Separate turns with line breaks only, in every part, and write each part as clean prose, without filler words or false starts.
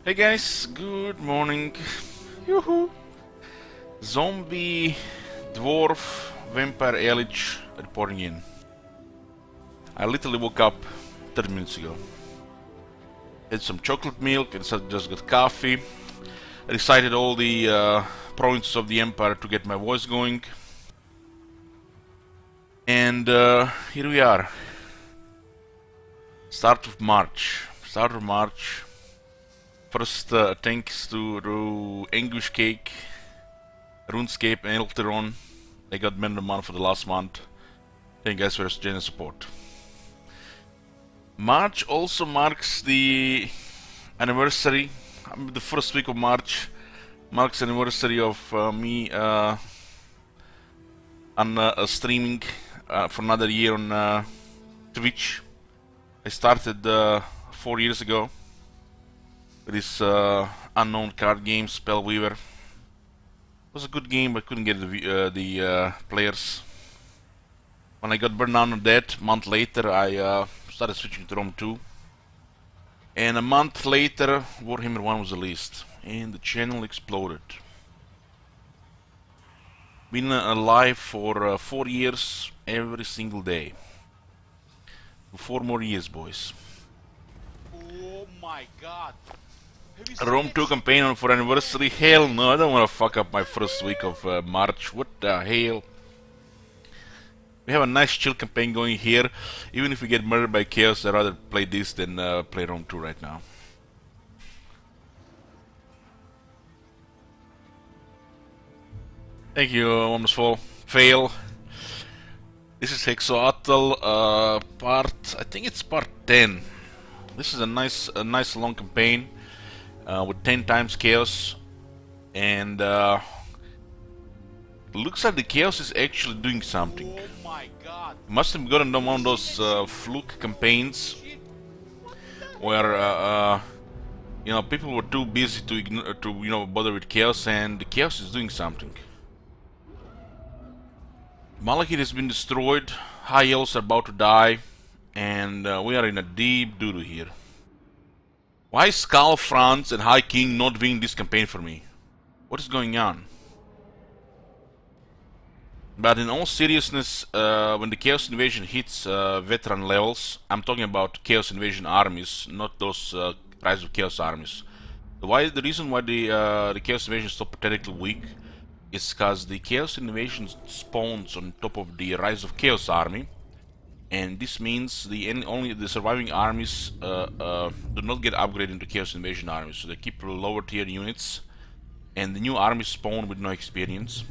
Hey guys, good morning. Yoo-hoo. Zombie, dwarf, vampire, Elich reporting in. I literally woke up 30 minutes ago. Had some chocolate milk and just got coffee. I recited all the provinces of the empire to get my voice going. And here we are. Start of March. First, thanks to English Cake, RuneScape, and Elteron. They got Men of the Month for the last month. Thank you guys for your generous support. March also marks the anniversary. The first week of March marks the anniversary of me on streaming for another year on Twitch. I started 4 years ago. This unknown card game, Spellweaver. It was a good game, but couldn't get the players. When I got burned out on that, a month later I started switching to Rome 2. And a month later, Warhammer 1 was released, and the channel exploded. Been alive for 4 years, every single day. 4 more years, boys.
Oh my god.
Rome 2 campaign for anniversary? Hell no, I don't want to fuck up my first week of March. What the hell? We have a nice chill campaign going here. Even if we get murdered by chaos, I'd rather play this than play Rome 2 right now. Thank you, Wonderful. Fail. This is Hexoatl, I think it's part 10. This is a nice long campaign. With 10 times chaos, and looks like the chaos is actually doing something.
Oh my god.
Must have gotten one of those fluke campaigns where people were too busy to ignore, bother with chaos, and the chaos is doing something. Malachite has been destroyed. High elves are about to die, and we are in a deep doo-doo here. Why is Skull, France, and High King not winning this campaign for me? What is going on? But in all seriousness, when the Chaos Invasion hits veteran levels, I'm talking about Chaos Invasion armies, not those Rise of Chaos armies. The reason why the Chaos Invasion is so pathetically weak is because the Chaos Invasion spawns on top of the Rise of Chaos army. And this means only the surviving armies do not get upgraded into Chaos Invasion armies, so they keep lower tier units, and the new armies spawn with no experience.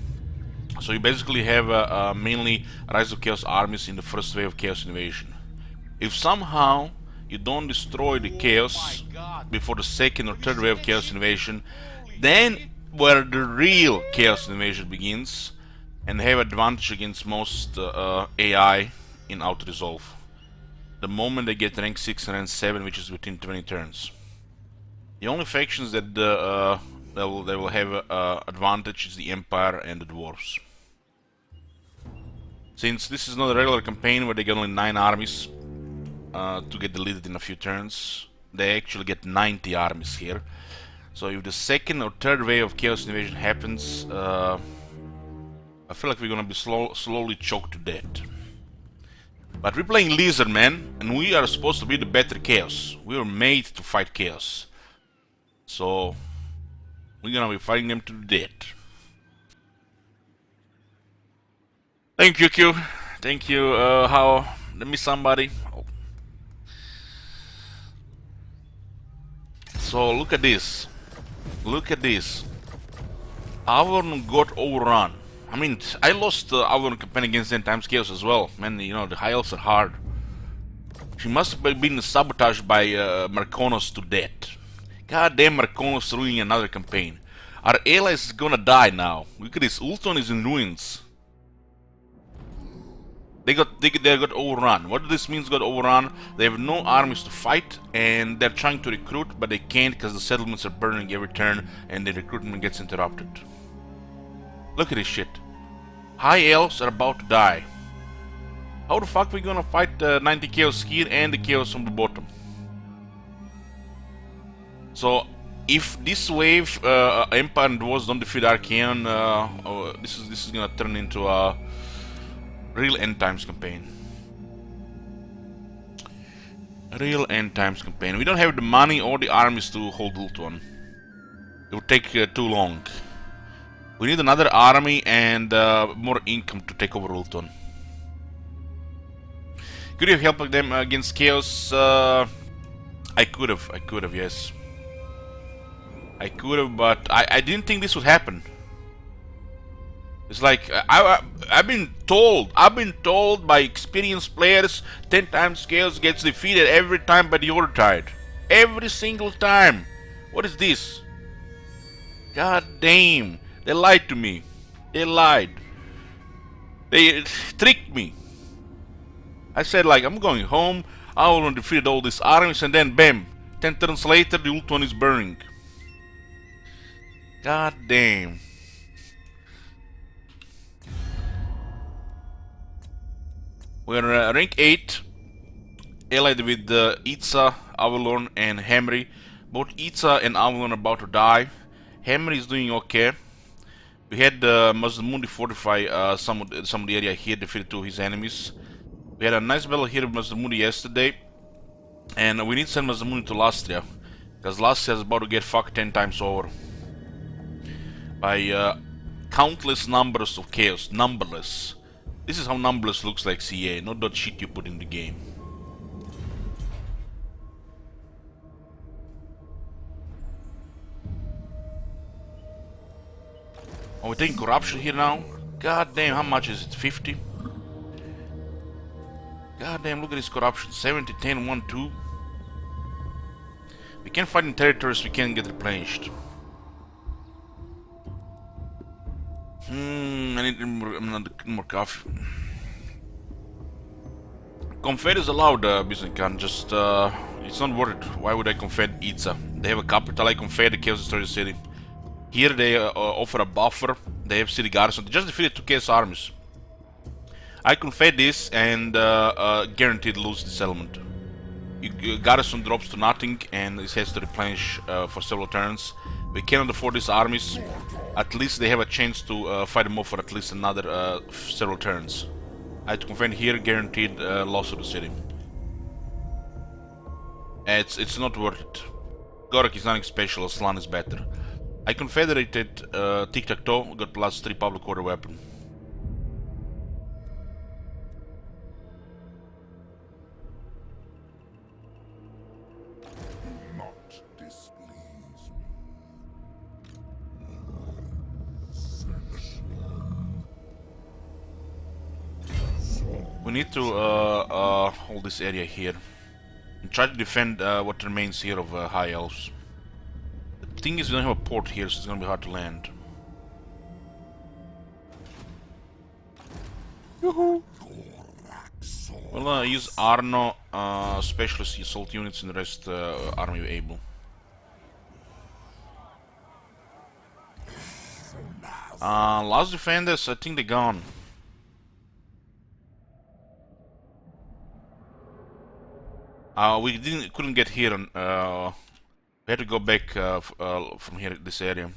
So you basically have mainly Rise of Chaos armies in the first wave of Chaos Invasion. If somehow you don't destroy the Chaos before the second or third wave of Chaos Invasion, then where the real Chaos Invasion begins, and they have advantage against most AI in auto-resolve. The moment they get rank 6 and rank 7, which is within 20 turns. The only factions that they will have advantage is the Empire and the Dwarves. Since this is not a regular campaign where they get only 9 armies to get deleted in a few turns, they actually get 90 armies here. So if the second or third wave of Chaos Invasion happens, I feel like we're gonna be slowly choked to death. But we're playing Lizard, man, and we are supposed to be the better Chaos. We were made to fight Chaos. So, we're gonna be fighting them to the death. Thank you, Q. Thank you, how? Let me somebody. Oh. So, look at this. Look at this. Avon got overrun. I mean, I lost our campaign against 10 times chaos as well. Man, the high elves are hard. She must have been sabotaged by Marconos to death. God damn, Marconos ruining another campaign. Our allies is gonna die now. Look at this, Ulton is in ruins. They got overrun. What this means got overrun? They have no armies to fight, and they're trying to recruit, but they can't because the settlements are burning every turn, and the recruitment gets interrupted. Look at this shit. High elves are about to die. How the fuck are we gonna fight 90 chaos here and the chaos from the bottom? So If this wave Empire and Dwarves don't defeat Archaeon, this is gonna turn into a real end times campaign. Real end times campaign. We don't have the money or the armies to hold Ultron. It would take too long. We need another army and more income to take over Ultron. Could you have helped them against Chaos? I could have, yes. I could have, but I didn't think this would happen. It's like I've been told by experienced players 10 times Chaos gets defeated every time by the other tide. Every single time. What is this? God damn. They lied to me. They lied. They tricked me. I said like I'm going home, I will defeat all these armies, and then bam, 10 turns later the Ultron is burning. God damn. We're rank 8, allied with Itza, Avalon and Hamri. Both Itza and Avalon are about to die. Hamri is doing okay. We had Mazdamundi fortify some of the area here, defeated two of his enemies. We had a nice battle here with Mazdamundi yesterday. And we need to send Mazdamundi to Lastria, because Lastria is about to get fucked 10 times over. By countless numbers of chaos. Numberless. This is how numberless looks like CA, not that shit you put in the game. Are we taking corruption here now? God damn, how much is it? 50? God damn, look at this corruption. 70, 10, 1, 2. We can't fight in territories we can't get replenished. I need more coffee. Confed is allowed, Byzantium, just it's not worth it. Why would I confed Itza? They have a capital, I confed the Chaos Destroyer City. Here they offer a buffer, they have city garrison, they just defeated 2 Chaos armies. I confed this and guaranteed lose the settlement. Garrison drops to nothing and it has to replenish for several turns. We cannot afford these armies. At least they have a chance to fight them off for at least another several turns. I had to confed here, guaranteed loss of the city. It's not worth it. Gorak is nothing special, Aslan is better. I confederated Tic-Tac-Toe, got +3 public order weapon. We need to hold this area here and try to defend what remains here of High Elves. The thing is, we don't have a port here, so it's gonna be hard to land. Yoo-hoo! We'll use Arno, specialist assault units, and the rest army able. Last defenders, I think they're gone. We couldn't get here. We had to go back from here, this area.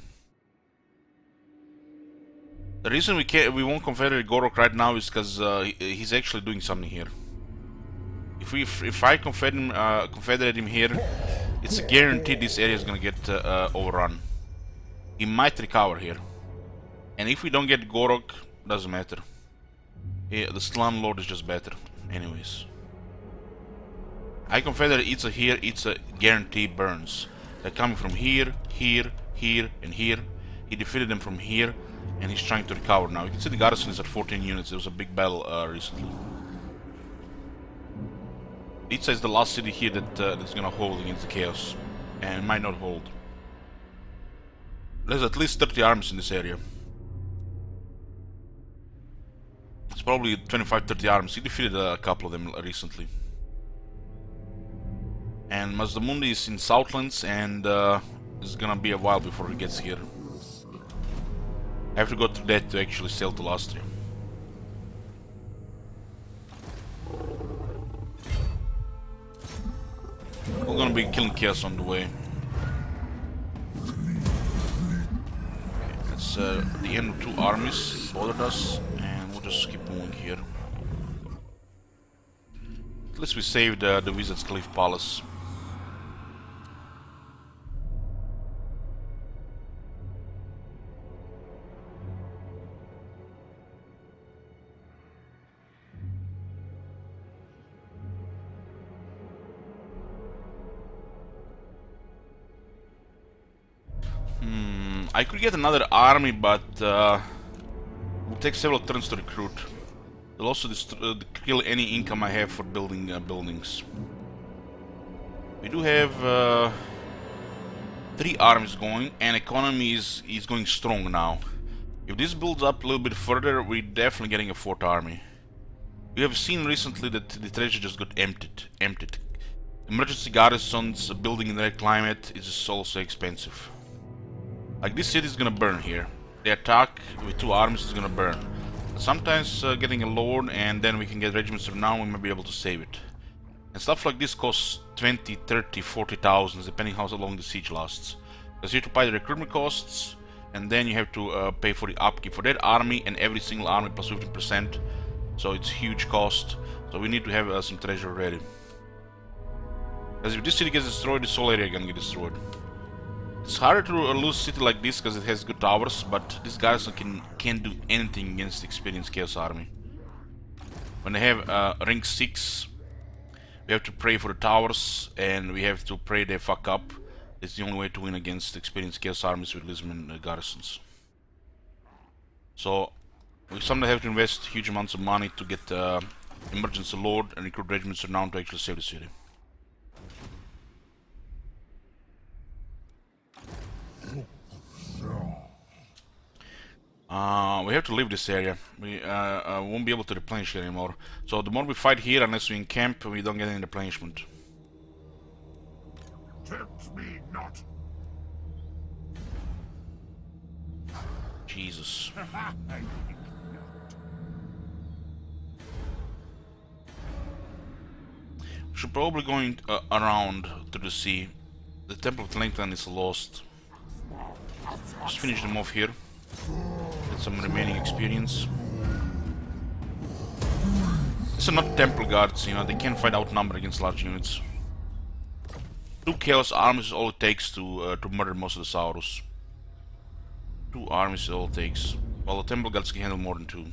The reason we won't confederate Gorok right now is because he's actually doing something here. If I confederate him here, it's a guarantee this area is gonna get overrun. He might recover here, and if we don't get Gorok, doesn't matter. Yeah, the Slan Lord is just better, anyways. I confederate Itza here, Itza guarantee burns. They're coming from here, here, here, and here. He defeated them from here, and he's trying to recover now. You can see the garrison is at 14 units. There was a big battle recently. Itza is the last city here that's gonna hold against the Chaos, and might not hold. There's at least 30 armies in this area. It's probably 25-30 armies. He defeated a couple of them recently. And Mazdamundi is in Southlands, and it's gonna be a while before he gets here. I have to go through that to actually sail to Lastria. We're gonna be killing Chaos on the way. it's the end of two armies. It bothered us, and we'll just keep moving here. At least we saved the Wizard's Cliff Palace. I could get another army, but it will take several turns to recruit. It'll also kill any income I have for building buildings. We do have 3 armies going, and economy is going strong now. If this builds up a little bit further, we're definitely getting a 4th army. We have seen recently that the treasure just got emptied. Emergency garrisons, building in the right climate is just also expensive. Like, this city is gonna burn here. The attack with 2 armies is gonna burn. Sometimes getting a lord and then we can get regiments renown, we might be able to save it. And stuff like this costs 20, 30, 40,000 depending how long the siege lasts. Because you have to pay the recruitment costs, and then you have to pay for the upkeep for that army and every single army plus 15%. So it's huge cost. So we need to have some treasure ready. Because if this city gets destroyed, this whole area is gonna get destroyed. It's harder to lose a city like this because it has good towers, but this garrison can't do anything against the experienced Chaos Army. When they have rank 6, we have to pray for the towers, and we have to pray they fuck up. It's the only way to win against experienced Chaos Armies with Lisbon garrisons. So we sometimes have to invest huge amounts of money to get emergency lord and recruit regiments renowned to actually save the city. We have to leave this area. We won't be able to replenish here anymore. So the more we fight here, unless we encamp, we don't get any replenishment.
Tempt me not.
Jesus. We should probably go around to the sea. The Temple of Langton is lost. Just finish them off here. Get some remaining experience. These are not temple guards, you know, they can't fight outnumbered against large units. 2 chaos armies is all it takes to murder most of the Saurus. 2 armies is all it takes. While the temple guards can handle more than 2.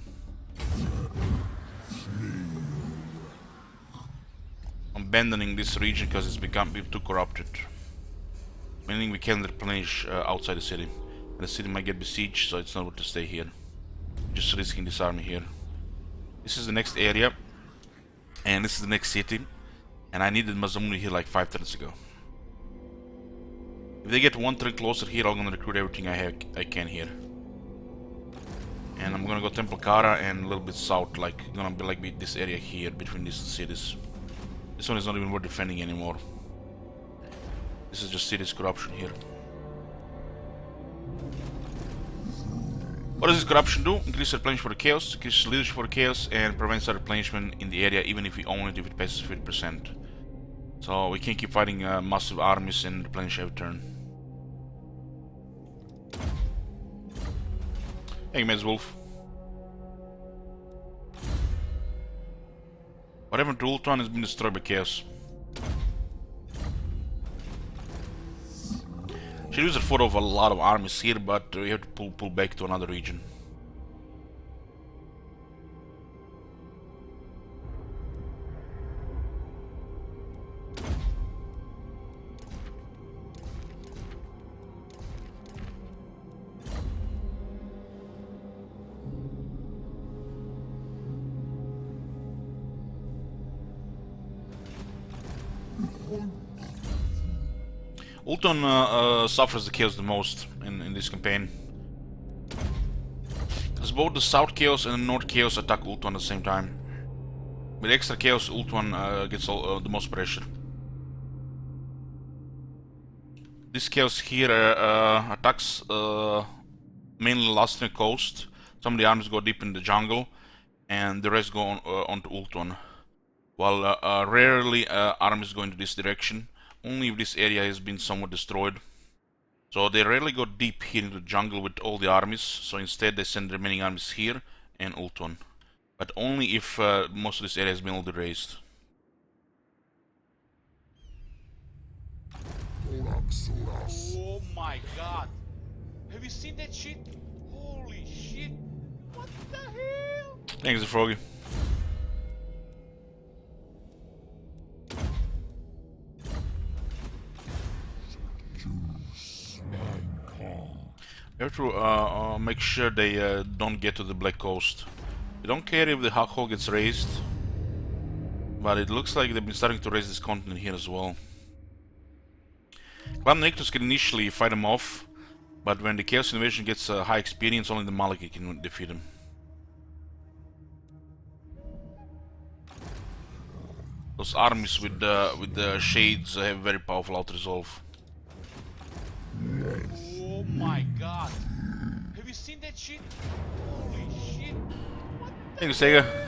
I'm abandoning this region because it's become too corrupted. Meaning we can't replenish outside the city. The city might get besieged, so it's not worth to stay here. Just risking this army here. This is the next area, and this is the next city, and I needed Mazamune here like 5 turns ago. If they get 1 turn closer here, I'm gonna recruit everything I can here. And I'm gonna go Temple Kara and a little bit south, like gonna be like this area here between these cities. This one is not even worth defending anymore. This is just cities corruption here. What does this corruption do? Increase replenishment for the chaos, increase leadership for the chaos, and prevents the replenishment in the area even if we own it if it passes 50%. So we can't keep fighting massive armies and replenish every turn. Hey, Mads Wolf. What happened to Ultron has been destroyed by chaos. Should use a photo of a lot of armies here, but we have to pull back to another region. Ulton suffers the chaos the most in this campaign. Because both the South Chaos and the North Chaos attack Ulton at the same time. With extra chaos, Ulton gets the most pressure. This chaos here attacks mainly Lastrian coast. Some of the armies go deep in the jungle, and the rest go onto Ulton. While rarely armies go into this direction. Only if this area has been somewhat destroyed. So they rarely go deep here into the jungle with all the armies, so instead they send the remaining armies here and ult one. But only if most of this area has been already raised.
Oh my god. Have you seen that shit? Holy shit. What the hell?
Thanks, Froggy. We have to make sure they don't get to the Black Coast. We don't care if the Hexoatl gets raised, but it looks like they've been starting to raise this continent here as well. Clan Nectus can initially fight them off, but when the Chaos Invasion gets high experience, only the Maliki can defeat them. Those armies with the shades have very powerful out resolve.
Oh my god. Have you seen that shit? Holy shit. What the
Thank you, Sega.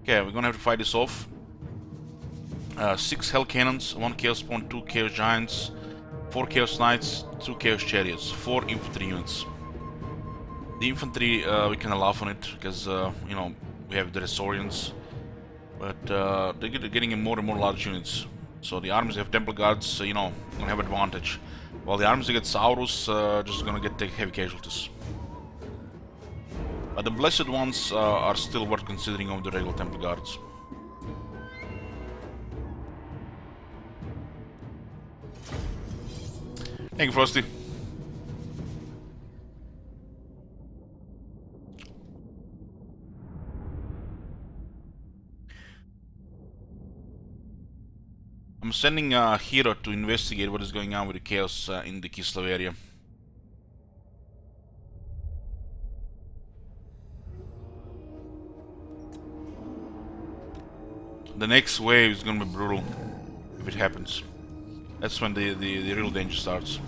Okay, we're gonna have to fight this off. 6 Hell Cannons, 1 Chaos Spawn, 2 Chaos Giants, 4 Chaos Knights, 2 Chaos Chariots, 4 infantry units. The infantry, we can laugh on it, because, you know, we have the Resorians, but they're getting in more and more large units. So the armies that have Temple Guards, you know, gonna have advantage. While the armies that get Saurus, just gonna take heavy casualties. But the Blessed Ones are still worth considering over the regular Temple Guards. Thank you, Frosty. I'm sending a hero to investigate what is going on with the chaos in the Kislev area. The next wave is gonna be brutal if it happens. That's when the real danger starts.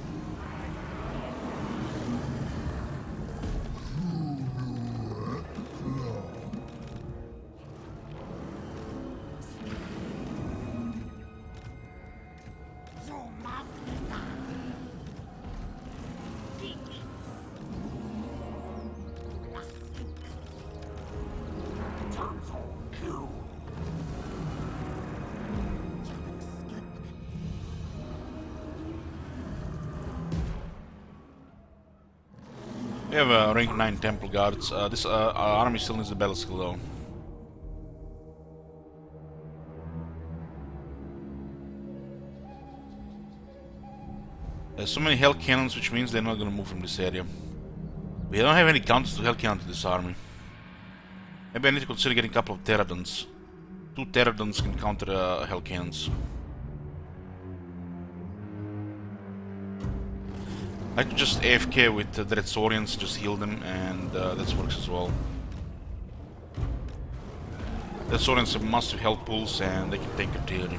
We have rank 9 Temple Guards. This army still needs the battle skill though. There's so many Hell Cannons, which means they're not gonna move from this area. We don't have any counters to Hell Cannon to this army. Maybe I need to consider getting a couple of Pterodons. 2 Pterodons can counter Hell Cannons. I could just AFK with the Dreadsorians, just heal them, and that works as well. Dreadsorians have massive health pools and they can take artillery.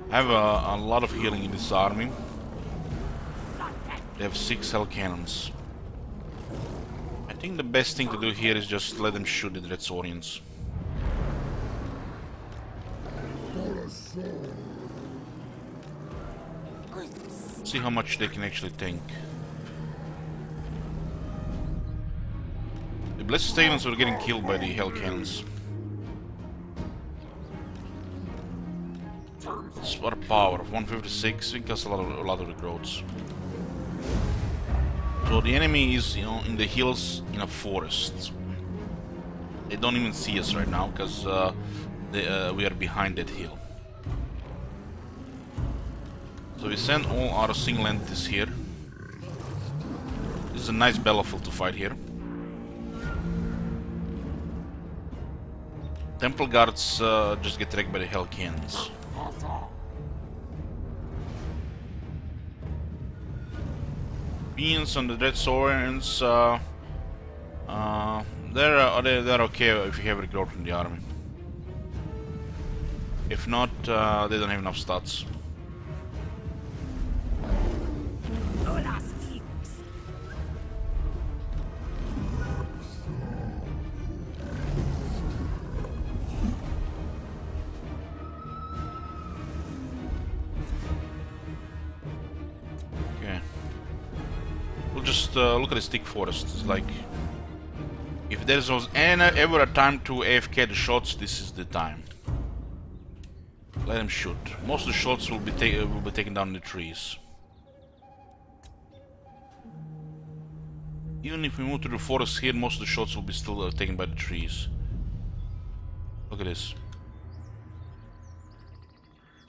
I have a lot of healing in this army. They have 6 Hell Cannons. I think the best thing to do here is just let them shoot the Dreadsorians. See how much they can actually tank. The Blessed Stadiums were getting killed by the Hell Cannons. It's what a power of 156, we cast a lot of recruits. So the enemy is, you know, in the hills in a forest. They don't even see us right now because we are behind that hill. So we send all our single entities here. This is a nice battlefield to fight here. Temple Guards just get wrecked by the Hell Cannons. Beans on the Dreadsorians, they're okay if you have recruit from the army. If not, they don't have enough stats. We'll just look at this thick forest. It's like, if there was ever a time to AFK the shots, this is the time. Let him shoot. Most of the shots will be taken down in the trees. Even if we move to the forest here, most of the shots will be still taken by the trees. Look at this.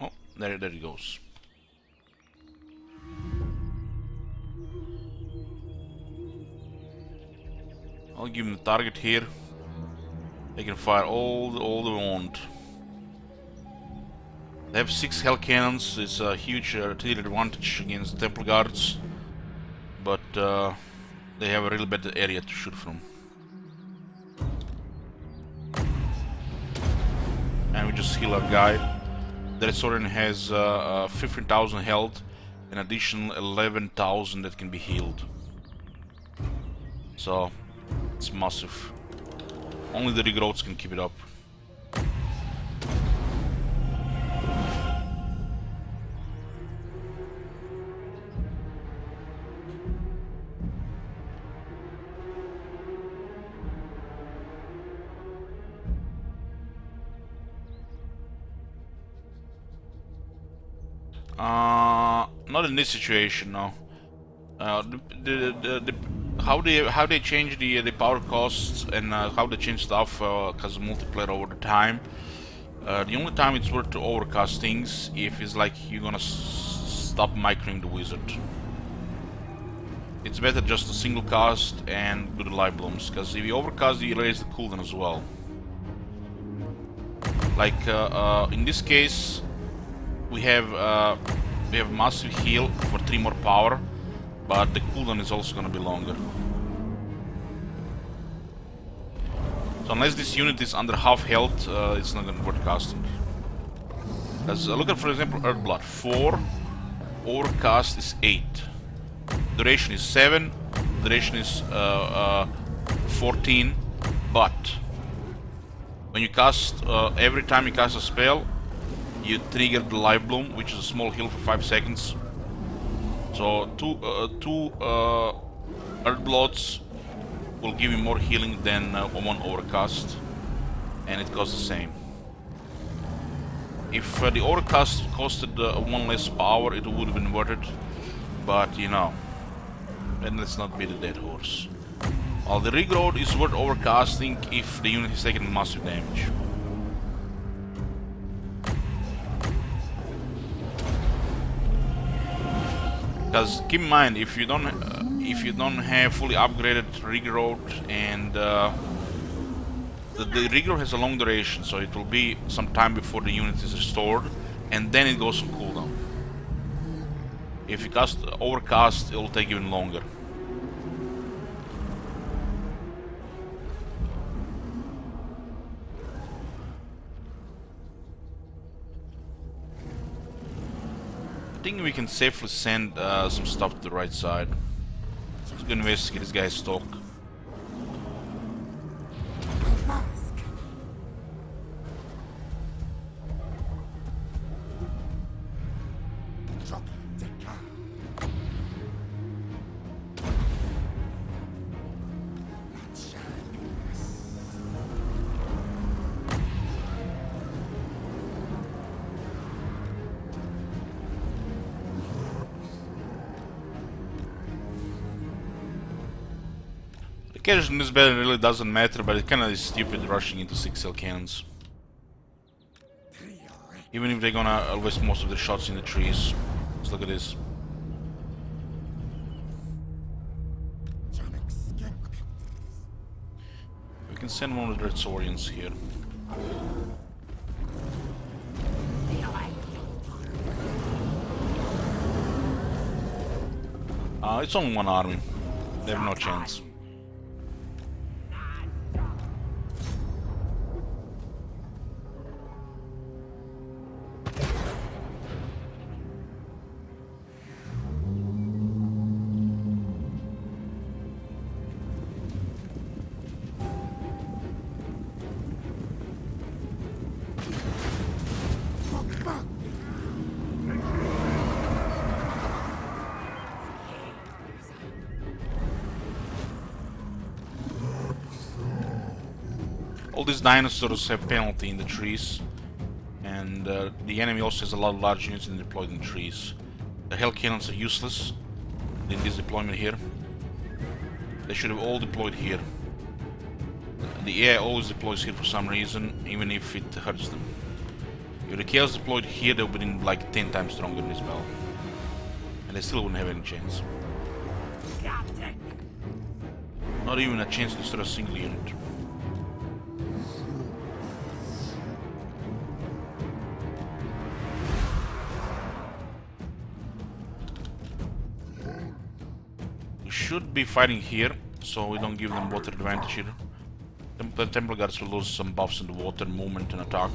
Oh, there it goes. I'll give him the target here. They can fire all they want. They have 6 hell cannons. It's a huge artillery advantage against Temple Guards, but they have a really bad area to shoot from. And we just heal our guy. The Resorian has 15,000 health, an additional 11,000 that can be healed. So it's massive. Only the regrowths can keep it up. Not in this situation, no. How they change the power costs and how they change stuff because of multiplayer over the time. The only time it's worth to overcast things if it's like you're gonna stop microing the wizard. It's better just a single cast and do the light blooms, because if you overcast you raise the cooldown as well. Like in this case we have massive heal for 3 more power, but the cooldown is also gonna be longer. So unless this unit is under half health, it's not gonna worth casting. Because look at, for example, Earthblood. 4, overcast is 8, duration is 7, duration is 14, but when you cast, every time you cast a spell, you trigger the Life Bloom, which is a small heal for 5 seconds. So two Earthbloods will give you more healing than one overcast, and it costs the same. If the overcast costed 1 less power, it would have been worth it, but you know, then let's not be the dead horse. While the regrowth is worth overcasting if the unit has taken massive damage. Because keep in mind, if you don't have fully upgraded regrowth, and the regrowth has a long duration, so it will be some time before the unit is restored, and then it goes on cooldown. If you cast overcast, it will take even longer. I think we can safely send some stuff to the right side. Let's go investigate this guy's stock. Cash in this battle really doesn't matter, but it kinda is stupid rushing into 6 cell cannons. Even if they're gonna waste most of the shots in the trees. Let's look at this. We can send one of the Red Saurians here. It's only one army. They have no chance. All these dinosaurs have penalty in the trees, and the enemy also has a lot of large units deployed in trees. The hell cannons are useless in this deployment here. They should have all deployed here. The AI always deploys here for some reason, even if it hurts them. If the chaos deployed here, they would have been like 10 times stronger than this battle. And they still wouldn't have any chance. Not even a chance to destroy a single unit. We should be fighting here, so we don't give them water advantage here. The Temple Guards will lose some buffs in the water, movement and attack.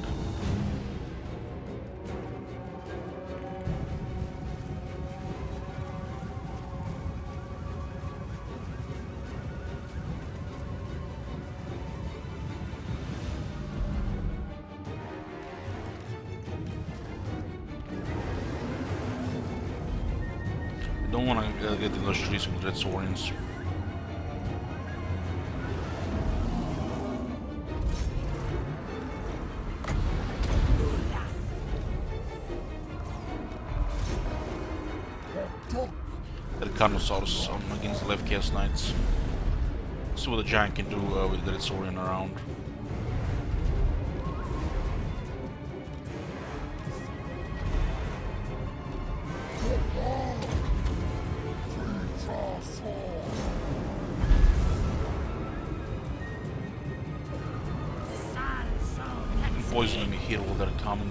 Don't want to get in those trees with red saurians. The Carnosaurus against the left Chaos Knights. See what the giant can do with the red saurian around. Poisoning me here while they're coming.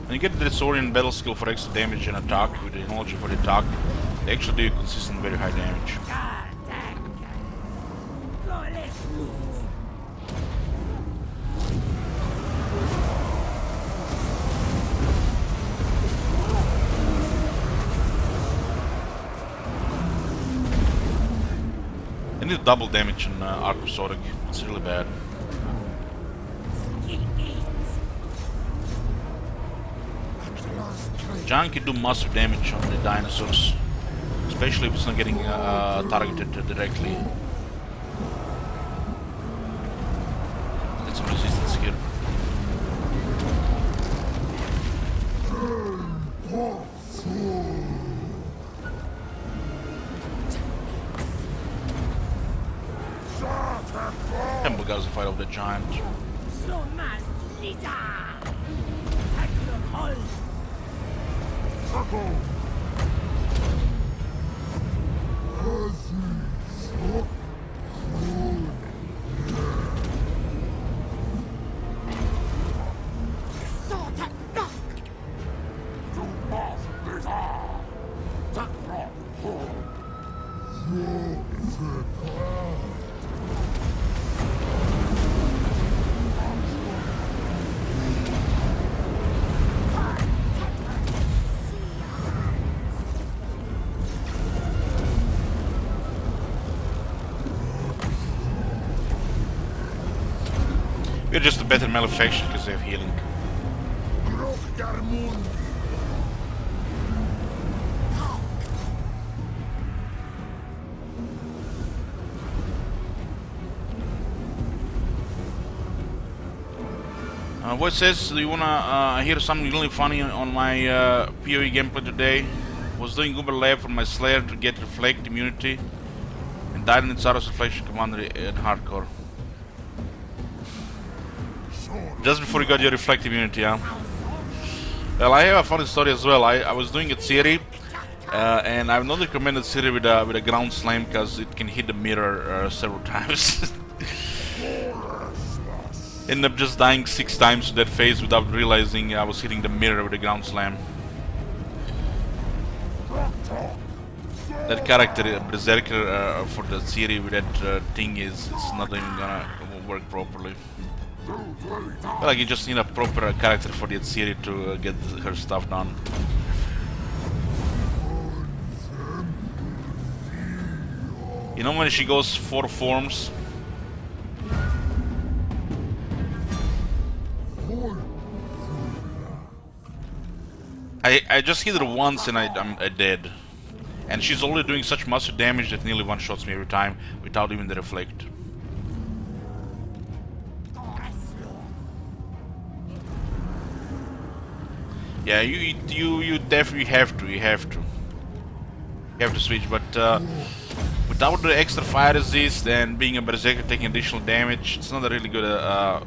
When you get the Saurian battle skill for extra damage and attack with the technology for the attack, they actually do consistent very high damage. They need double damage in Archosauric. It's really bad. Giant can do massive damage on the dinosaurs, especially if it's not getting targeted directly. Get some resistance here. Temple Guards to fight off the giant. We're just a better malefaction because they have healing. What says, do you wanna hear something really funny on my PoE gameplay today? Was doing Uber Lab on my Slayer to get Reflect immunity and died in its Saros Reflection Commander in Hardcore. Just before you got your Reflect immunity, huh? Well, I have a funny story as well. I was doing a Ciri, and I've not recommended Ciri with a ground slam because it can hit the mirror several times. Ended up just dying 6 times to that phase without realizing I was hitting the mirror with a ground slam. That character, Berserker, for the Ciri with that thing is not even gonna work properly. I feel like you just need a proper character for the Ciri to get her stuff done. You know when she goes 4 forms? I just hit her once and I'm dead. And she's already doing such massive damage that nearly one-shots me every time without even the reflect. Yeah, you definitely have to switch, but without the extra fire resist and being a berserker taking additional damage, it's not a really good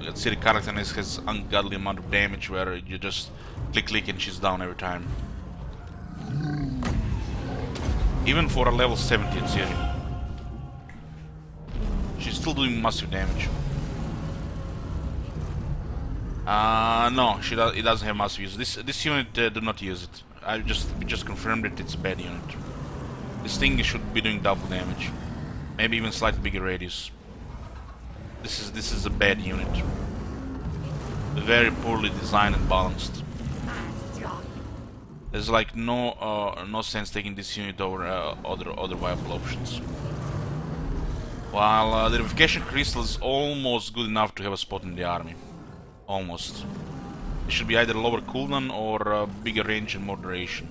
let's say the character has ungodly amount of damage where you just click and she's down every time. Even for a level 70 Ciri, she's still doing massive damage. No, it doesn't have massive use. This unit do not use it. We just confirmed that it's a bad unit. This thing should be doing double damage, maybe even slightly bigger radius. This is a bad unit. Very poorly designed and balanced. There's like no sense taking this unit over other viable options. While the Revivification Crystal is almost good enough to have a spot in the army. Almost. It should be either lower cooldown or bigger range and more duration.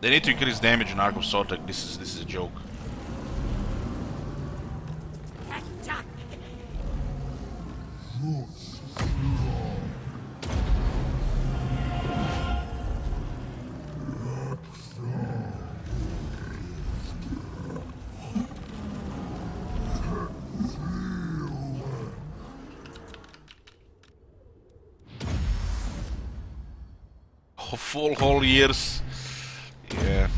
They need to increase damage on Hexoatl. This is a joke. Full whole years. Yeah.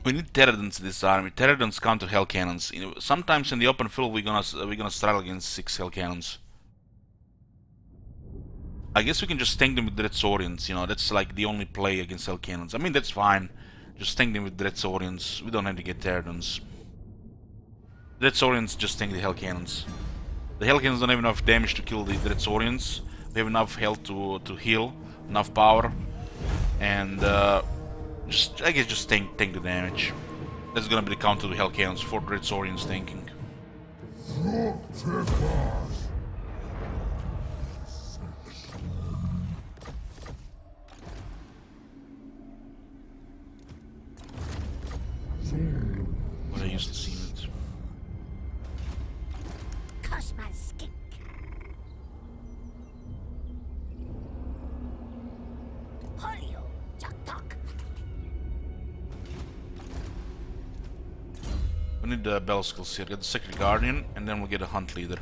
We need Pterodons in this army. Pterodons counter hell cannons. You know, sometimes in the open field we're gonna struggle against 6 hell cannons. I guess we can just tank them with Dreadsaurians, you know, that's like the only play against hell cannons. I mean, that's fine. Just tank them with Dreadsaurians. We don't have to get Pterodons. Dreadsaurians just tank the hell cannons. The hell cannons don't have enough damage to kill the Dreadsaurians. We have enough health to heal, enough power, and I guess just tank the damage. That's gonna be the counter to hell cannons for Dreadsaurians tanking. What I used to see it. We need the battle skills here. Get the Sacred Guardian, and then we'll get a Hunt Leader.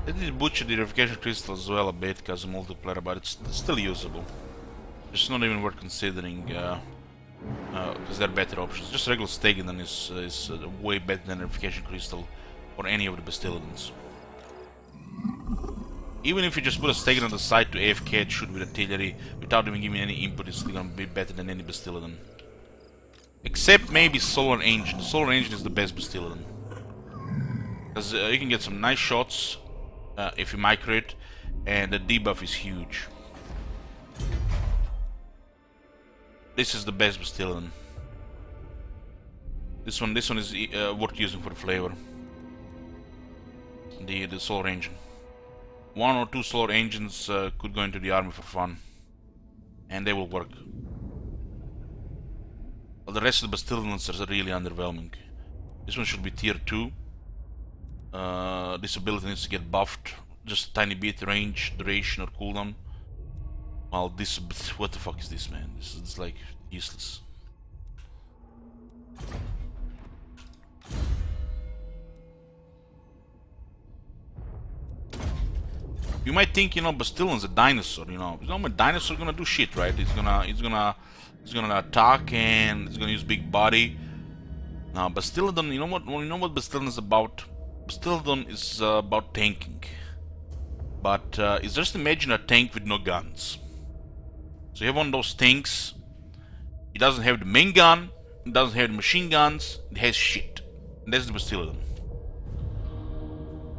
They did butcher the Revivification Crystal as well a bit because of multiplayer, but it's still usable. It's not even worth considering. Because there are better options. Just regular Stegadon is way better than Revivification Crystal or any of the Bastiladons. Even if you just put a Stegadon on the side to AFK it shoot with artillery without even giving any input, it's still gonna be better than any Bastiladon. Except maybe Solar Engine. The Solar Engine is the best Bastiladon. Because you can get some nice shots if you micro it, and the debuff is huge. This is the best Bastiladon. This one is worth using for the flavor. The Solar Engine. 1 or 2 Solar Engines could go into the army for fun, and they will work. But the rest of the Bastiladons are really underwhelming. This one should be tier 2. This ability needs to get buffed, just a tiny bit, range, duration, or cooldown. Well, this, what the fuck is this, man? This is like useless. You might think, you know, Bastilion's a dinosaur, you know. You know, a dinosaur gonna do shit, right? It's gonna attack and it's gonna use big body. Now, Bastillodon, you know what Bastillodon is about? Bastillodon is about tanking. But it's just imagine a tank with no guns. So you have one of those tanks. It doesn't have the main gun. It doesn't have the machine guns. It has shit. And that's the Bastillodon.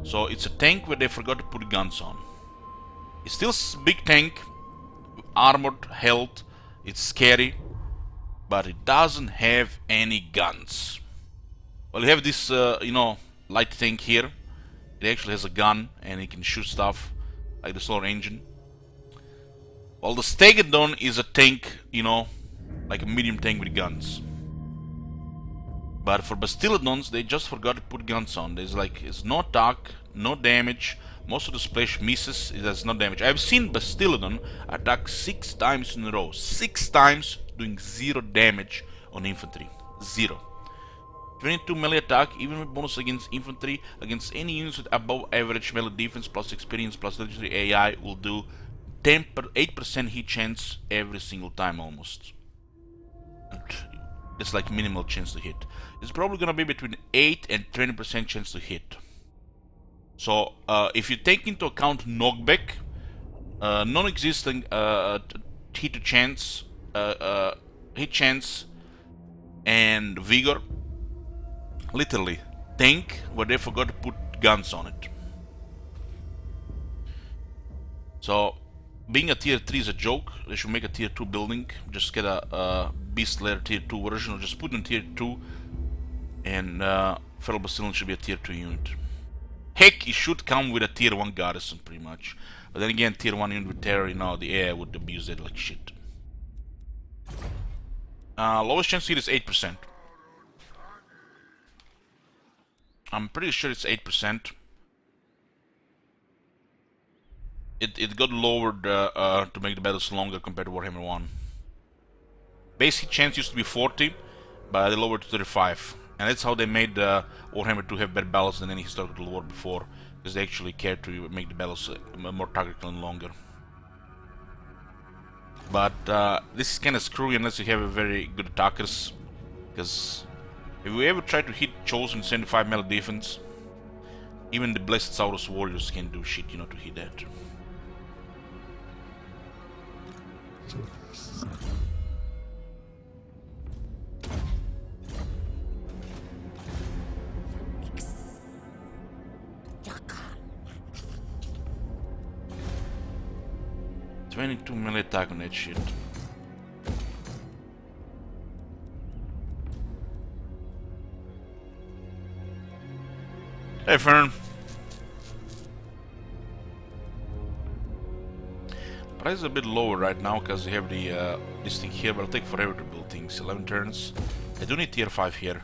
So it's a tank where they forgot to put guns on. It's still a big tank, armored, health. It's scary, but it doesn't have any guns. Well, you have this, you know, light tank here. It actually has a gun and it can shoot stuff like the solar engine. Well, the Stegodon is a tank, you know, like a medium tank with guns. But for Bastillodons, they just forgot to put guns on. It's no attack, no damage. Most of the splash misses, it has no damage. I've seen Bastillodon attack 6 times in a row. 6 times doing 0 damage on infantry. 0. 22 melee attack, even with bonus against infantry, against any units with above average melee defense plus experience plus legendary AI will do 8% hit chance every single time almost. And it's like minimal chance to hit. It's probably gonna be between 8 and 20% chance to hit. So if you take into account knockback, non-existing hit chance, and vigor, literally tank where they forgot to put guns on it. So being a tier 3 is a joke. They should make a tier 2 building. Just get a beast layer tier 2 version, or just put in tier 2, and Feral Bastillon should be a tier 2 unit. Heck, it should come with a tier 1 garrison pretty much. But then again, tier 1 unit with terror, you know, the AI would abuse it like shit. Lowest chance to hit is 8%. I'm pretty sure it's 8%. It got lowered to make the battles longer compared to Warhammer 1. Basic chance used to be 40, but they lowered to 35. And that's how they made Warhammer 2 have better battles than any historical war before, because they actually cared to make the battles more tactical and longer. But this is kind of screwy unless you have a very good attackers, because if you ever try to hit Chosen 75 melee defense, even the Blessed Saurus warriors can't do shit, you know, to hit that. $22 melee attack on that shit. Hey, Fern. Price is a bit lower right now because you have the this thing here, but it'll take forever to build things. 11 turns. I do need tier 5 here.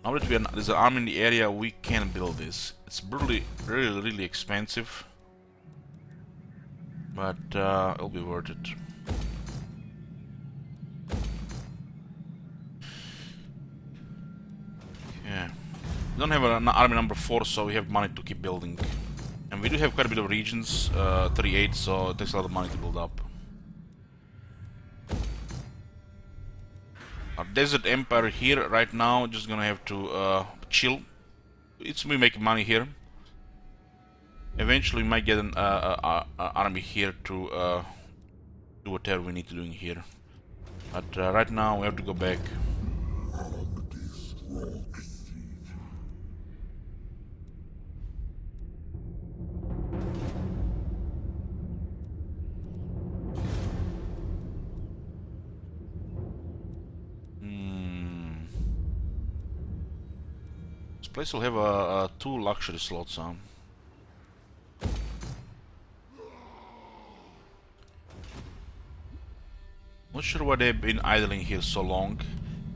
Now that there's an army in the area, we can build this. It's really expensive, but it'll be worth it. Yeah. We don't have an army number 4, so we have money to keep building. And we do have quite a bit of regions, 38, so it takes a lot of money to build up. Our Desert Empire here right now, just gonna have to chill. It's me making money here. Eventually we might get an army here to do whatever we need to do in here. But right now we have to go back. This place will have 2 luxury slots on. Not sure why they've been idling here so long.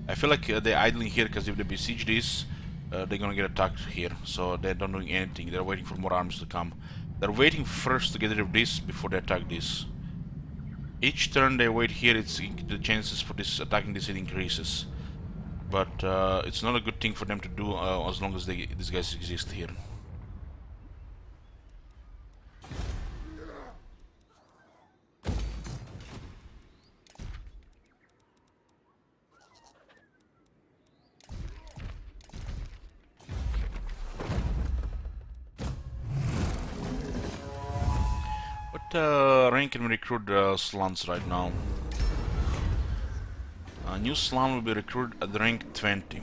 I feel like they're idling here because if they besiege this, they're gonna get attacked here. So they're not doing anything. They're waiting for more armies to come. They're waiting first to get rid of this before they attack this. Each turn they wait here, the chances for this attacking this it increases. But it's not a good thing for them to do as long as these guys exist here. rank can we recruit slums right now? A new slum will be recruited at the rank 20.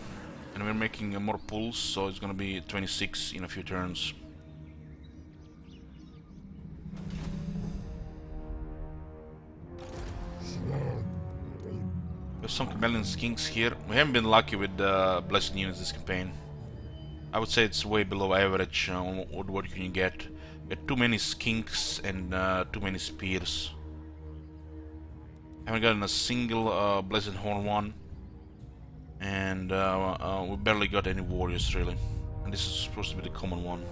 And we're making more pulls, so it's gonna be 26 in a few turns. There's some chameleon skinks here. We haven't been lucky with blessed units this campaign. I would say it's way below average on what you can get. We had too many skinks and too many spears. Haven't gotten a single blessed horn one. And we barely got any warriors really. And this is supposed to be the common one.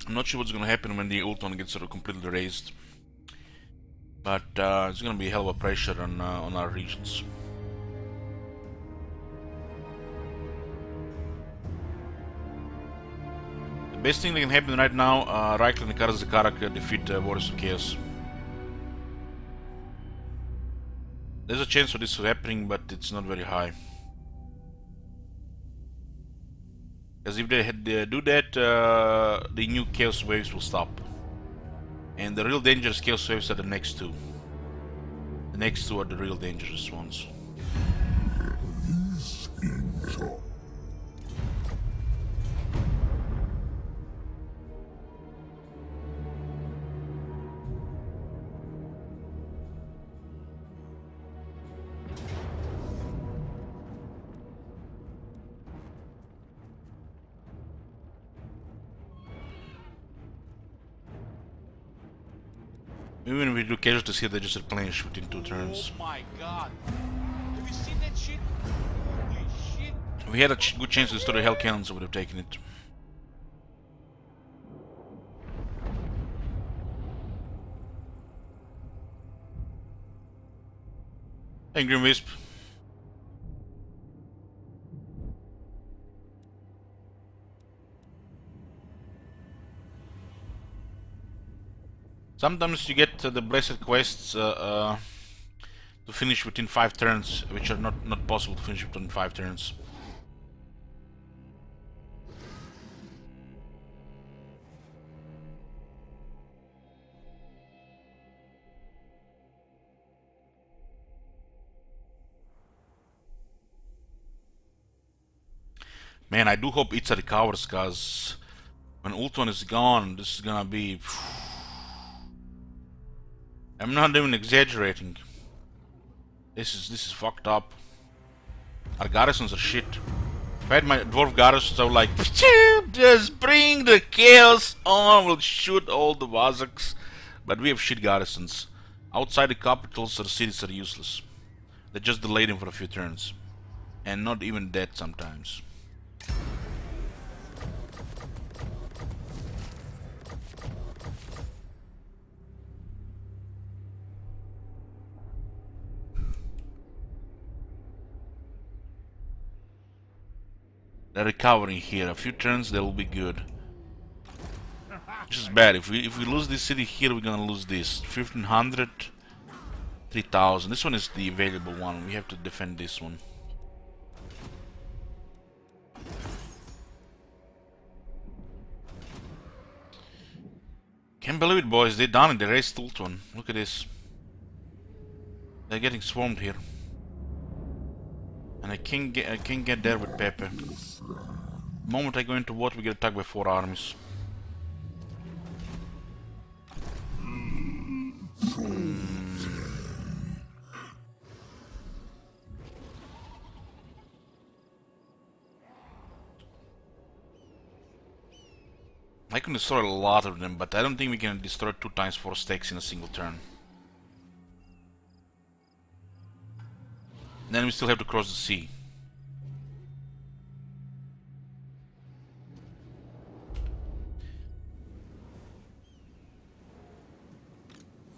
I'm not sure what's gonna happen when the ult one gets sort of completely raised. But it's gonna be a hell of a pressure on our regions. The best thing that can happen right now, Raikkonen and Karazakarak defeat Warriors of Chaos. There's a chance for this happening, but it's not very high. Because if they do that, the new Chaos Waves will stop. And the real dangerous Chaos Waves are the next two. The next two are the real dangerous ones. Even if we do casualties here, they just replenish within 2 turns.
Oh my god. Have you seen that shit? Holy shit.
If we had a good chance to destroy the Hell Cannons, I would have taken it. Hey, Grim Wisp. Sometimes you get the blessed quests to finish within 5 turns, which are not possible to finish within 5 turns. Man, I do hope Itza recovers, cause when Ultron is gone, this is gonna be... I'm not even exaggerating. This is fucked up. Our garrisons are shit. If I had my dwarf garrisons, I would like just bring the chaos on. We'll shoot all the Vazaks. But we have shit garrisons. Outside the capitals, our cities are useless. They just delay them for a few turns, and not even that sometimes. They're recovering here. A few turns, they will be good. Which is bad. If we lose this city here, we're gonna lose this. 1500, 3000. This one is the valuable one. We have to defend this one. Can't believe it, boys. They done it. They raised Ultron. Look at this. They're getting swarmed here. And I can't get there with Pepe. The moment I go into water, we get attacked by 4 armies. I can destroy a lot of them, but I don't think we can destroy 2 times 4 stacks in a single turn. Then we still have to cross the sea.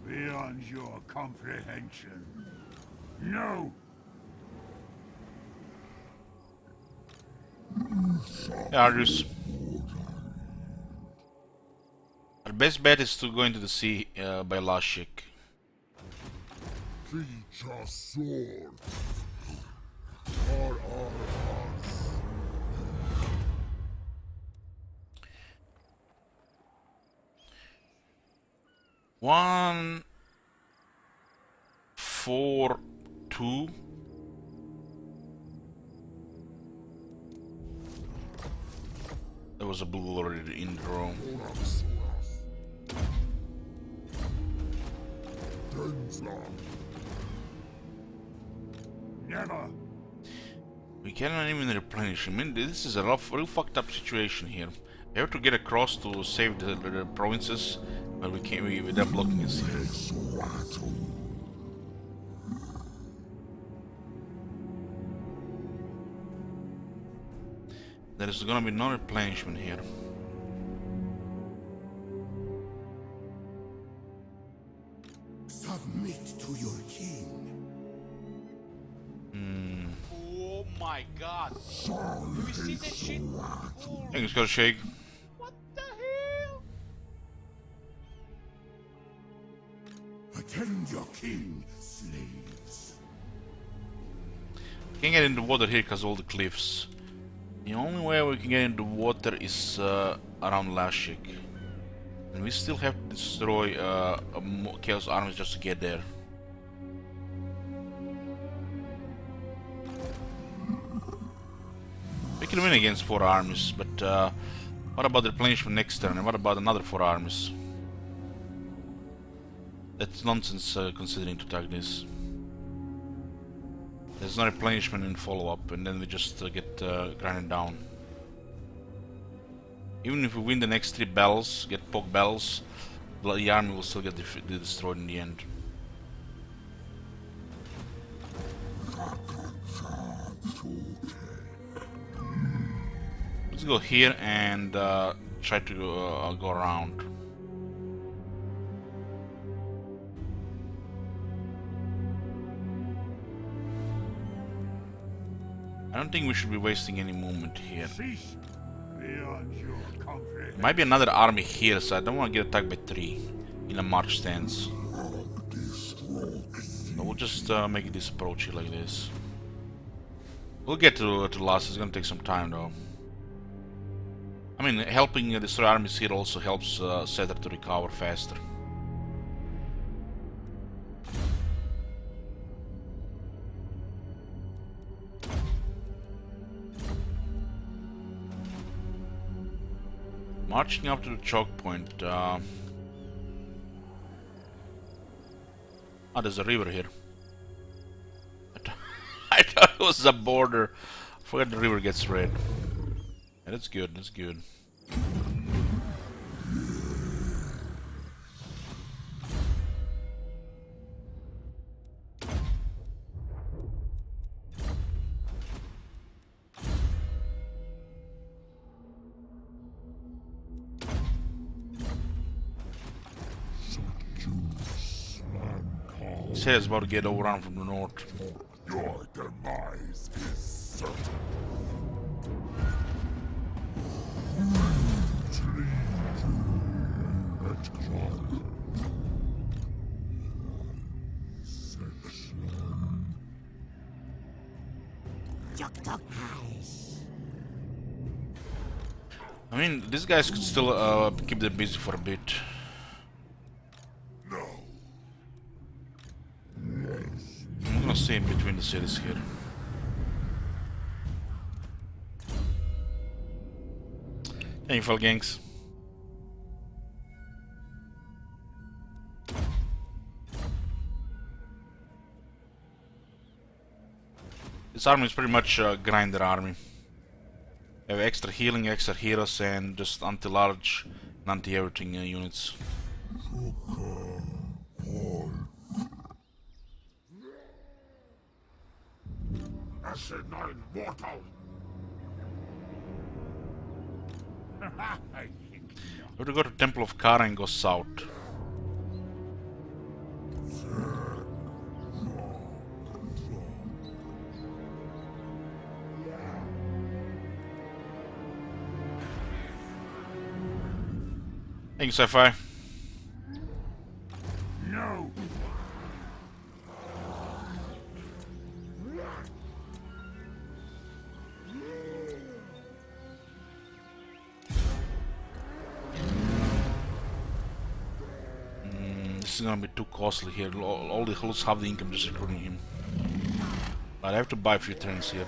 Beyond your comprehension. No!
Yeah, Arius. Our best bet is to go into the sea by Lashik.
Teach us sword. For our hearts.
1, 4, 2. There was a blue already in the room.
Never.
We cannot even replenish. I mean, this is a real fucked up situation here. We have to get across to save the provinces, but we can't. They're blocking us here.
Hexoatl.
There is gonna be no replenishment here.
Submit to your king.
Oh my god. Have you seen that shit?
I think it's gotta shake.
What the hell?
Attend your king, slaves.
Can't get into water here because of all the cliffs. The only way we can get into water is around Lashik. And we still have to destroy Chaos armies just to get there. We can win against 4 armies, but what about the replenishment next turn? And what about another 4 armies? That's nonsense considering to attack this. There's no replenishment in follow-up, and then we just get grinded down. Even if we win the next 3 battles, get poke battles, the army will still get destroyed in the end. Let's go here and try to go around. I don't think we should be wasting any movement here.
Cease beyond your comprehension.
There might be another army here, so I don't want to get attacked by 3 in a march stance. So we'll just make this approach here like this. We'll get to last. It's gonna take some time though. I mean, helping destroy armies here also helps Setter to recover faster. Marching up to the choke point. Ah, there's a river here. I thought it was a border. I forgot the river gets red. Yeah, that's good, that's good. His head is about to get overrun from the north.
Your demise is certain.
I mean, these guys could still keep them busy for a bit. I'm gonna stay in between the cities here. Thank you, fel gangs. This army is pretty much a grinder army. They have extra healing, extra heroes, and just anti-large and anti-everything units.
Asinine mortal.
We have to go to Temple of Kara and go south. Thank you, Sci-Fi. this is gonna be too costly here. All the hulls have the income just recruiting him. But I have to buy a few turns here.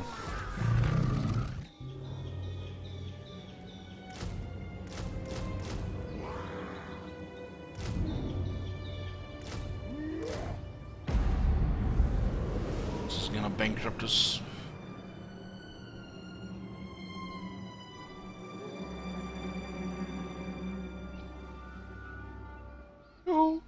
This is gonna bankrupt us. No.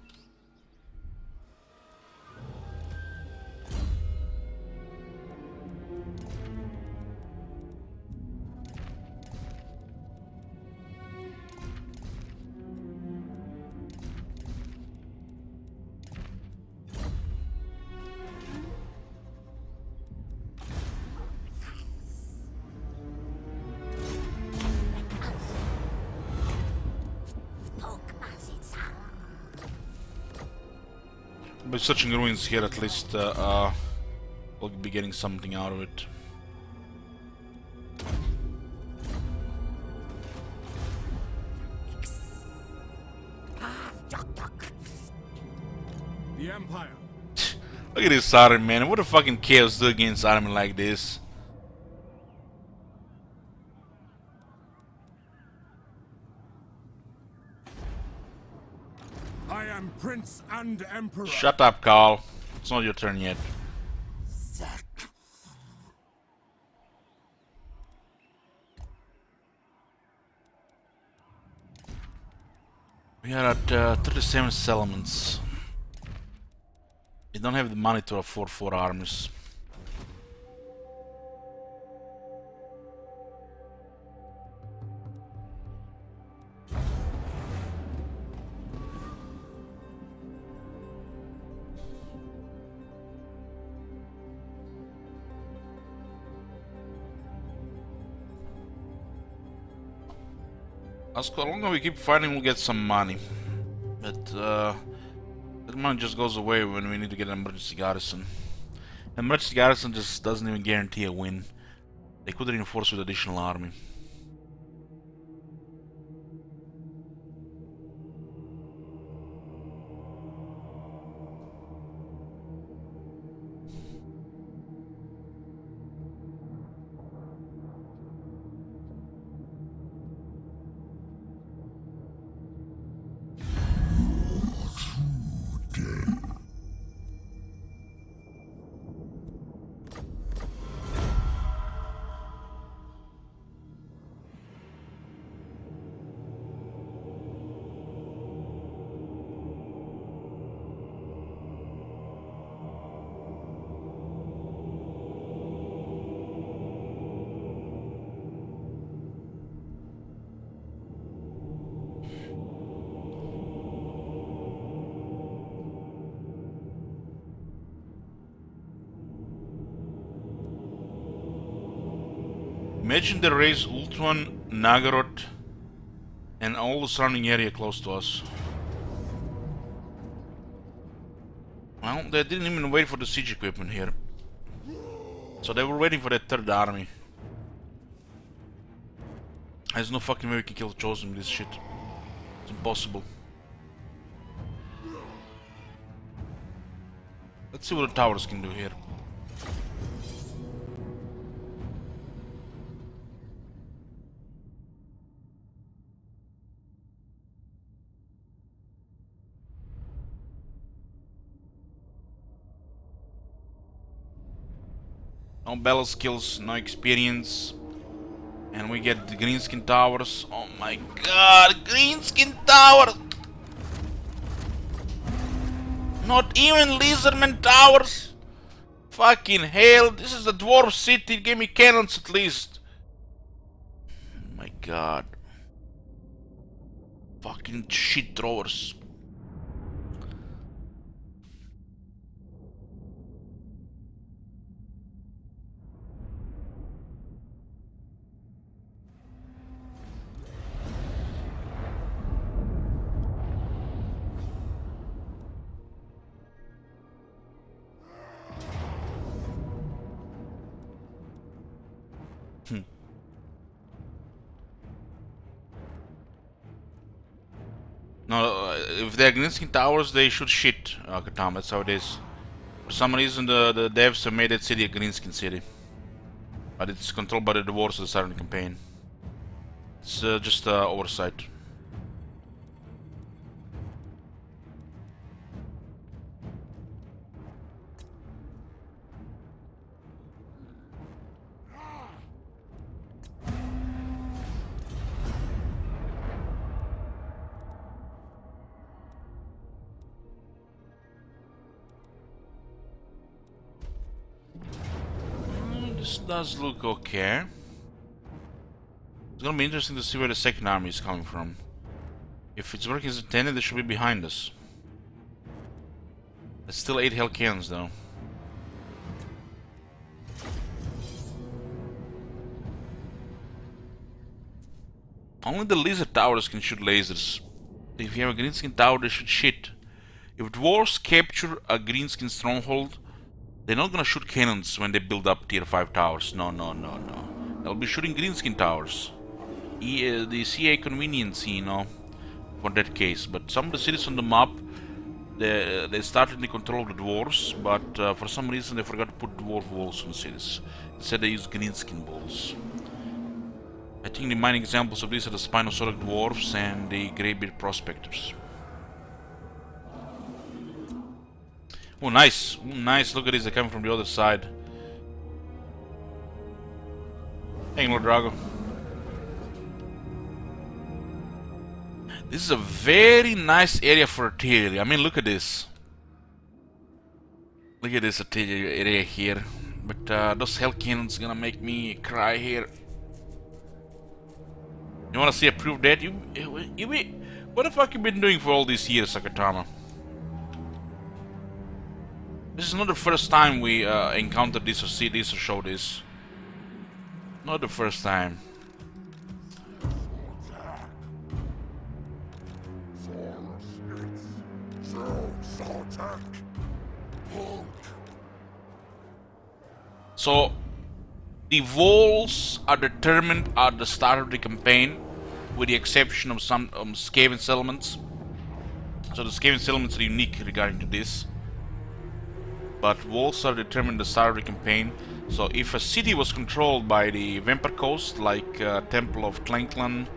By searching ruins here, at least we'll be getting something out of it.
The Empire.
Look at this army, man. What a fucking chaos do against army like this?
I am Prince and Emperor.
Shut up, Carl. It's not your turn yet. We are at 37 settlements. We don't have the money to afford 4 armies. As long as we keep fighting, we'll get some money. But that money just goes away when we need to get an emergency garrison. Emergency garrison just doesn't even guarantee a win. They could reinforce with additional army. Imagine they raise Ultuan, Nagorod, and all the surrounding area close to us. Well, they didn't even wait for the siege equipment here. So they were waiting for that third army. There's no fucking way we can kill the Chosen with this shit. It's impossible. Let's see what the towers can do here. No battle skills, no experience. And we get the greenskin towers. Oh my god, greenskin towers! Not even lizardman towers! Fucking hell, this is a dwarf city, give me cannons at least. Oh my god. Fucking shit throwers. No, if they're green skin towers, they should shit, Katam. That's how it is. For some reason, the devs have made that city a green skin city. But it's controlled by the dwarves of the Southern campaign. It's just oversight. This does look okay. It's gonna be interesting to see where the second army is coming from. If it's working as intended, they should be behind us. There's still 8 hell cannons though. Only the lizard towers can shoot lasers. If you have a greenskin tower, they should shit. If dwarves capture a greenskin stronghold, they're not gonna shoot cannons when they build up tier 5 towers. No. They'll be shooting greenskin towers. The CA convenience, you know, for that case. But some of the cities on the map, they started in the control of the dwarves, but for some reason they forgot to put dwarf walls on the cities. Instead they used greenskin walls. I think the main examples of this are the Spinosauric dwarves and the Greybeard prospectors. Oh, nice! Oh, nice! Look at this, they're coming from the other side. Hey, Lord Drago. This is a very nice area for artillery. I mean, look at this. Look at this artillery area here. But those hell cannons gonna make me cry here. You wanna see a proof that? What the fuck you been doing for all these years, Sakatama? This is not the first time we encountered this or see this or show this. Not the first time. So, the walls are determined at the start of the campaign, with the exception of some Skaven settlements. So the Skaven settlements are unique regarding to this. But walls are determined at the start of the campaign. So if a city was controlled by the Vampire Coast, like Temple of Tlanklan,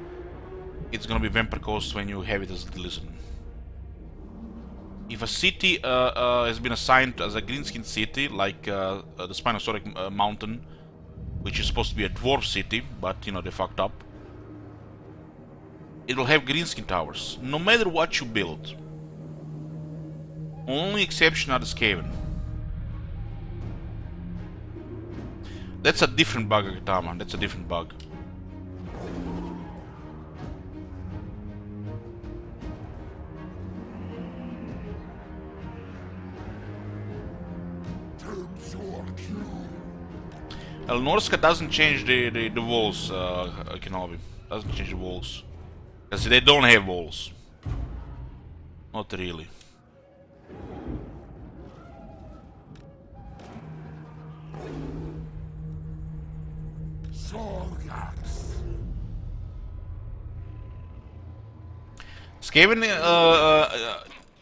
it's gonna be Vampire Coast when you have it as the Lizard. If a city has been assigned as a greenskin city, like the Spinosauric Mountain, which is supposed to be a dwarf city, but you know they fucked up, it will have greenskin towers, no matter what you build. Only exception are the Skaven. That's a different bug, Akatama. That's a different bug. El Norska doesn't change the walls, Kenobi. Doesn't change the walls. Because they don't have walls. Not really.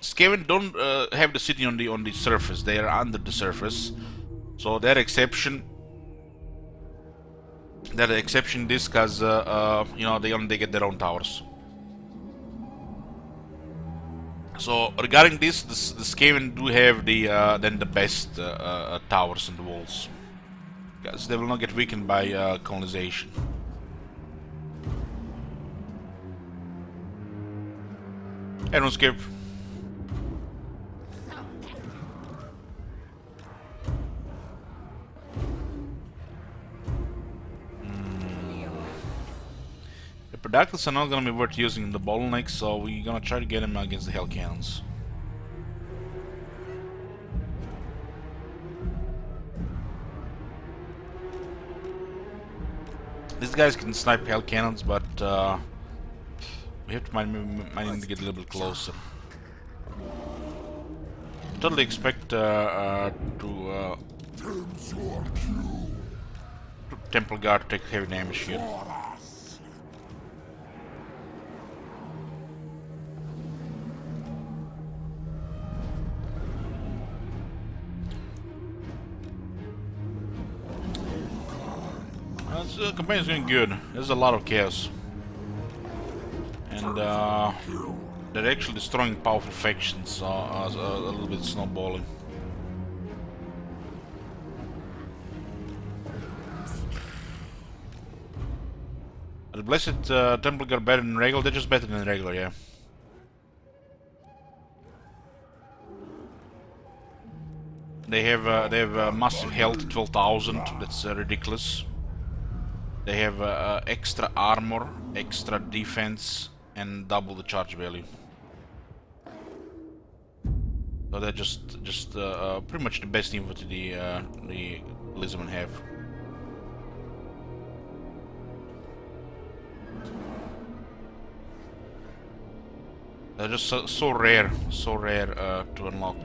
Skaven don't have the city on the surface. They are under the surface. So that exception. That exception this, cause you know they get their own towers. So regarding this, the Skaven do have the best towers and walls, because they will not get weakened by colonization. Everyone skip. The Productives are not gonna be worth using in the bottlenecks, so we're gonna try to get them against the Hell Cannons. These guys can snipe Hell Cannons, but we have to might need to get a little bit closer. Totally expect Temple Guard to take heavy damage here. The campaign is going good. There's a lot of chaos. And they're actually destroying powerful factions, so a little bit snowballing. The Blessed Temple are better than regular. They're just better than regular, yeah. They have massive health, 12,000. That's ridiculous. They have extra armor, extra defense, and double the charge value. So they're just pretty much the best infantry the Lisbon have. They're just so rare to unlock.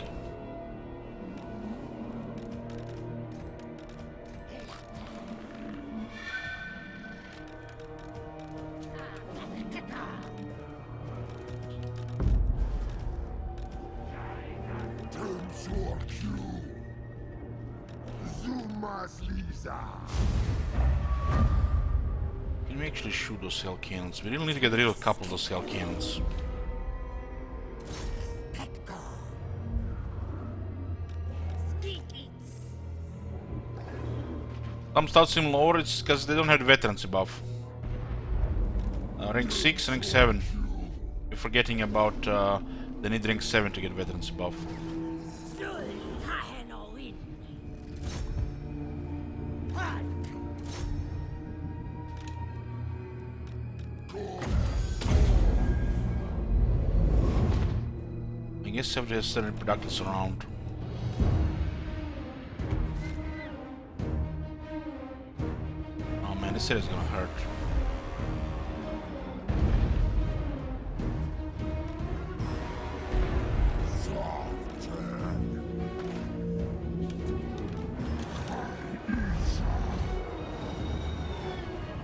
Can we actually shoot those hell cannons? We really need to get rid of a couple of those hell cannons. Some stats seem lower, it's because they don't have the veterans above. Rank 6, rank 7. We're forgetting about they need rank 7 to get veterans above. I guess everybody has certain productives around. Oh man, this area is gonna hurt.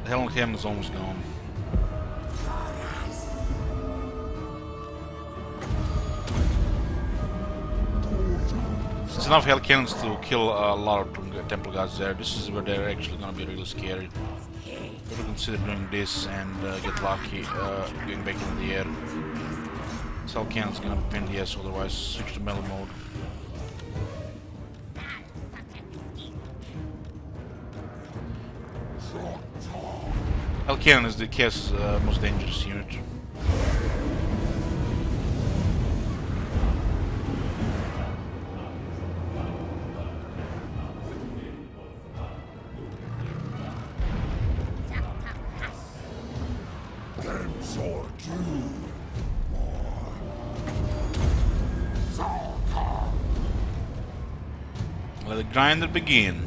The Hell on Him is almost gone. It's enough hell cannons to kill a lot of temple guards there. This is where they're actually gonna be really scary. If we consider doing this and get lucky, going back into the air. This hell cannon's gonna be pain in the ass, otherwise switch to melee mode. Hell cannon is the chaos most dangerous unit. Let the grinder begin.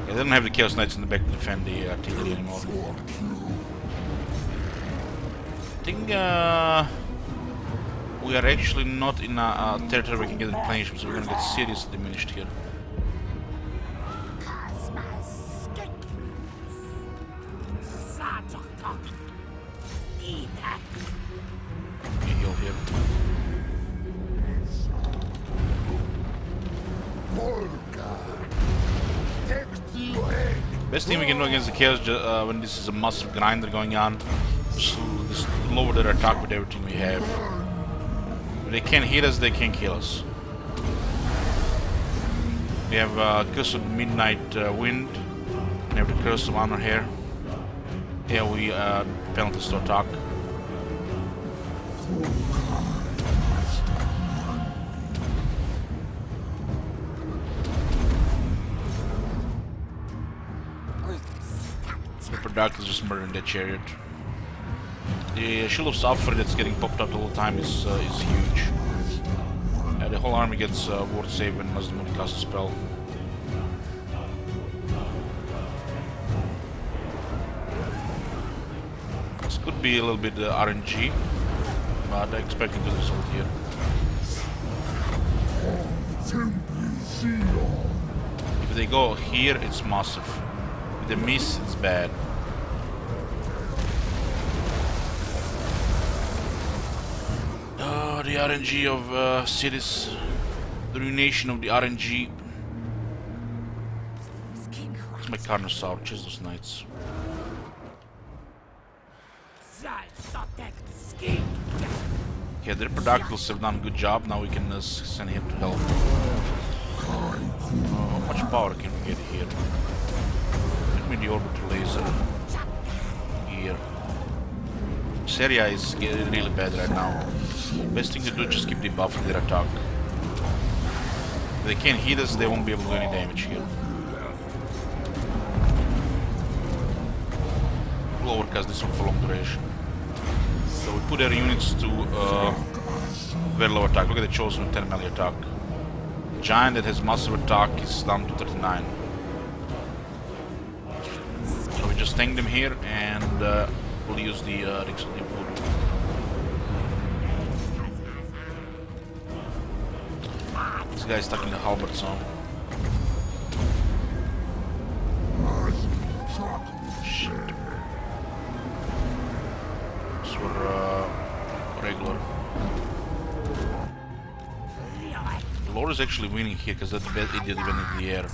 Yeah, they don't have the Chaos Knights in the back to defend the artillery anymore. I think we are actually not in a territory we can get replenishment, so we're gonna get seriously diminished here. Heal here. Best thing we can do against the Chaos when this is a massive grinder going on, just lower their attack with everything we have. If they can't hit us, they can't kill us. We have Curse of Midnight Wind, we have the Curse of Honor here. Here we penalties to attack. The product is just murdering that chariot. The Shield of Sulfur that's getting popped up all the time is huge. The whole army gets ward save when Mazdamuni casts a spell. This could be a little bit RNG, but I expect a good result here. If they go here, it's massive. If they miss, it's bad. The RNG of cities, the ruination of the RNG. My Carnosaur, chase those knights. Okay, the Reproductives have done a good job. Now we can send him to help. How much power can we get here? Give me the orbital laser. Here. This area is getting really bad right now. Best thing to do is just keep debuffing their attack. If they can't hit us, they won't be able to do any damage here. We'll overcast this one for long duration. So we put our units to very low attack. Look at the Chosen with 10 melee attack. Giant that has massive attack is down to 39. So we just tank them here and we'll use the Hexoatl. This guy's stuck in the halberd zone. Shit. So we're regular. The Lord is actually winning here because that bad idiot went in the air.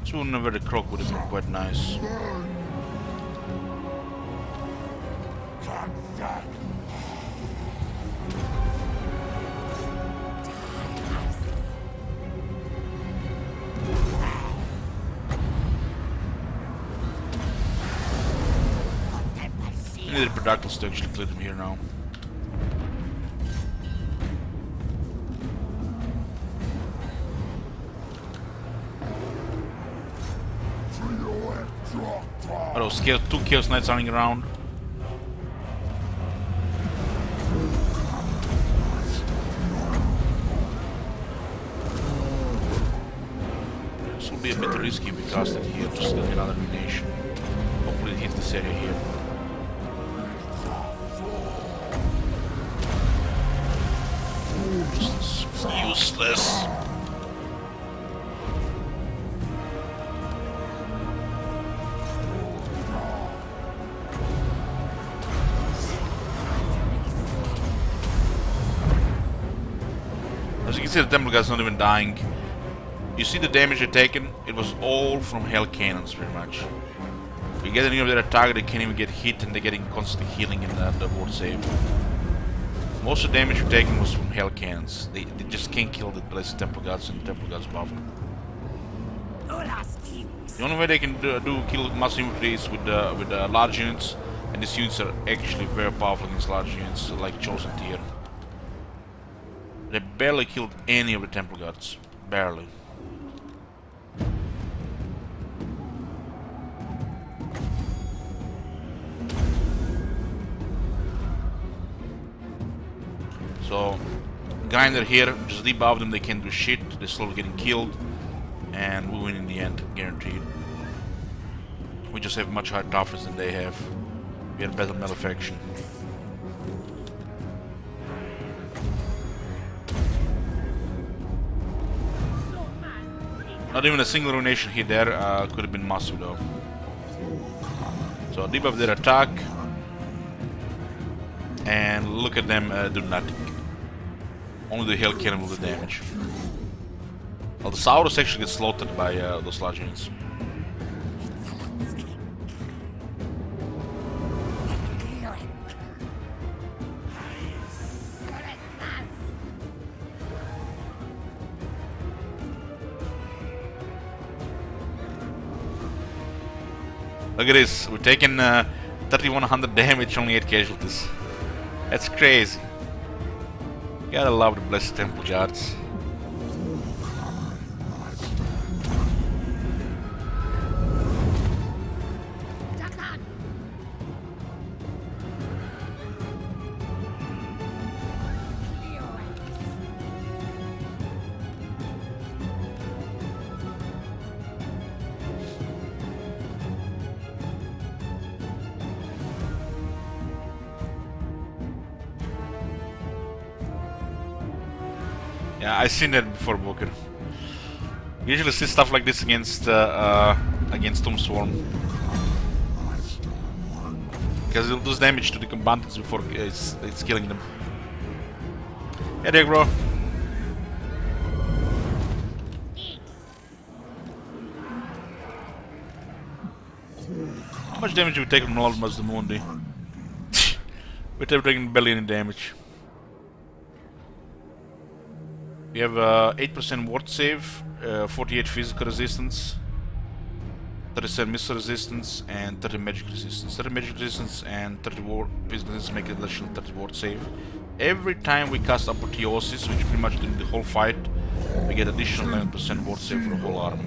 So whenever the croc would have been quite nice. I need the Reproductives to actually clear them here now. Oh, two Chaos Knights running around. This will be a bit risky if we cast it here, just get another elimination. Hopefully it hits this area here. Useless. As you can see, the Temple Guard's not even dying. You see the damage they're taking? It was all from Hell Cannons, pretty much. You get any of their attack, they can't even get hit, and they're getting constant healing in the ward save. Most of the damage we're taking was from Hell Cannons. They just can't kill the Blessed Temple Guards and Temple Guards buffed. The only way they can kill mass infantry is with large units, and these units are actually very powerful against large units, like Chosen Tier. They barely killed any of the Temple Guards. Barely. So, Grinder here, just debuff them, they can't do shit, they're slowly getting killed, and we win in the end, guaranteed. We just have much higher toughness than they have. We are better malefaction. Not even a single ruination hit there, could have been massive though. So debuff their attack, and look at them do nothing. Only the Hell Cannon will do damage. Well, the Saurus actually gets slaughtered by those large units. Look at this, we're taking 3100 damage, only 8 casualties. That's crazy. Gotta love the Blessed Temple Guards. Yeah, I've seen that before, Booker. We usually see stuff like this against Tombswarm. Because it'll do damage to the combatants before it's killing them. Headache, bro. How much damage do we take from Lord Mazdamundi? We're taking barely any damage. We have 8% ward save, 48 physical resistance, 37 missile resistance, and 30 magic resistance. 30 magic resistance and 30 ward physical resistance make an additional 30 ward save. Every time we cast Apotheosis, which pretty much during the whole fight, we get additional 11% ward save for the whole army.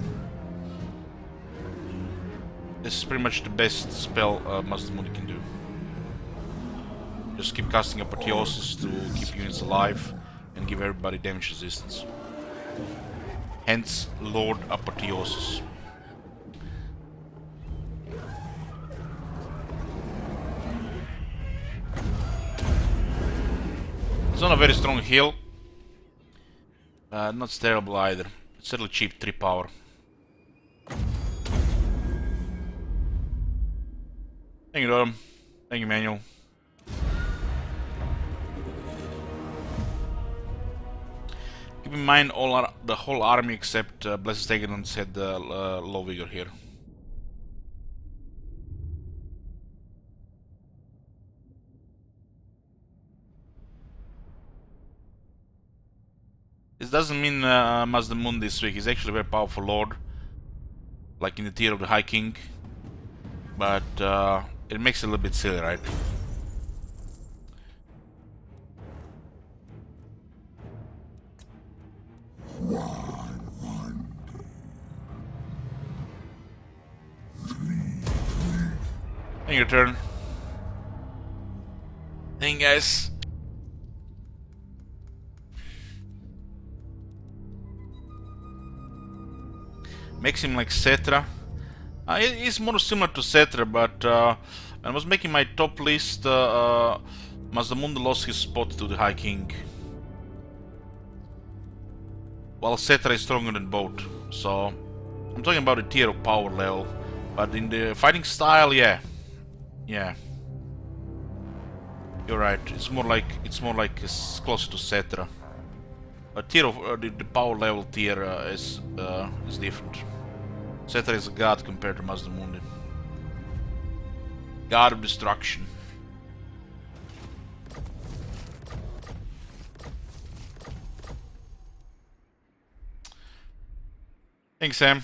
This is pretty much the best spell Mazdamundi can do. Just keep casting Apotheosis to keep units alive and give everybody damage resistance. Hence, Lord Apotheosis. It's not a very strong heal. Not terrible either. It's certainly cheap, 3 power. Thank you, Dom. Thank you, Manuel. Keep in mind, the whole army except Blessed Aegonons had low vigor here. This doesn't mean Mazdamundi is weak. He's actually a very powerful lord, like in the tier of the High King. But it makes it a little bit silly, right? Thank you, turn. Thank you, guys. Makes him like Cetra. He's more similar to Cetra, but when I was making my top list, Mazdamundi lost his spot to the High King. While Cetra is stronger than both, so I'm talking about the tier of power level. But in the fighting style, yeah, you're right. It's more like it's closer to Cetra. But tier of the power level tier is different. Cetra is a god compared to Mazdamundi. God of destruction. Thanks, Sam.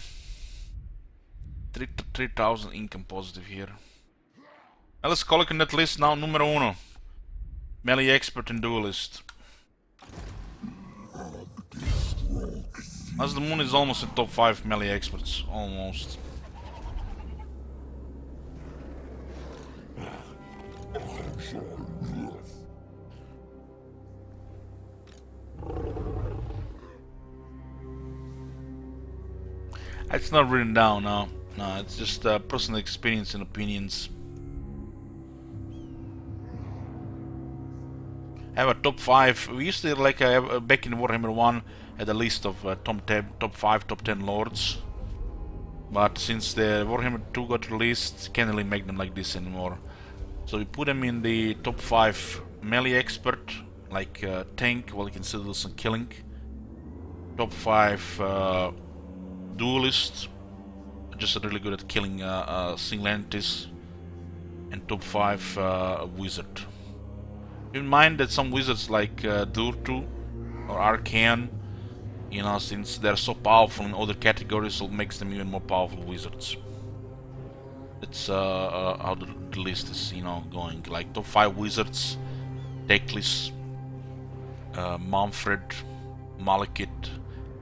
3,000 income positive here. Now let's call it on that list now. Numero uno. Melee expert and duelist. Mazdamundi is almost in top 5 melee experts. Almost. It's not written down, no. No, it's just personal experience and opinions. I have a top 5. We used to, like, back in Warhammer 1, had a list of top 5, top 10 lords. But since the Warhammer 2 got released, can't really make them like this anymore. So we put them in the top 5 melee expert, like tank, well, you can still do some killing. Top 5 duelist, just really good at killing single entities. And top 5 wizard. Keep in mind that some wizards like Durtu or Arcane, you know, since they're so powerful in other categories, it makes them even more powerful wizards. That's how the list is, you know, going. Like top 5 wizards: Teclis, Manfred, Malekith,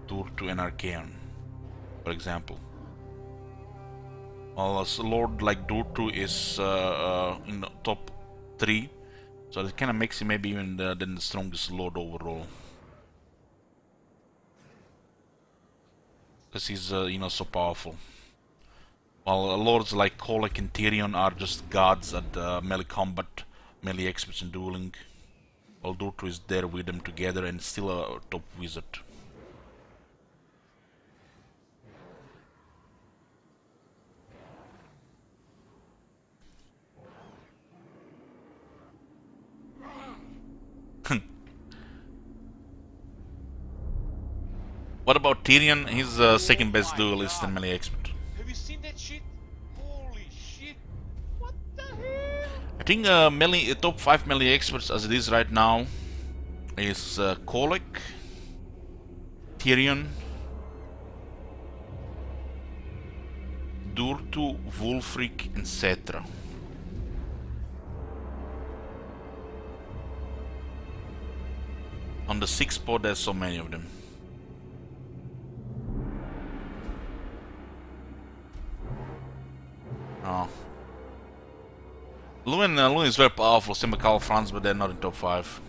Durtu, and Arcane, for example. While a lord like Durtu is in the top 3, so it kind of makes him maybe even the strongest lord overall. Because he's, you know, so powerful. While lords like Kolek and Tyrion are just gods at melee combat, melee experts in dueling. While Durtu is there with them together and still a top wizard. What about Tyrion? He's the second best
my
duelist and
God.
melee expert.
Have you seen that shit? Holy shit! What the hell?
I think melee top 5 melee experts as it is right now is Kolek, Tyrion, Durtu, Wulfric, and Cetra. On the 6th spot, there's so many of them. Oh. Lewin is very powerful, same with Karl Franz, but they're not in top 5.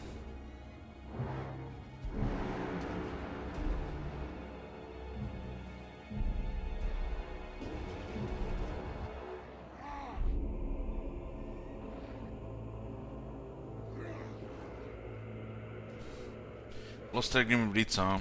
Lost their agreement with Ritza, huh?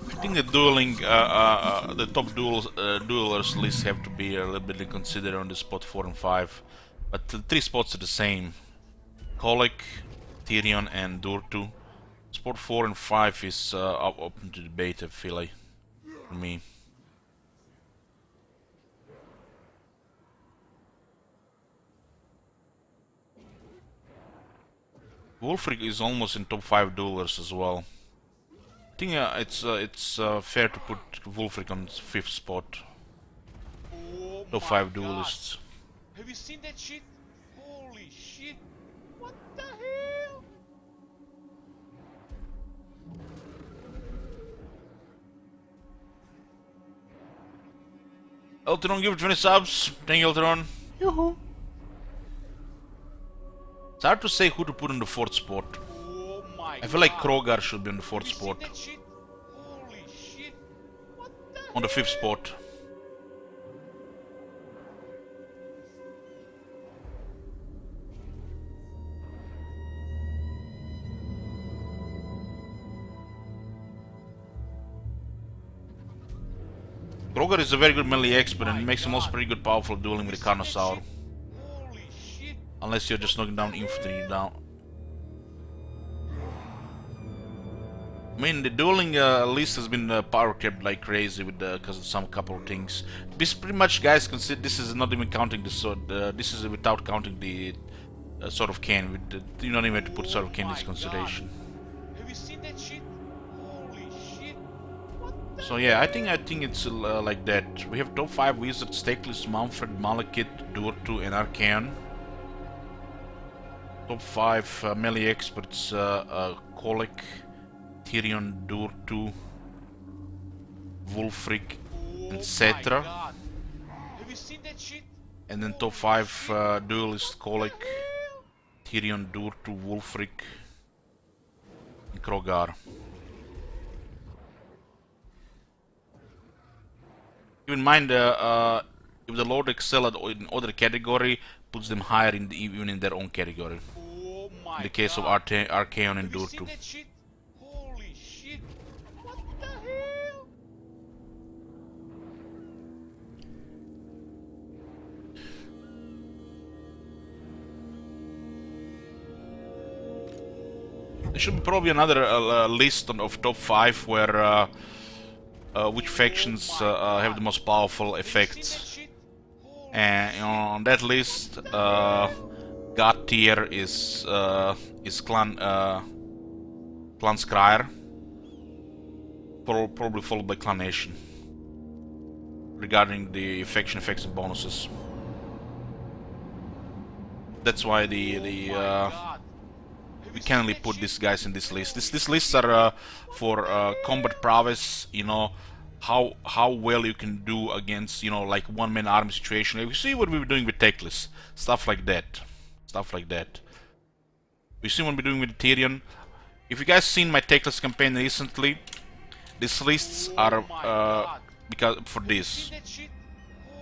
I think the dueling, the top duelers list have to be a little bit considered on the spot 4 and 5, but the 3 spots are the same: Kolek, Tyrion, and Durtu. Spot 4 and 5 is open to debate, I feel like, for me. Wulfric is almost in top 5 duelers as well. I think it's fair to put Wulfric on 5th spot.
Oh
Top
my
5
God.
duelists.
Have you seen that shit? Holy shit! What the hell?
Eltron, give 20 subs. Thank you, Eltron. Yoo-hoo. It's hard to say who to put on the 4th spot.
Oh my
I feel like
God.
Krogar should be on the 4th
Have you
spot.
seen that shit? Holy shit! What the
On the 5th
hell?
spot. Krogar is a very good melee expert and makes him also pretty good powerful dueling with the Carnosaur.
Holy shit!
Unless you're just knocking down infantry down. I mean, the dueling list has been power kept like crazy with because of some couple of things. This pretty much, guys, consider this is not even counting the sword. This is without counting the Sword of Cain. With the, you don't even have to put Sword of Cain in this consideration.
Have you seen that shit? Holy shit! What the
So yeah, I think it's like that. We have top 5 wizards: Teclis, Manfred, Malekith, Durtu, and Archaon. Top 5 melee experts: Kolek, Tyrion, Durtu, Wulfric, and Cetra.
God. Have you seen that shit?
And then top 5 duelists: Kolek, Tyrion, Durtu, Wulfric, and Krogar. Keep in mind, if the Lord excel in other category, puts them higher in even in their own category.
Oh my
In the case of
God.
Archaon and
Have you seen
Durtu.
that shit? Holy shit! What the hell?
There should be probably another list of top 5 where which factions have the most powerful
Have you seen that
effects.
shit? Holy
And on that list, God tier is Clan Scryer, probably followed by Clan Nation. Regarding the faction effects and bonuses, that's why
my God. Have
we
you
can only
seen that
put
shit?
these guys in this list. These lists are for combat prowess. You know how well you can do against like one-man army situation. We see what we were doing with Teclis, stuff like that, stuff like that. We see what we're doing with Tyrion. If you guys seen my Teclis campaign recently, these lists are because for this.
Seen that shit?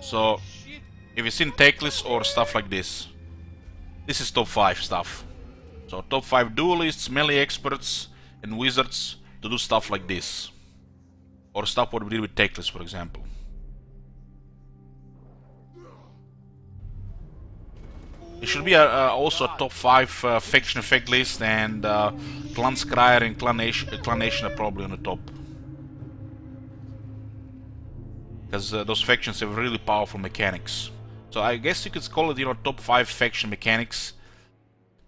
So
Shit.
if you've seen Teclis or stuff like this is top 5 stuff. So top 5 duelists, melee experts, and wizards to to do stuff like this, or stuff what we did with Techless, for example. It should be also a top 5 faction effect list, and Clan Scryer and Clan Nation are probably on the top. Because those factions have really powerful mechanics. So I guess you could call it, you know, top 5 faction mechanics.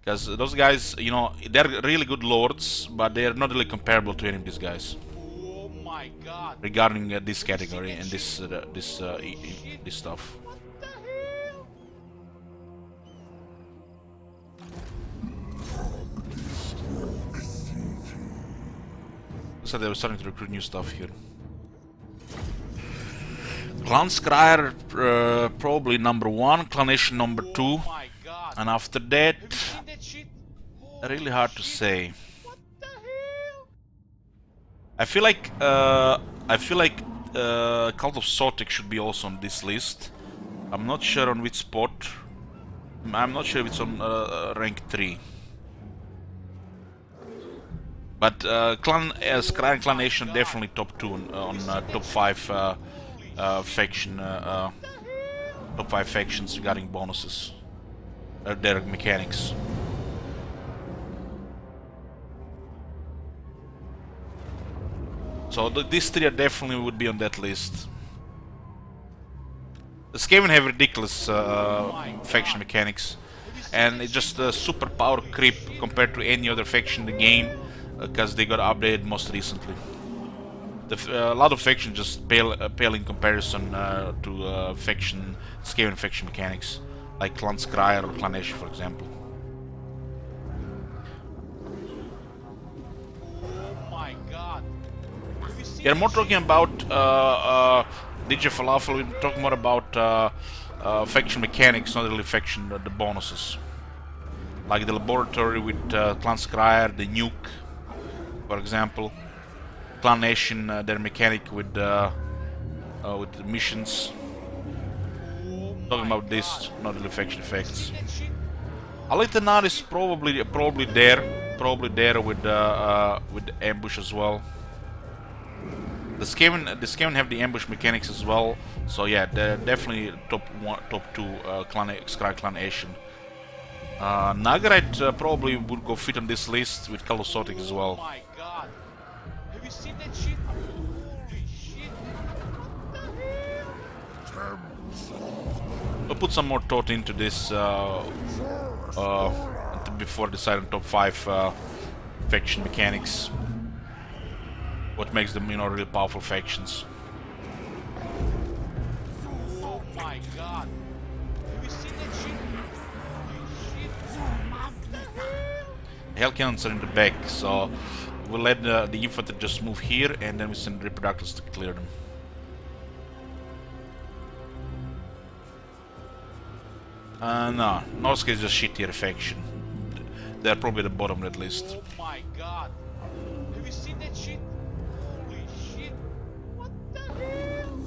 Because those guys, you know, they're really good lords, but they're not really comparable to any of these guys.
Oh my god.
Regarding this category and this stuff.
What the hell?
So they were starting to recruit new stuff here. Clan Scryer probably number 1, Clan Nation number 2,
Oh my god.
and after that,
Have you seen that shit? Holy
really hard to
shit.
say.
What the hell?
I feel like Cult of Sotic should be also on this list. I'm not sure on which spot. I'm not sure if it's on rank 3. But Clan Scryer and Clan Nation definitely top 2 on top 5 faction top 5 factions regarding bonuses, their mechanics. So these 3 are definitely would be on that list. The Skaven have ridiculous faction mechanics, and it's just a super power creep compared to any other faction in the game, because they got updated most recently. A lot of factions just pale in comparison to Skaven faction mechanics, like Clan Scryer or Clan Nation, for example.
Oh my god. Have you seen
Yeah, more
that
talking
shit?
about DJ Falafel. We're talking more about faction mechanics, not really faction the bonuses, like the laboratory with Clan Scryer, the nuke, for example. Clan Nation, their mechanic with the missions.
Oh
Talking
my
about this,
god.
not really faction effects.
Seen that shit?
Alitanar is probably there with the ambush as well. The Skaven have the ambush mechanics as well, so yeah, they're definitely top 2 Clan Scryer, Clan Nation. Nagarite probably would go fit on this list with Kalosotic as
Oh
well.
my god. Have you seen that shit? Holy shit. What the hell?
We'll put some more thought into this before deciding top 5 faction mechanics. What makes them, you know, really powerful factions.
Oh my god. Have you seen that shit? Holy shit. What the hell?
Hell cannons are in the back, so we'll let the infantry just move here, and then we send reproductors to clear them. No, Norska is just shittier faction. They're probably the bottom of that list.
Oh my god. Have you seen that shit? Holy shit. What the hell?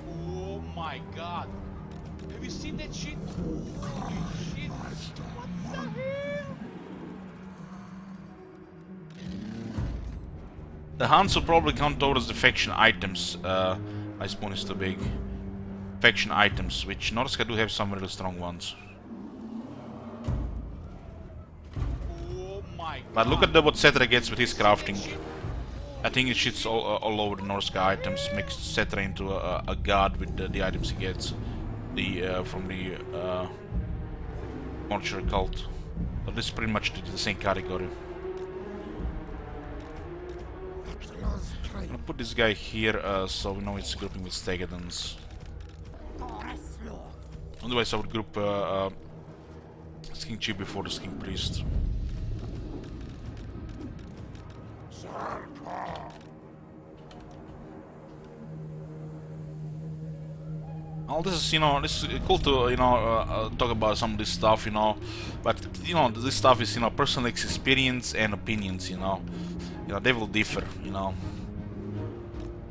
Oh my god. Have you seen that shit? Holy shit. What the hell?
The Huns will probably count towards the faction items. My spawn is too big. Faction items, which Norska do have some really strong ones.
Oh my god.
But look at what Cetra gets with his crafting. I think it shits all over the Norska items, makes Cetra into a god with the items he gets from the Mortuary Cult. So this is pretty much the same category. I'm gonna put this guy here so we know it's grouping with Stegadons. Otherwise I would group Skin Chief before the Skin Priest. All this is, you know, this is cool to, you know, talk about some of this stuff, you know, but, you know, this stuff is, you know, personal experience and opinions, you know. you know, they will differ, you know.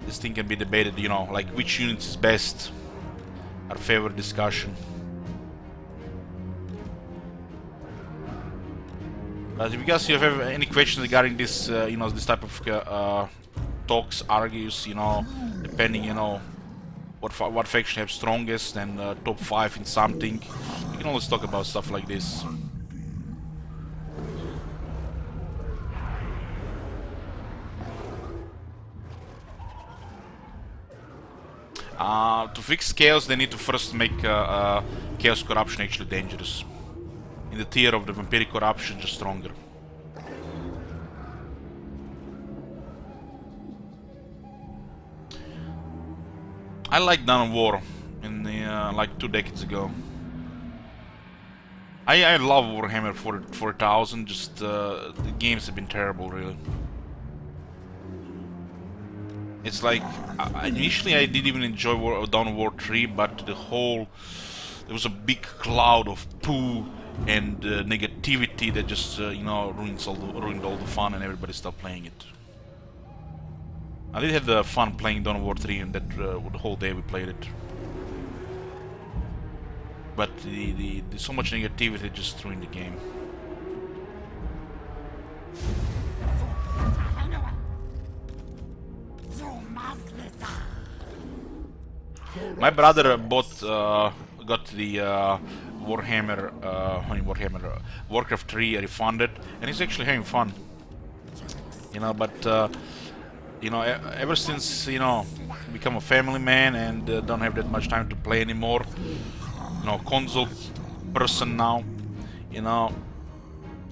This thing can be debated, you know, like which unit is best. Our favorite discussion. But if you guys have any questions regarding this, you know, this type of talks, argues, you know, depending, you know, what faction have strongest and top 5 in something, we can always talk about stuff like this. To fix chaos, they need to first make chaos corruption actually dangerous. In the tier of the vampiric corruption, just stronger. I like Dawn of War in the, like 2 decades ago. I love Warhammer 4000, just the games have been terrible, really. It's like, initially I didn't even enjoy Dawn of War 3, but there was a big cloud of poo and negativity that just, you know, ruined all the fun and everybody stopped playing it. I did have the fun playing Dawn of War 3 and that the whole day we played it. But the so much negativity just ruined the game. My brother got the Warcraft 3 refunded, and he's actually having fun. You know, but you know, ever since, you know, become a family man and don't have that much time to play anymore, you know, console person now, you know,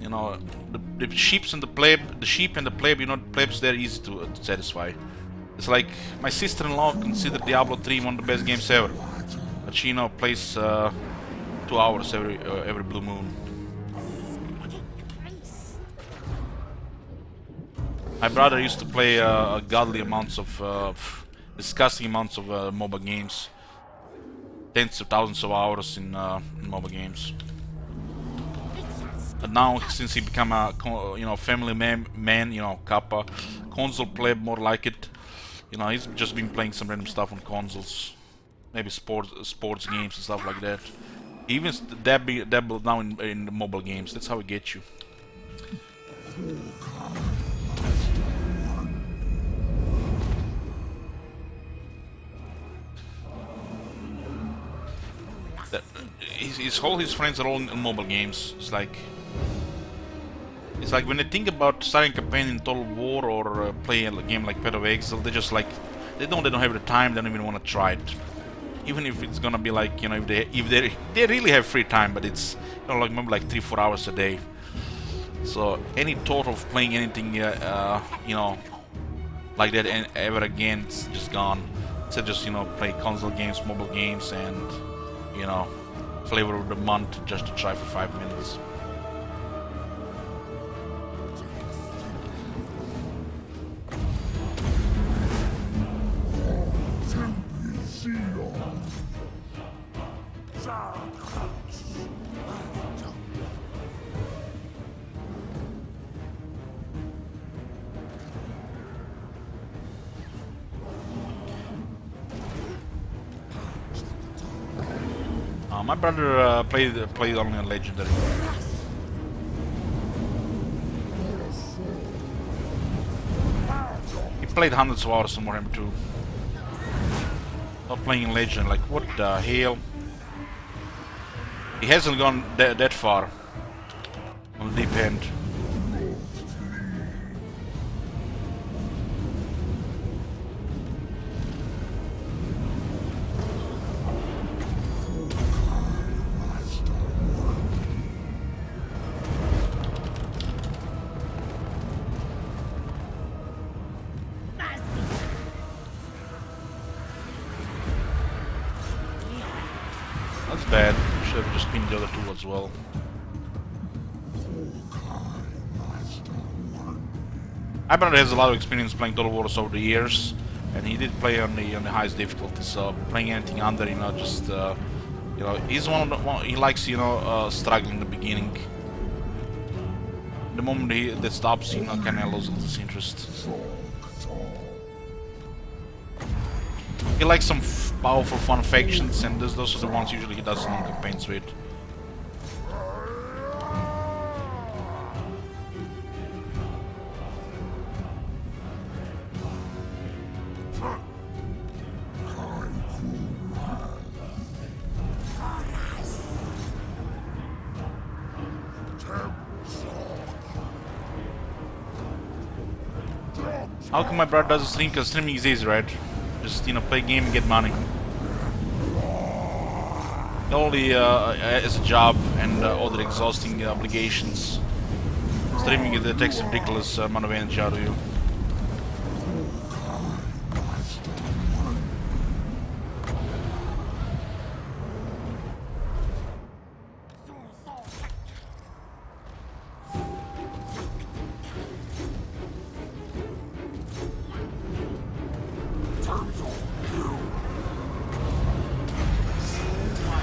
the sheep and the plebe, you know, the plebes, they're easy to satisfy. It's like my sister-in-law considered Diablo 3 one of the best games ever, but she, you know, plays 2 hours every blue moon. My brother used to play godly amounts of, disgusting amounts of MOBA games, tens of thousands of hours in MOBA games. But now, since he become a family man, you know, Kappa, console play more like it. You know, he's just been playing some random stuff on consoles, maybe sports games and stuff like that. He even dabble now in mobile games. That's how he gets you. His friends are all in mobile games. It's like when they think about starting a campaign in Total War or playing a game like Path of Exile, they just like they don't have the time. They don't even want to try it, even if it's gonna be like, you know, if they really have free time, but it's, you know, like maybe like 3-4 hours a day. So any thought of playing anything, you know, like that ever again, it's just gone. So just, you know, play console games, mobile games, and, you know, flavor of the month just to try for 5 minutes. My brother played only on Legendary. He played hundreds of hours on Warhammer 2. Not playing in Legend, like what the hell? He hasn't gone that far on the deep end. That's bad. Should have just pinned the other two as well. My brother has a lot of experience playing Total Wars over the years, and he did play on the highest difficulty. So playing anything under, you know, just you know, he's he likes, you know, struggling in the beginning. The moment that stops, you know, kind of loses his interest. He likes some powerful, fun factions, and those are the ones usually he does non-campaigns with. How come my brother doesn't stream? Because streaming is easy, right? Just, you know, play game and get money. Only as a job and other exhausting obligations. Streaming it takes a ridiculous amount of energy out of you.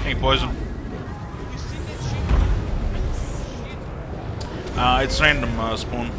Hey, poison.
You see that shit?
It's random, Spoon.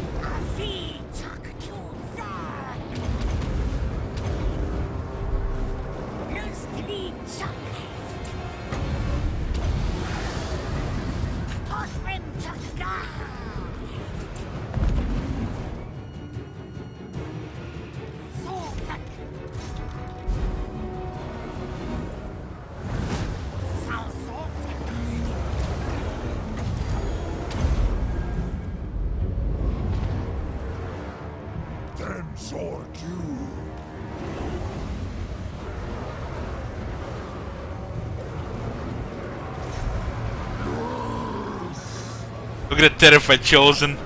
Look at the terrified Chosen.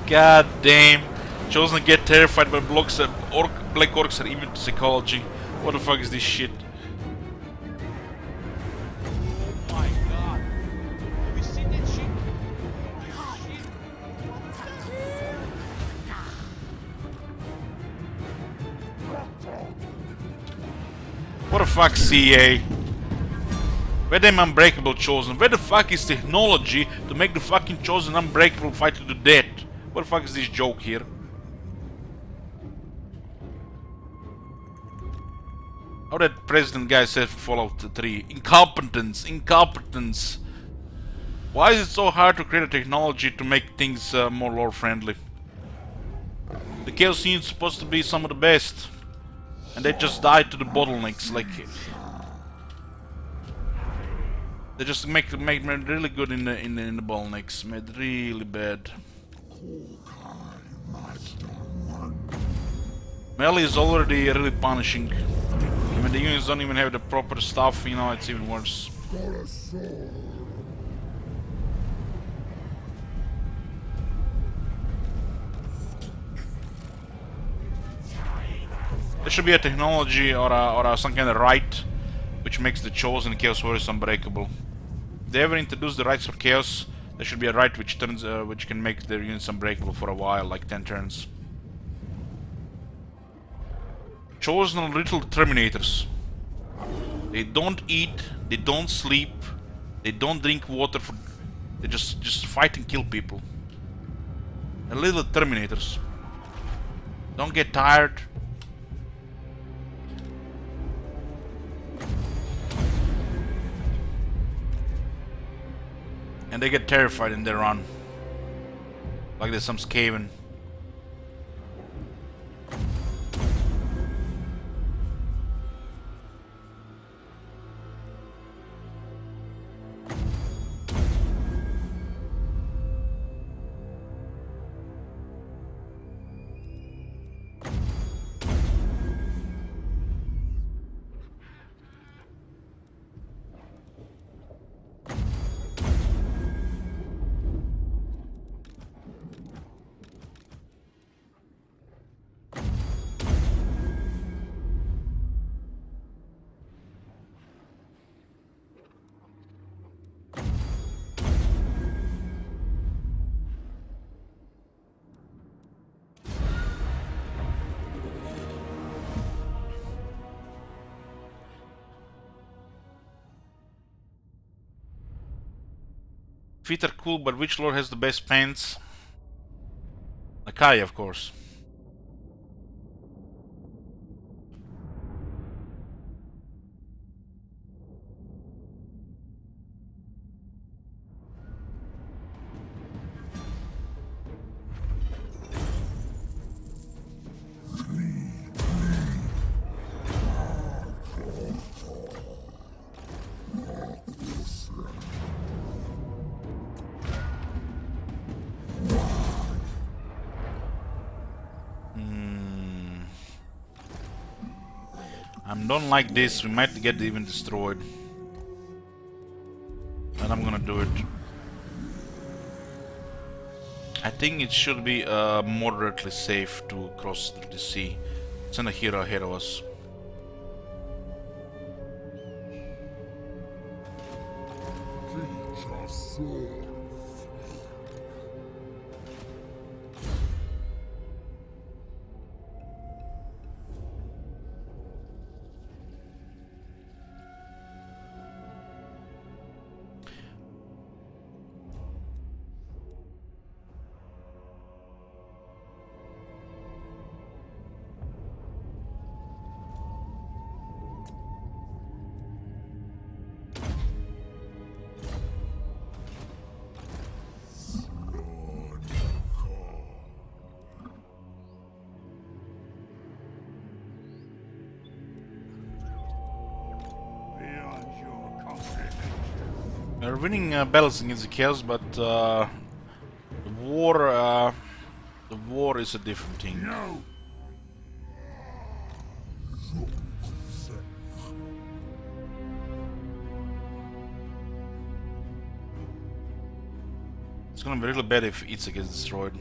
God damn. Chosen get terrified by blocks that black orcs are immune to psychology. What the fuck is this shit?
Oh my god. Have you seen that shit? Holy shit.
What the fuck, CA? Where them unbreakable Chosen? Where the fuck is technology to make the fucking Chosen unbreakable fight to the death? What the fuck is this joke here? How that president guy said for Fallout 3? Incompetence, incompetence. Why is it so hard to create a technology to make things more lore friendly? The Chaos scene is supposed to be some of the best. And they just died to the bottlenecks, like... They just make really good in the bottlenecks, made really bad. Melee is already really punishing. When the units don't even have the proper stuff, you know, it's even worse. There should be a technology or some kind of right which makes the Chosen Chaos Warriors unbreakable. If they ever introduce the rights for Chaos, there should be a right which can make their units unbreakable for a while, like 10 turns. Chosen are little Terminators. They don't eat, they don't sleep, they don't drink water. They just fight and kill people. They're little Terminators. Don't get tired. And they get terrified in their run. Like there's some Skaven. Feet are cool, but which lord has the best pants? Nakai, of course. I don't like this, we might get even destroyed. And I'm gonna do it. I think it should be moderately safe to cross through the sea. Send a hero ahead of us. We're winning battles against the chaos, but the war is a different thing.
No.
It's gonna be really bad if Itza gets destroyed.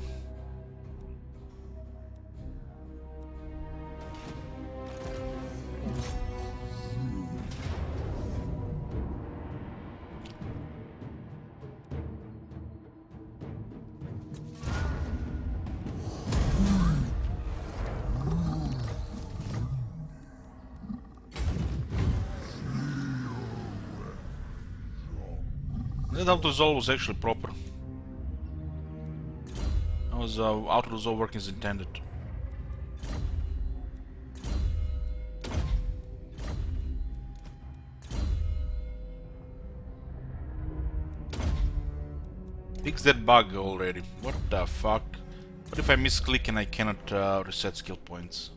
That auto-resolve was actually proper. That was auto-resolve working as intended. Fix that bug already. What the fuck? What if I misclick and I cannot reset skill points?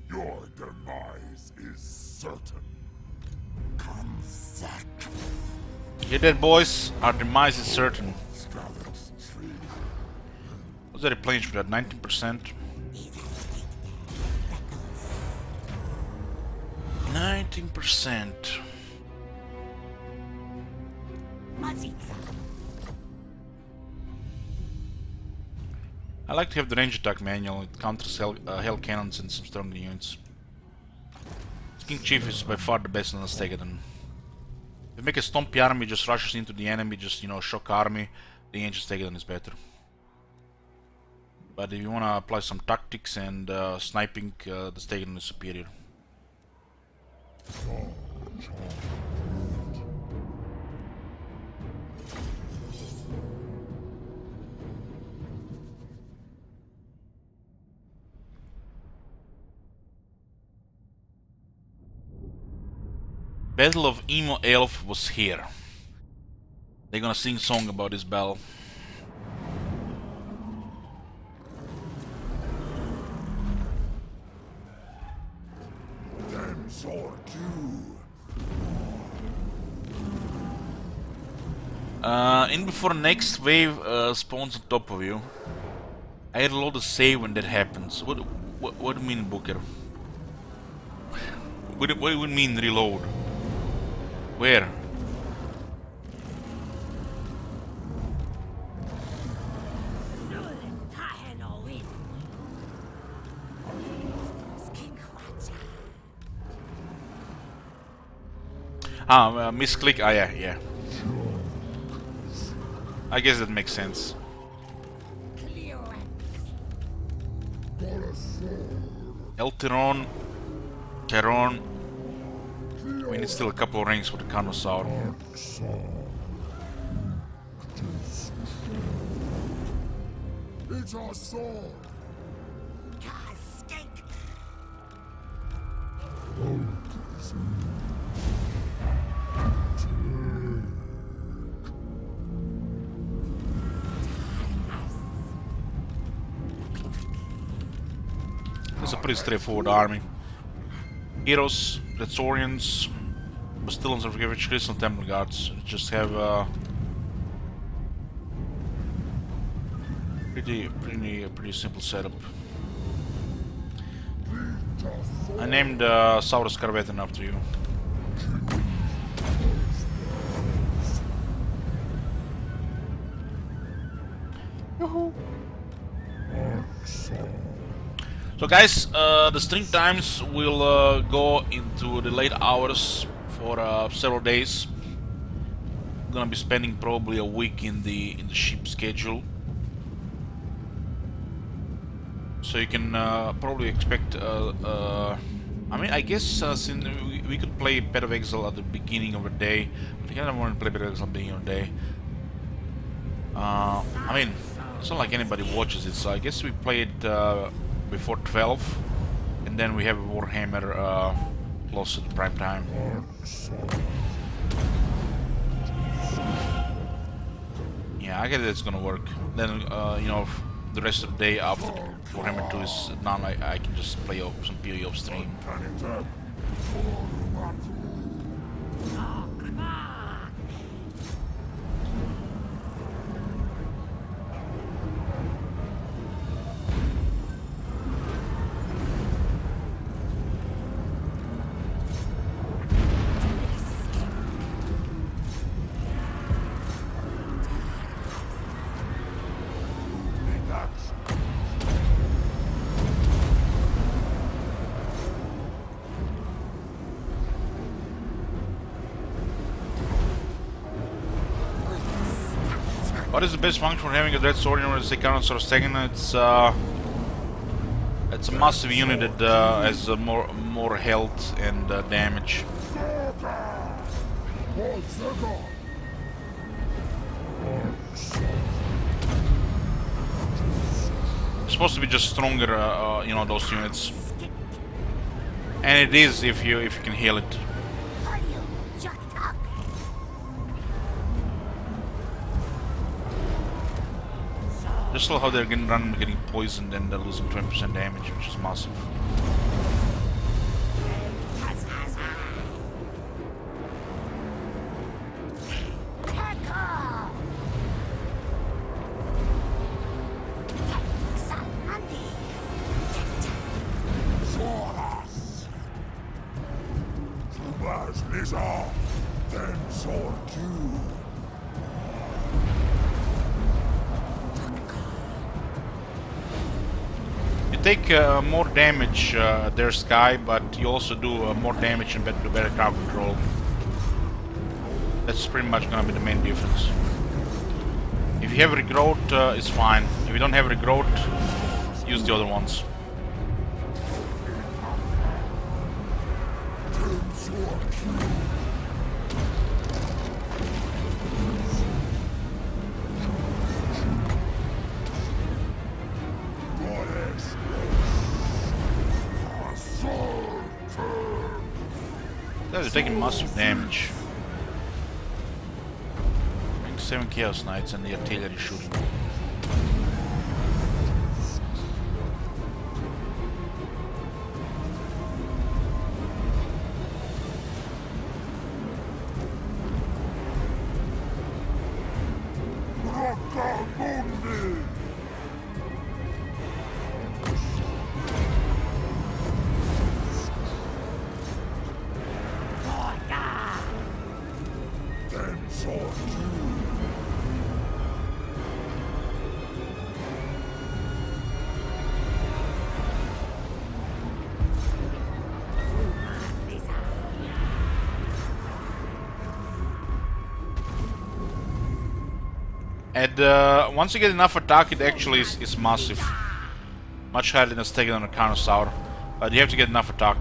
Your demise is certain. Come sack.
Get that, boys. Our demise is certain. What's that replenish for that? 19%? 19%. I like to have the range attack manual. It counters hell cannons and some stronger units. King Chief is by far the best on the Stegadon. If you make a stompy army, just rushes into the enemy, just, you know, shock army, the ancient Stegadon is better. But if you wanna apply some tactics and sniping, the Stegadon is superior. Battle of Emo Elf was here. They're gonna sing song about this battle.
Them sword too.
In before next wave spawns on top of you. I had a lot of save when that happens. What do you mean, Booker? What do you mean reload? Where? Misclick. Ah, yeah. I guess that makes sense.
But a sword.
Eltiron, Charon. We need still a couple of rings for the Carnosaur.
It's a sword.
It's a pretty straightforward army. Heroes, Retorians, Bastillons of Ravage, Crystal Temple Guards. Just have pretty simple setup. I named Saurus Carvetan after you. So guys, the stream times will go into the late hours for several days. I'm gonna be spending probably a week in the ship schedule, so you can probably expect. I mean, I guess since we could play Path of Exile at the beginning of the day, but I don't want to play Path of Exile at the beginning of the day. I mean, it's not like anybody watches it, so I guess we play it before 12, and then we have Warhammer close to the prime time. Yeah, I guess it's gonna work. Then, you know, the rest of the day after Warhammer 2 is done, I can just play some PoE off stream. What is the best function for having a Dread Sword in order to take Carnosaur second? It's a massive unit that has more health and damage. It's supposed to be just stronger, you know, those units, and it is if you can heal it. Just saw how they're getting poisoned and they're losing 20% damage, which is massive. Take more damage their sky, but you also do more damage and better crowd control. That's pretty much gonna be the main difference. If you have regrowth, it's fine. If you don't have regrowth, use the other ones. They're taking massive damage. 7 Chaos Knights and the artillery shooting. And once you get enough attack, it actually is massive. Much higher than a Stegon on a Carnosaur. But you have to get enough attack.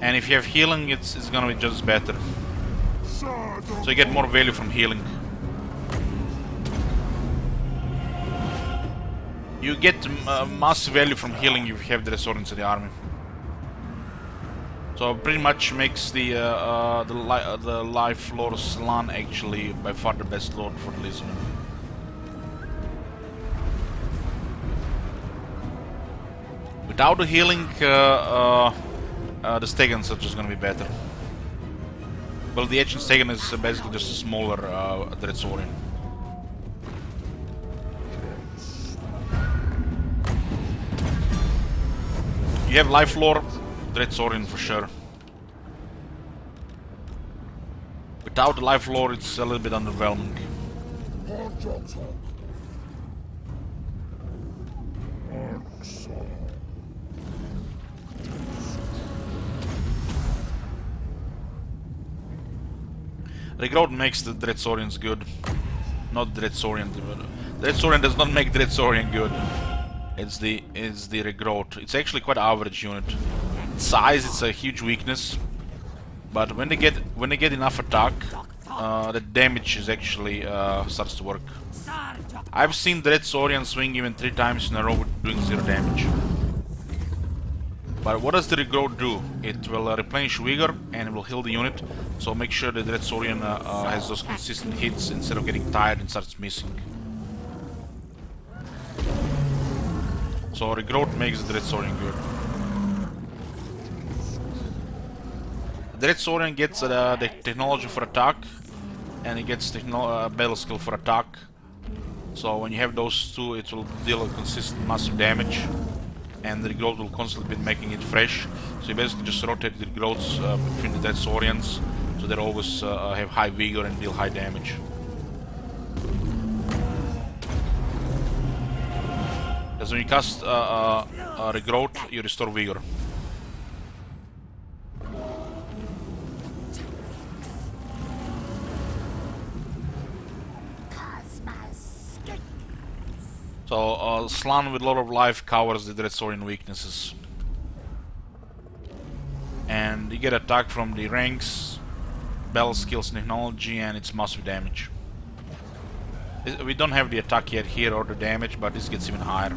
And if you have healing, it's gonna be just better. So you get more value from healing. You get massive value from healing if you have the Resorians in the army. So pretty much makes the Life Lord Slan actually by far the best lord for the Lisbon. Without the healing, the Stegans are just gonna be better. Well, the Ancient Stegan is basically just a smaller Dreadsorian. You have Life Lore, Dreadsorian for sure. Without the Life Lore, it's a little bit underwhelming. Regrowth makes the Dreadsorians good. Not Dreadsorian. Dreadsorian does not make Dreadsorian good. It's the Regrowth. It's actually quite average unit. Size, it's a huge weakness. But when they get enough attack, the damage is actually starts to work. I've seen Dreadsorian swing even 3 times in a row with doing 0 damage. But what does the Regrowth do? It will replenish vigor and it will heal the unit. So make sure the Dreadsorian has those consistent hits instead of getting tired and starts missing. So Regrowth makes the Dreadsorian good. The Dreadsorian gets the technology for attack, and it gets battle skill for attack. So when you have those two, it will deal a consistent massive damage, and the Regrowth will constantly be making it fresh. So you basically just rotate the Regrowths between the Dreadsorians, so they always have high vigor and deal high damage. Because when you cast Regrowth, you restore vigor. So Slan with a lot of life covers the Dreadsorian weaknesses. And you get attack from the ranks, battle skills, technology, and it's massive damage. We don't have the attack yet here or the damage, but this gets even higher.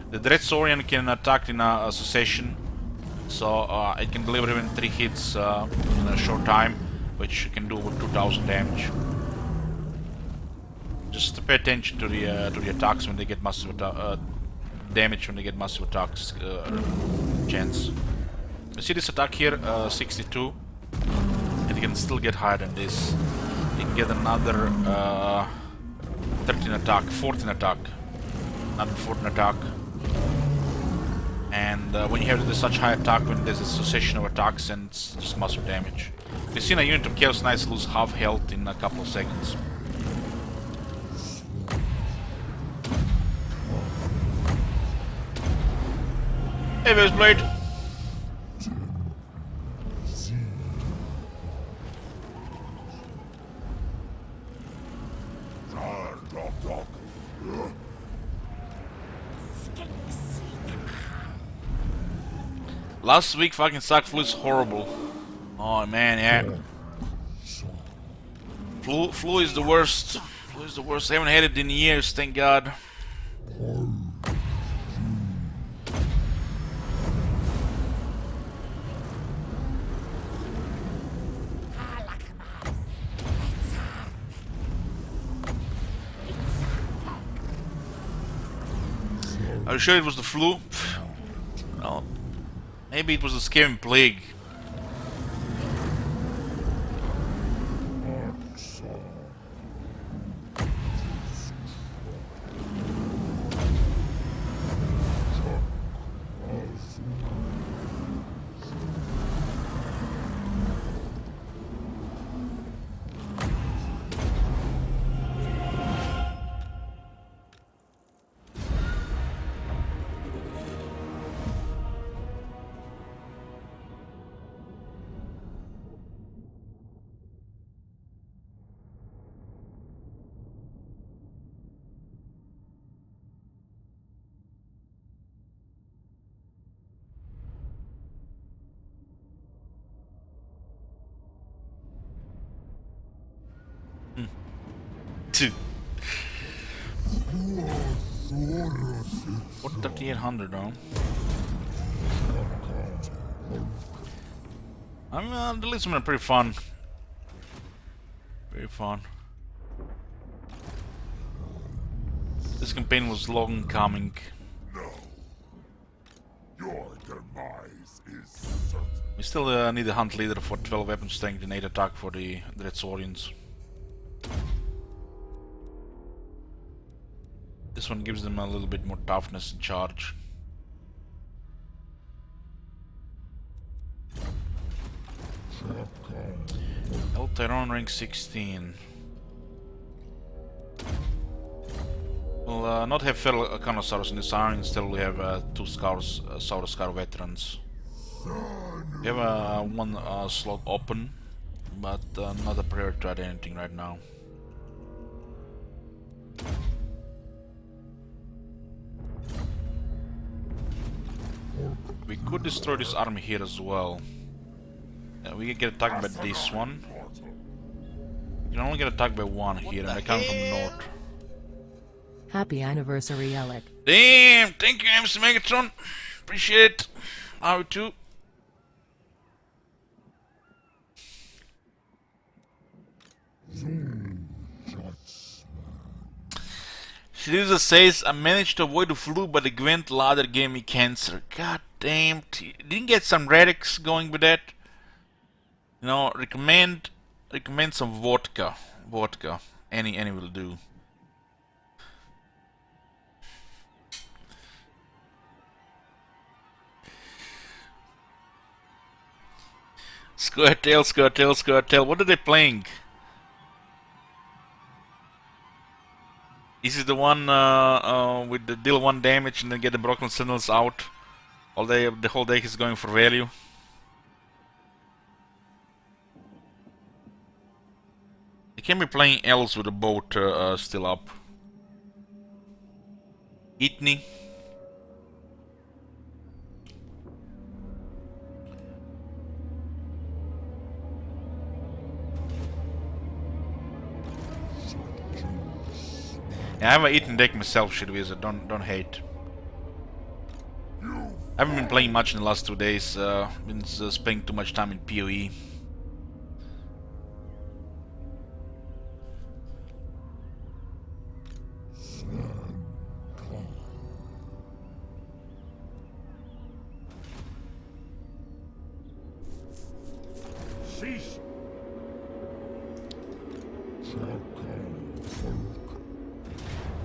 The Dreadsorian can attack in a succession, so it can deliver even 3 hits in a short time, which you can do with 2000 damage. Just pay attention to the attacks when they get massive damage when they get massive attacks chance. You see this attack here, 62, and you can still get higher than this. You can get another 13 attack, 14 attack, another 14 attack. And when you have such high attack, when there's a succession of attacks, and it's just massive damage. We've seen a unit of Chaos Knights lose half health in a couple of seconds. Hey, Blade. Last week fucking sucked. Flu is horrible. Oh man, yeah. Flu is the worst. Flu is the worst. I haven't had it in years, thank God. Are you sure it was the flu? No. Maybe it was the Skaven plague. What 3800 though? I mean, the list been pretty fun. Very fun. This campaign was long coming.
No. Your demise is certain.
We still need a hunt leader for 12 weapon strength and 8 attack for the Dreadswordians. This one gives them a little bit more toughness and charge. El Tyrone rank 16. We'll not have Feral Connoisseurs in this army, instead we have 2 Scars, Saurus Scar veterans. We have one slot open, but not a priority to add anything right now. We could destroy this army here as well. We can get attacked by this one. You can only get attacked by one here, and they come from the north.
Happy anniversary, Alec.
Damn! Thank you, MC Megatron. Appreciate it. How too. Caesar says, I managed to avoid the flu, but the Gwent ladder gave me cancer. God damn. Didn't get some relics going with that? You know, recommend some vodka. Vodka. Any will do. Squirtail. What are they playing? This is the one with the deal 1 damage and then get the broken signals out. The whole deck is going for value. They can be playing elves with the boat still up. Itney. Yeah, I have an Eaton deck myself, shit wizard. Don't hate. I haven't been playing much in the last 2 days. Been spending too much time in PoE.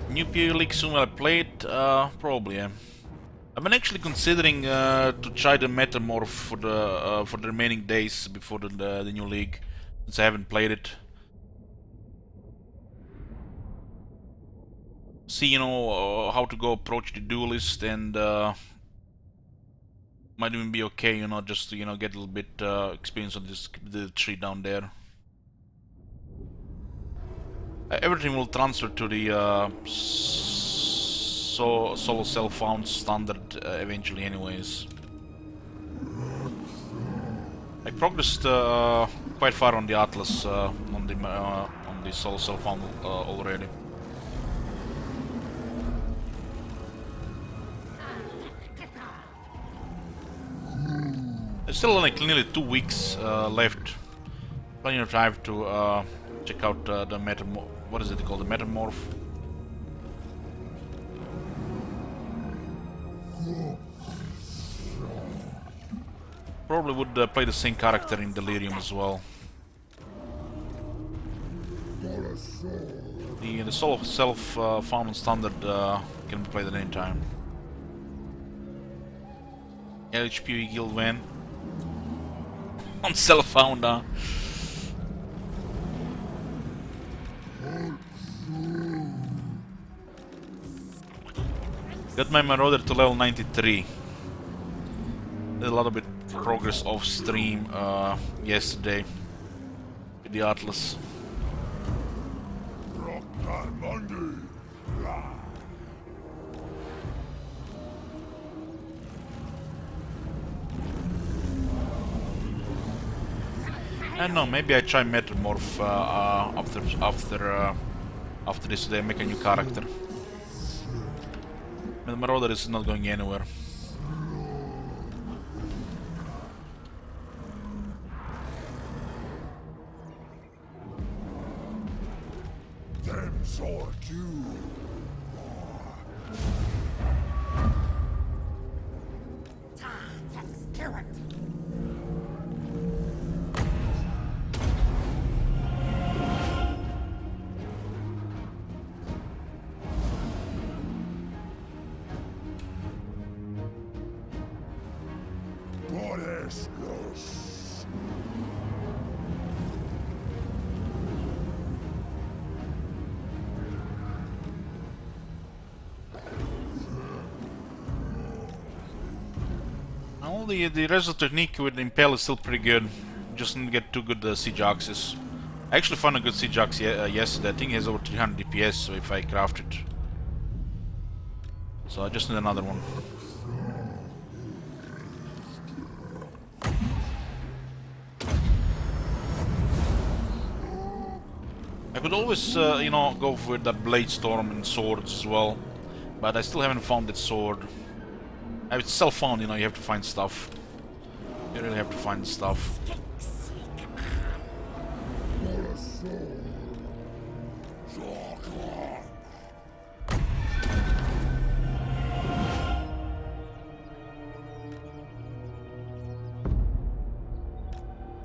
New PoE League soon will I play it? Probably, yeah. I've been actually considering to try the Metamorph for the remaining days before the new league, since I haven't played it. See, you know, how to go approach the duelist, and might even be okay, you know, just to, you know, get a little bit experience on the tree down there. Everything will transfer to the solo self-found standard eventually anyways. I progressed quite far on the Atlas on the solo self-found already. There's still like nearly 2 weeks left. Plenty of time to check out the Metamorph. What is it called? The Metamorph? Probably would play the same character in Delirium as well. The solo self-found on standard can be played at any time. LHPE guild win. On self-found, Got my Marauder to level 93. Did a lot of bit progress off stream yesterday with the Atlas. I don't know, maybe I try Metamorph after After this, they make a new character. The Marauder is not going anywhere.
Them sword you. Los.
Well, the rest of the technique with the Impale is still pretty good. Just didn't get too good siege axes. I actually found a good siege axe yesterday. I think it has over 300 DPS, so if I craft it. So I just need another one. I could always, you know, go for that Blade Storm and swords as well, but I still haven't found that sword. It's self-found, you know, you have to find stuff. You really have to find stuff.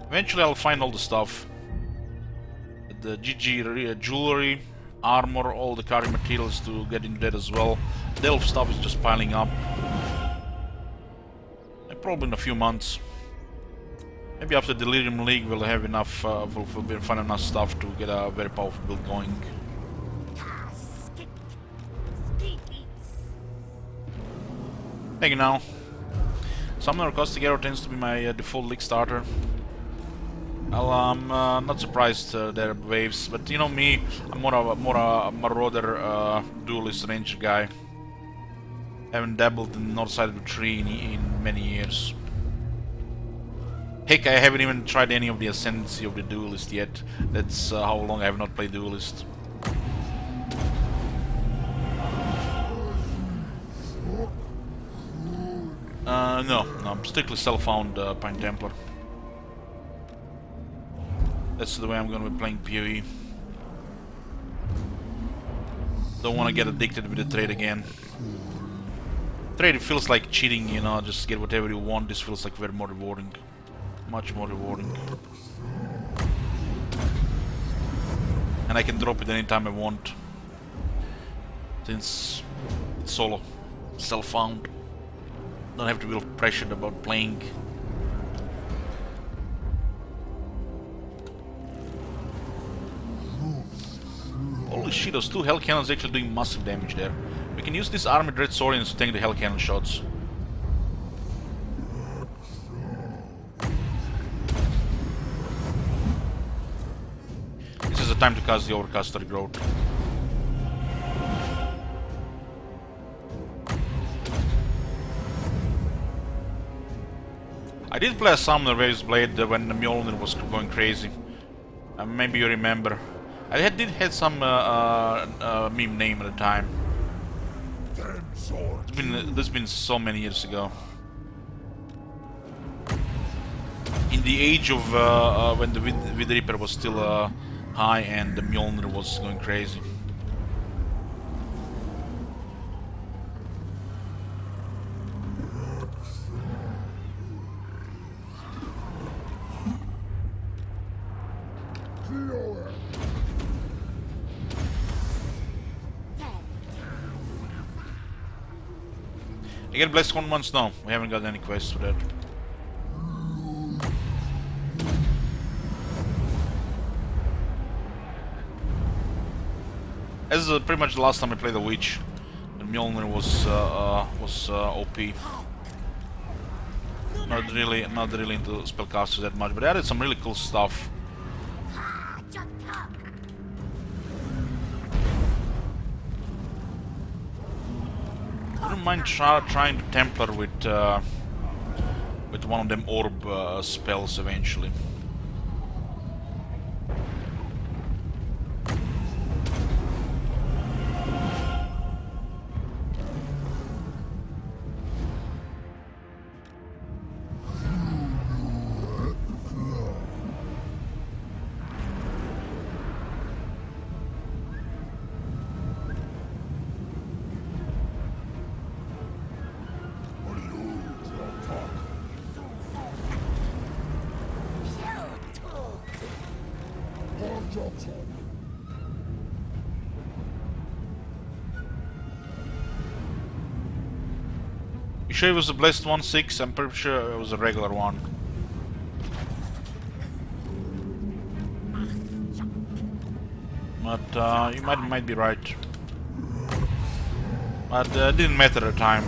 Eventually I'll find all the stuff. The GG jewelry, armor, all the carry materials to get into that as well. The elf stuff is just piling up. And probably in a few months. Maybe after Delirium League we'll have enough, we'll find enough stuff to get a very powerful build going. Thank you now. Summoner Castigator tends to be my default league starter. Well, I'm not surprised there are waves, but you know me, I'm more a Marauder duelist ranger guy. Haven't dabbled in the north side of the tree in many years. Heck, I haven't even tried any of the Ascendancy of the Duelist yet. That's how long I have not played Duelist. No, I'm strictly self-found Pine Templar. That's the way I'm gonna be playing PoE. Don't wanna get addicted with the trade again. Trade, it feels like cheating, you know, just get whatever you want. This feels like very more rewarding. Much more rewarding. And I can drop it anytime I want. Since it's solo. Self-found. Don't have to feel pressured about playing. Holy shit, those two Hell Cannons actually doing massive damage there. We can use these Armored Red Saurians to tank the Hell Cannon shots. This is the time to cast the Overcaster Growth. I did play a Summoner Waves Blade when the Mjolnir was going crazy. Maybe you remember. I did have some meme name at the time. This has been so many years ago. In the age of when the Wind Reaper was still high and the Mjolnir was going crazy. Again, Blessed Corn once? No, we haven't got any quests for that. As pretty much the last time I played the Witch, the Mjolnir was OP. Not really into spellcasters that much, but they added some really cool stuff. I wouldn't mind trying to Templar with one of them orb spells eventually.
Hexoatl.
You sure it was a blessed 1-6? I'm pretty sure it was a regular one. But you might be right. But it didn't matter at the time.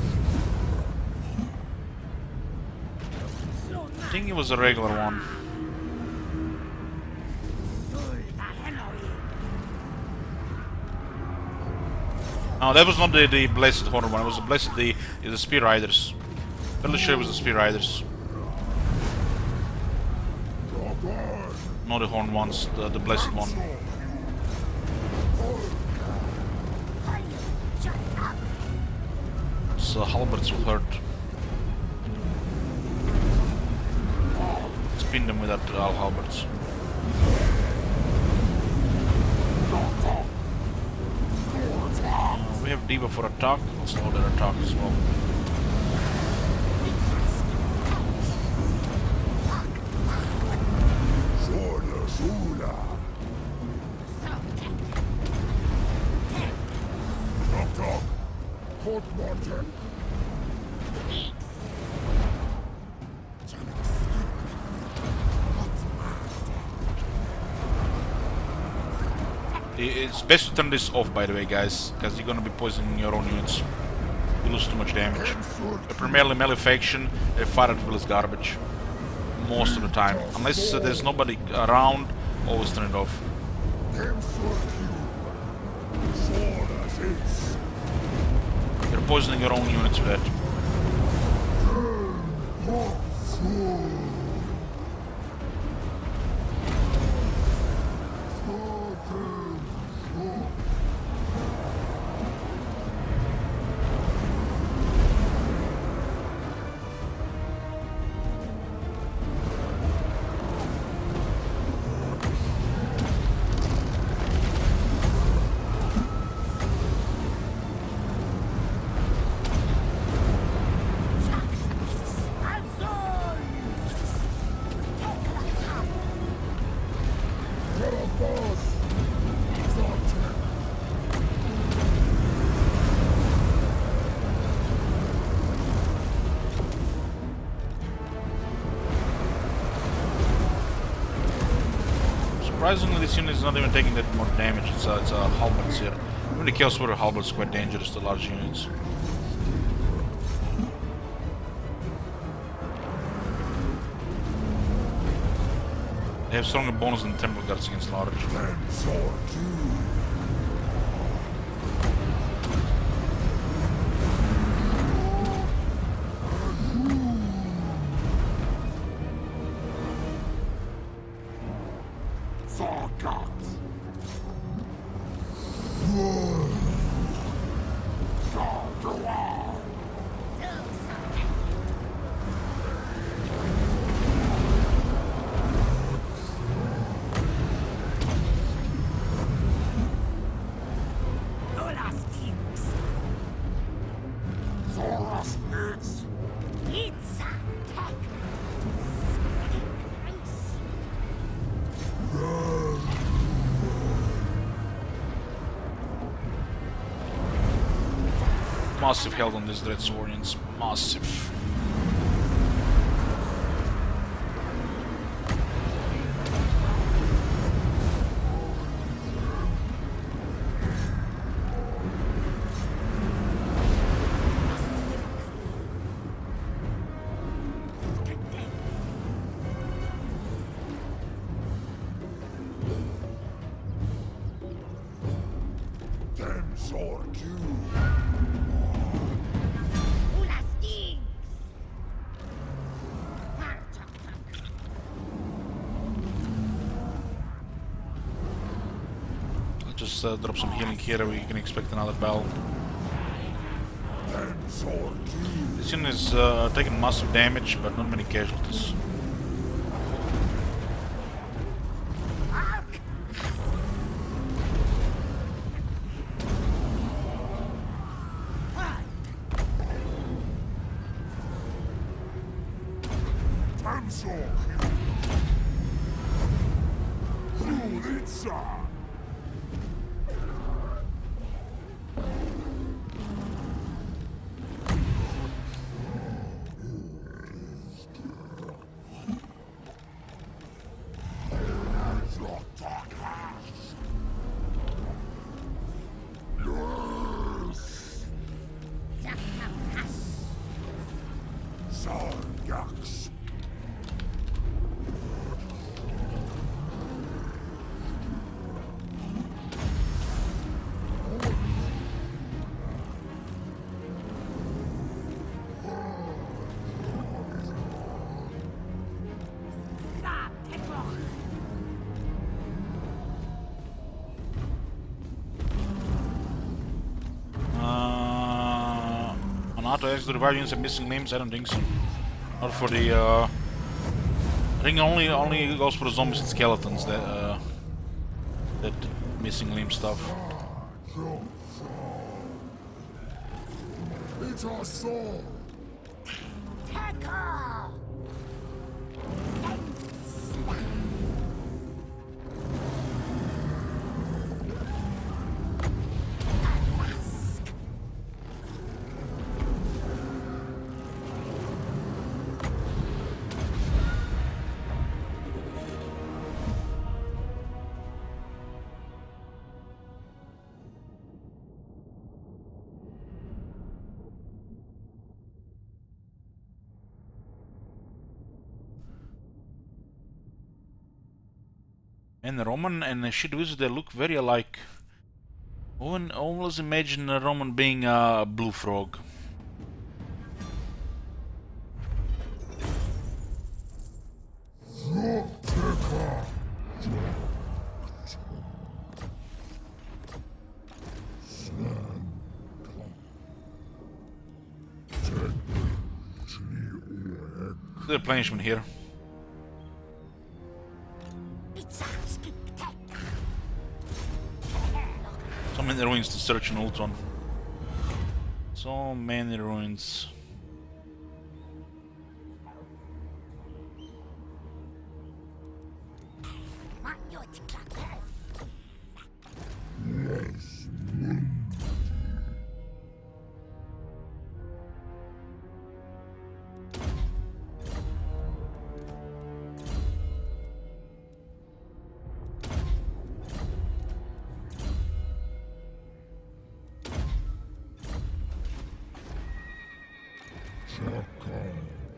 I think it was a regular one. No, that was not the blessed horn one. It was the blessed the spear riders. Fairly sure it was the spear riders. Not the horn ones, the blessed one. So halberds will hurt. Spin them with that halberds. We have Diva for attack. We'll slow their attack as well. It's best to turn this off, by the way, guys, because you're gonna be poisoning your own units. You lose too much damage. A primarily melee faction, their fire at will is garbage. Most of the time. Unless there's nobody around, always turn it off. You're poisoning your own units with that. Surprisingly, this unit is not even taking that much damage. It's a halberds here. Even the Chaos Warrior halberds is quite dangerous to large units. They have stronger bonus than Temple Guards against large. Massive health on these Dread Saurians. Massive.
Them sword too.
Just drop some healing here, we can expect another bell. This unit is taking massive damage, but not many casualties.
Blitzer! Sargax!
On auto X, do the variants have missing limbs? I don't think so. Not for the. I think only goes for the zombies and skeletons that missing limb stuff.
It's our soul!
And the Roman and the shit wizard, they look very alike. I always imagine a Roman being a blue frog. The replenishment here. So many ruins to search in Ultron. So many ruins.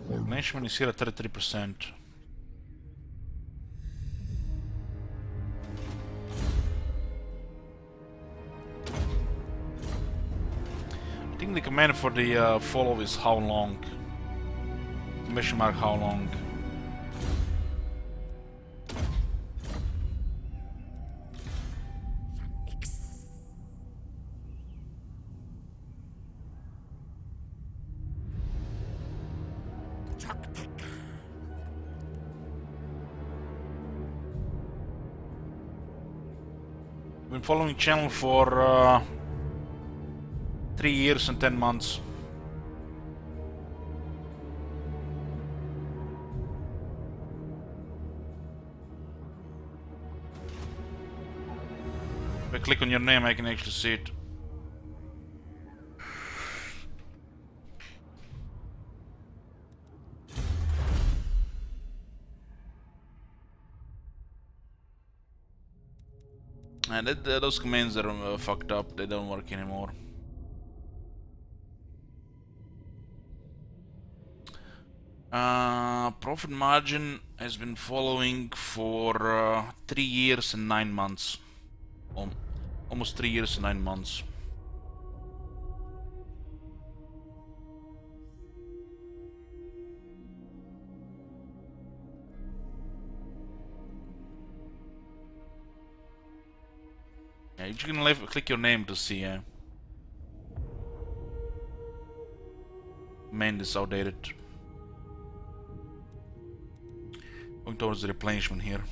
Replenishment is here at 33%. I think the command for the follow is how long. Question mark how long. Been following channel for 3 years and 10 months. If I click on your name, I can actually see it. And those commands are fucked up, they don't work anymore. Profit margin has been following for 3 years and 9 months. Almost 3 years and 9 months. Yeah, you can click your name to see. Command is outdated. Going towards the replenishment here.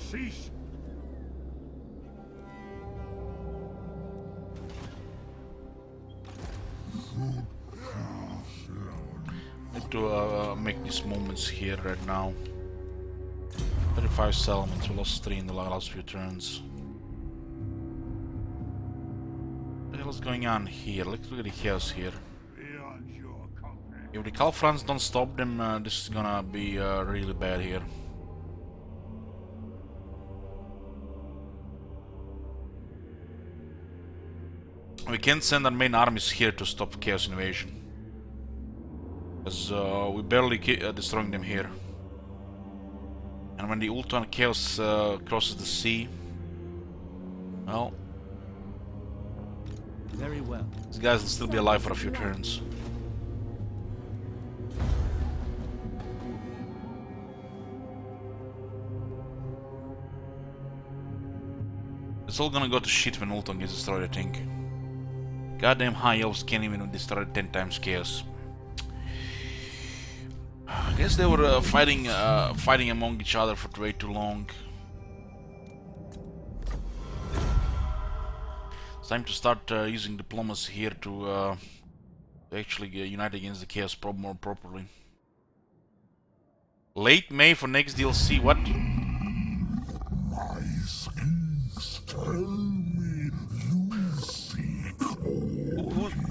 cease.
Need to make these movements here right now. 35 settlements, we lost 3 in the last few turns. What the hell is going on here? Let's look at the chaos here.
Beyond your comprehend.
If the Calfrans don't stop them, this is gonna be really bad here. We can't send our main armies here to stop Chaos Invasion. Because we barely destroying them here. And when the Ultron Chaos crosses the sea, well,
Very well.
these guys will still be alive for a few turns. It's all gonna go to shit when Ultron gets destroyed, I think. Goddamn high elves can't even destroy 10 times chaos. I guess they were fighting among each other for way too long. It's time to start using diplomacy here to actually unite against the chaos more properly. Late May for next DLC. What?
My schemes tell me you seek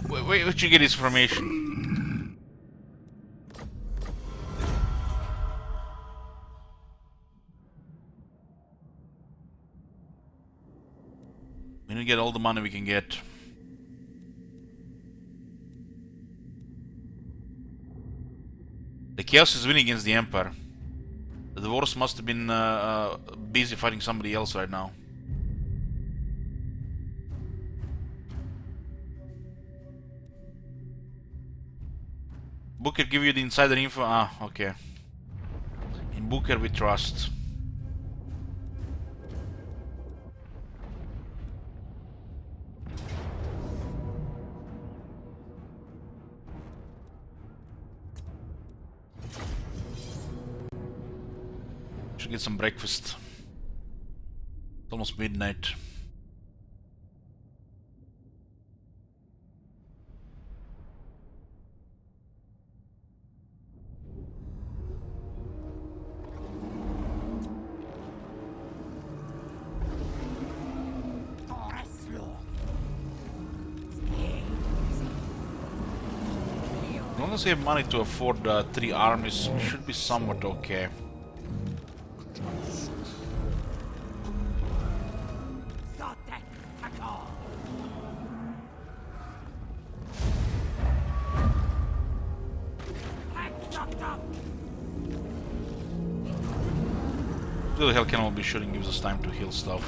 Wait, where'd you get this information? We need to get all the money we can get. The Chaos is winning against the Empire. The Dwarves must have been busy fighting somebody else right now. Booker give you the insider info? Ah, okay. In Booker we trust. Should get some breakfast. It's almost midnight. As long as we have money to afford 3 armies, we should be somewhat okay. Who the hell can all be shooting gives us time to heal stuff.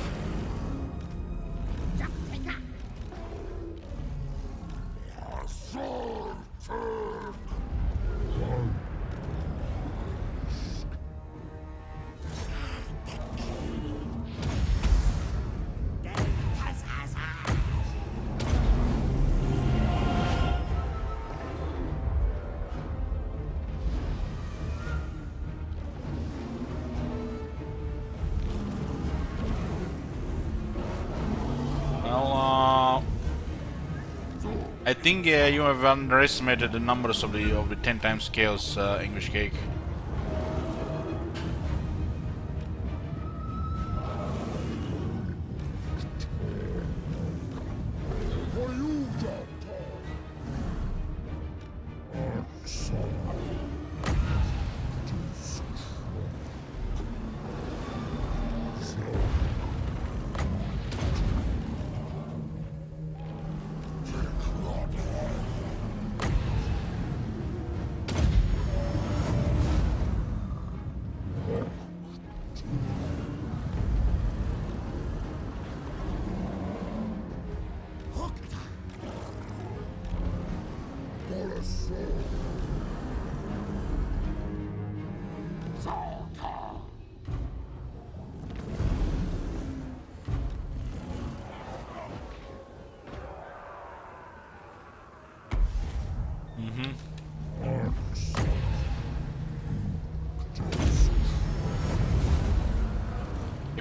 I think you have underestimated the numbers of the 10 times chaos English cake.
for you, Doctor.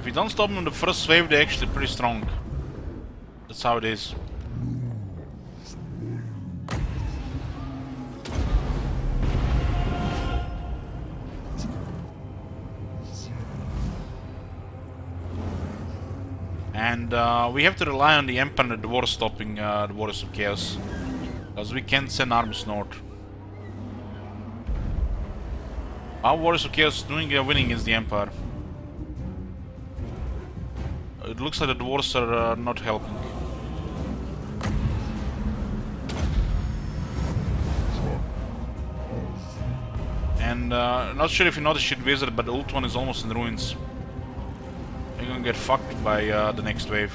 you don't stop them in the first wave, they're actually pretty strong. That's how it is. And we have to rely on the Empire and the Dwarves stopping the Warriors of Chaos. Because we can't send armies north. Our Warriors of Chaos doing winning against the Empire. It looks like the Dwarves are not helping. And not sure if you noticed Shit Wizard, but the ult one is almost in ruins. You're gonna get fucked by the next wave.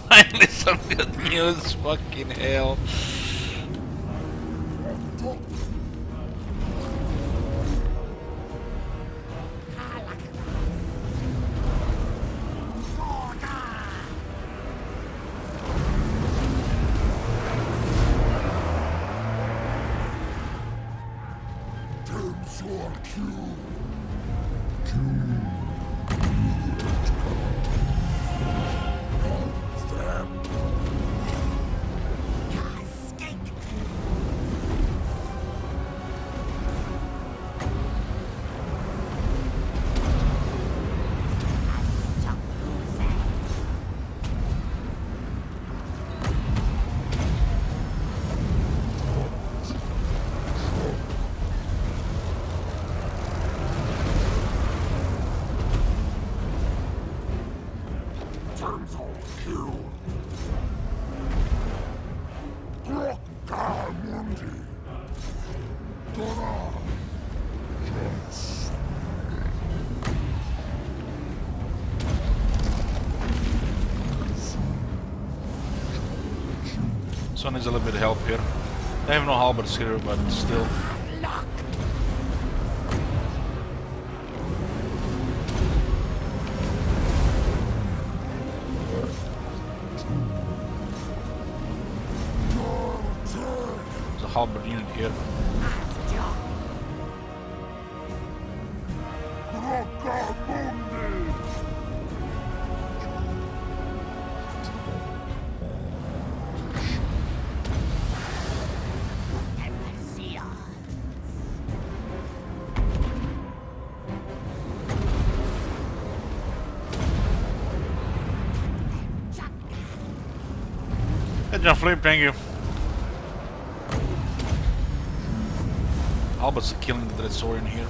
Finally some good news, fucking hell. Sun needs a little bit of help here. They have no halberds here, but still. There's a halberd unit here. Hey, John Flip, thank you. Albert's killing the Dreadsaurian here.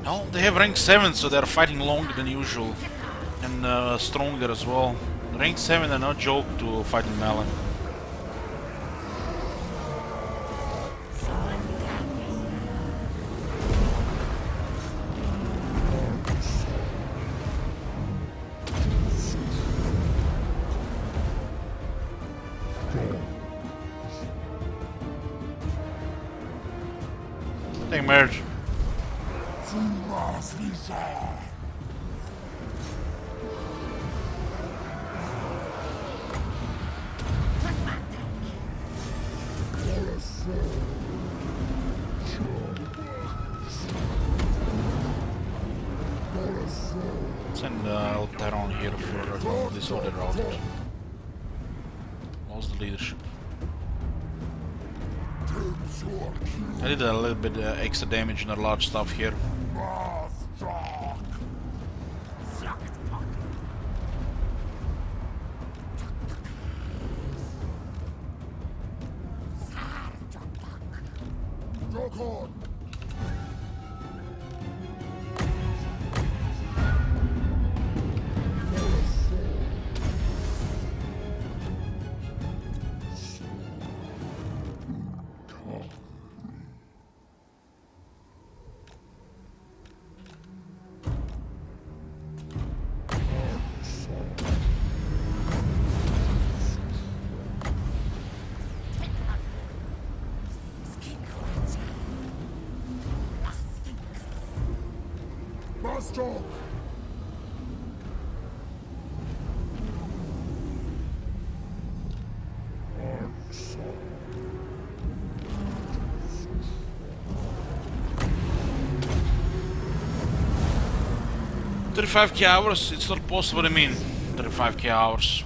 No, they have rank 7, so they're fighting longer than usual. And stronger as well. Rank 7 are no joke to fight in Malin. Take merge. Send Terron here. for this other route. What's the leadership? I did a little bit extra damage in the large stuff here.
Master!
35k hours? It's not possible, I mean. 35k hours.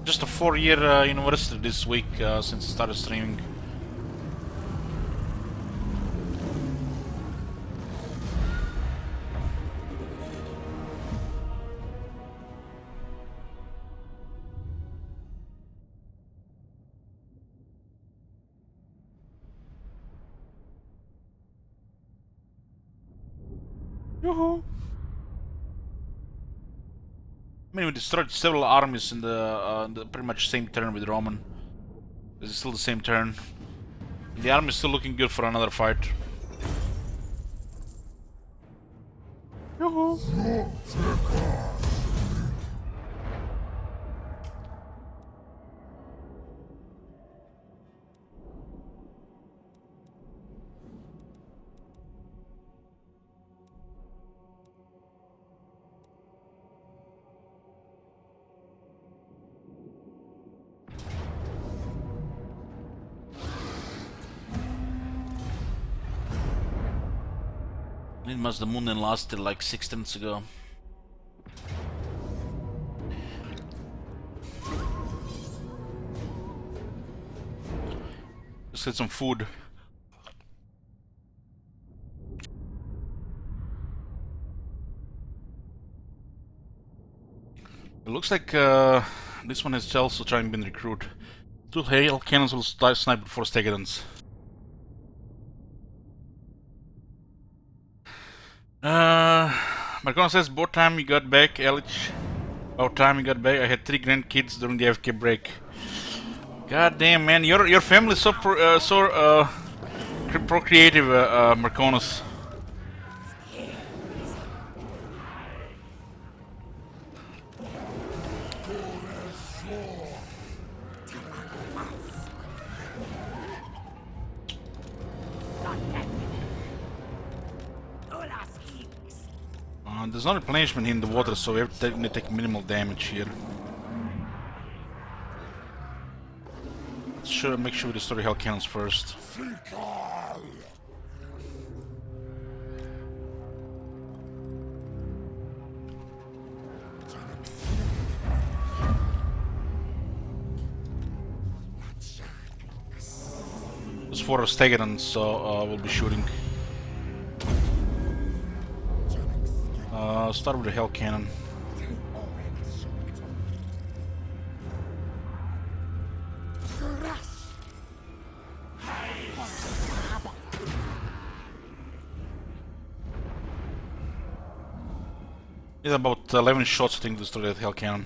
Just a 4-year university this week since I started streaming. Yoo-hoo! I mean, we destroyed several armies in the pretty much same turn with Roman. This is still the same turn. The army is still looking good for another fight. Yoo-hoo! It must the moon then lasted like 6 minutes ago. Let's get some food. It looks like this one is also trying to be recruit. 2 hail cannons will snipe before Stegadons. Marcona says, about time you got back, Elich. About time you got back. I had 3 grandkids during the AFK break. God damn, man, your family's so procreative, Marconas. There's no replenishment in the water, so we have to take minimal damage here. Let's make sure we destroy hell cannons first. There's 4 Stegadons, so we'll be shooting. Start with the hell cannon. It's about 11 shots, I think, to destroy that hell cannon.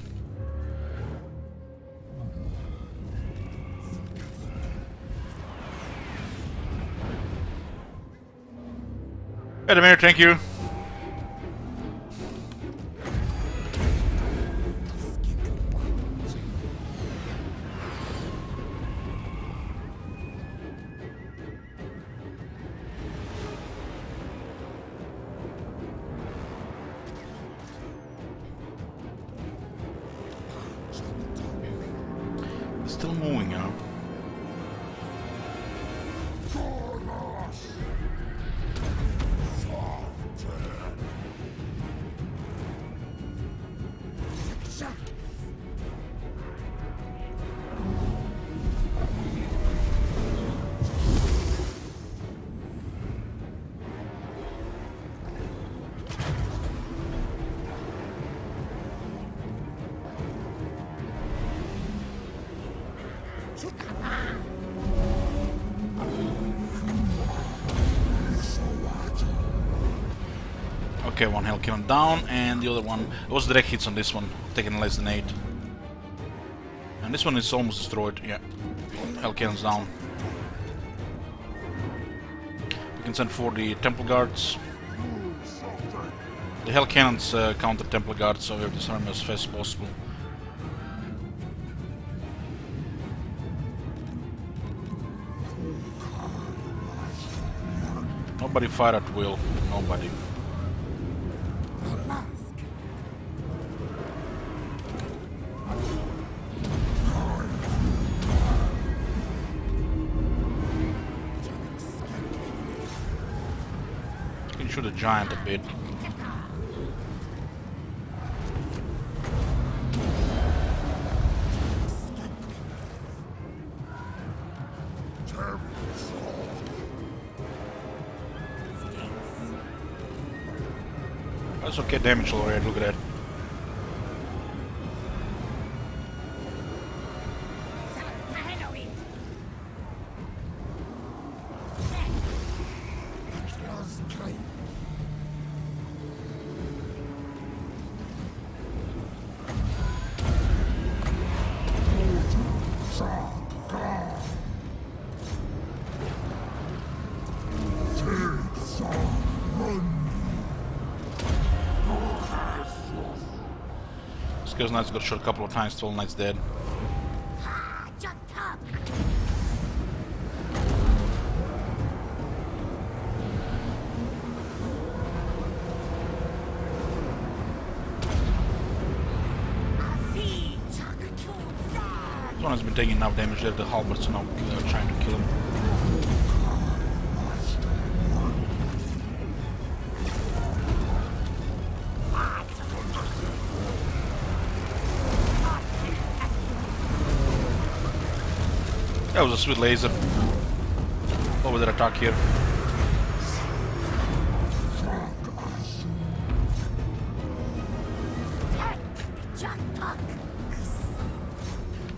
Hey, Demir, thank you. Still moving, you know. Okay, one hell cannon down, and the other one, it was direct hits on this one, taking less than 8. And this one is almost destroyed, yeah. Hell cannons down. We can send for the Temple Guards. The hell cannons counter Temple Guards, so we have to disarm as fast as possible. Nobody fire at will, nobody. You can shoot a giant a bit. That's okay, damage already, look at that. Chaos Knight's got shot a couple of times, 12 Knight's dead. This one has been taking enough damage there, the halberds are now trying to kill him. That was a sweet laser. Over their attack here.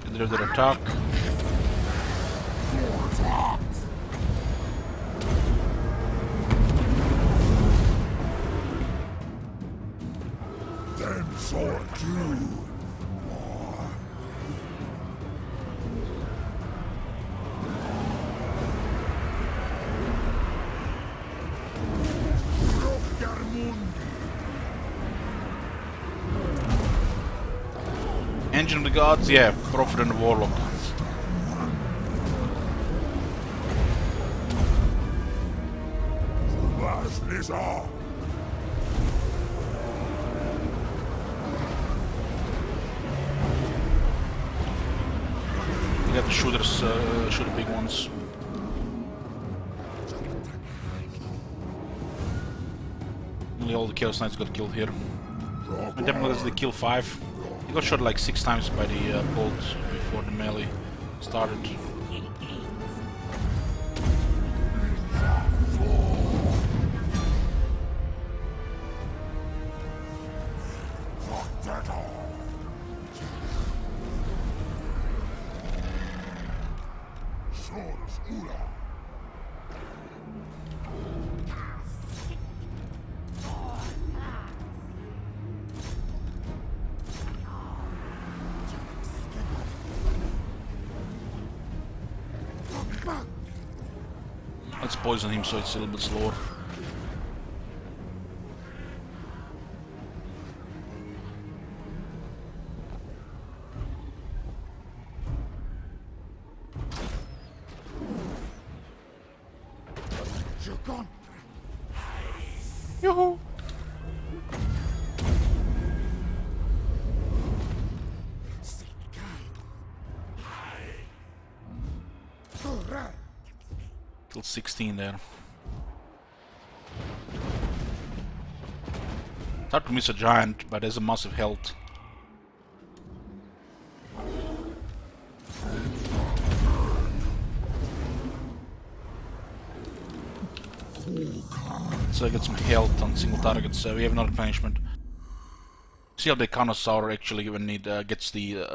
Get rid of their attack.
Then sword too.
Engine of the Gods, yeah, Prophet and the Warlock. We got the shooters, shoot the big ones. Nearly all the Chaos Knights got killed here. And definitely they kill 5. He got shot like 6 times by the bolt before the melee started. Let's poison him so it's a little bit slower. Yoo-hoo! Till 16 there. It's hard to miss a giant, but there's a massive health. So I get some health on single targets. We have another punishment. See how the Carnosaur actually, when it gets the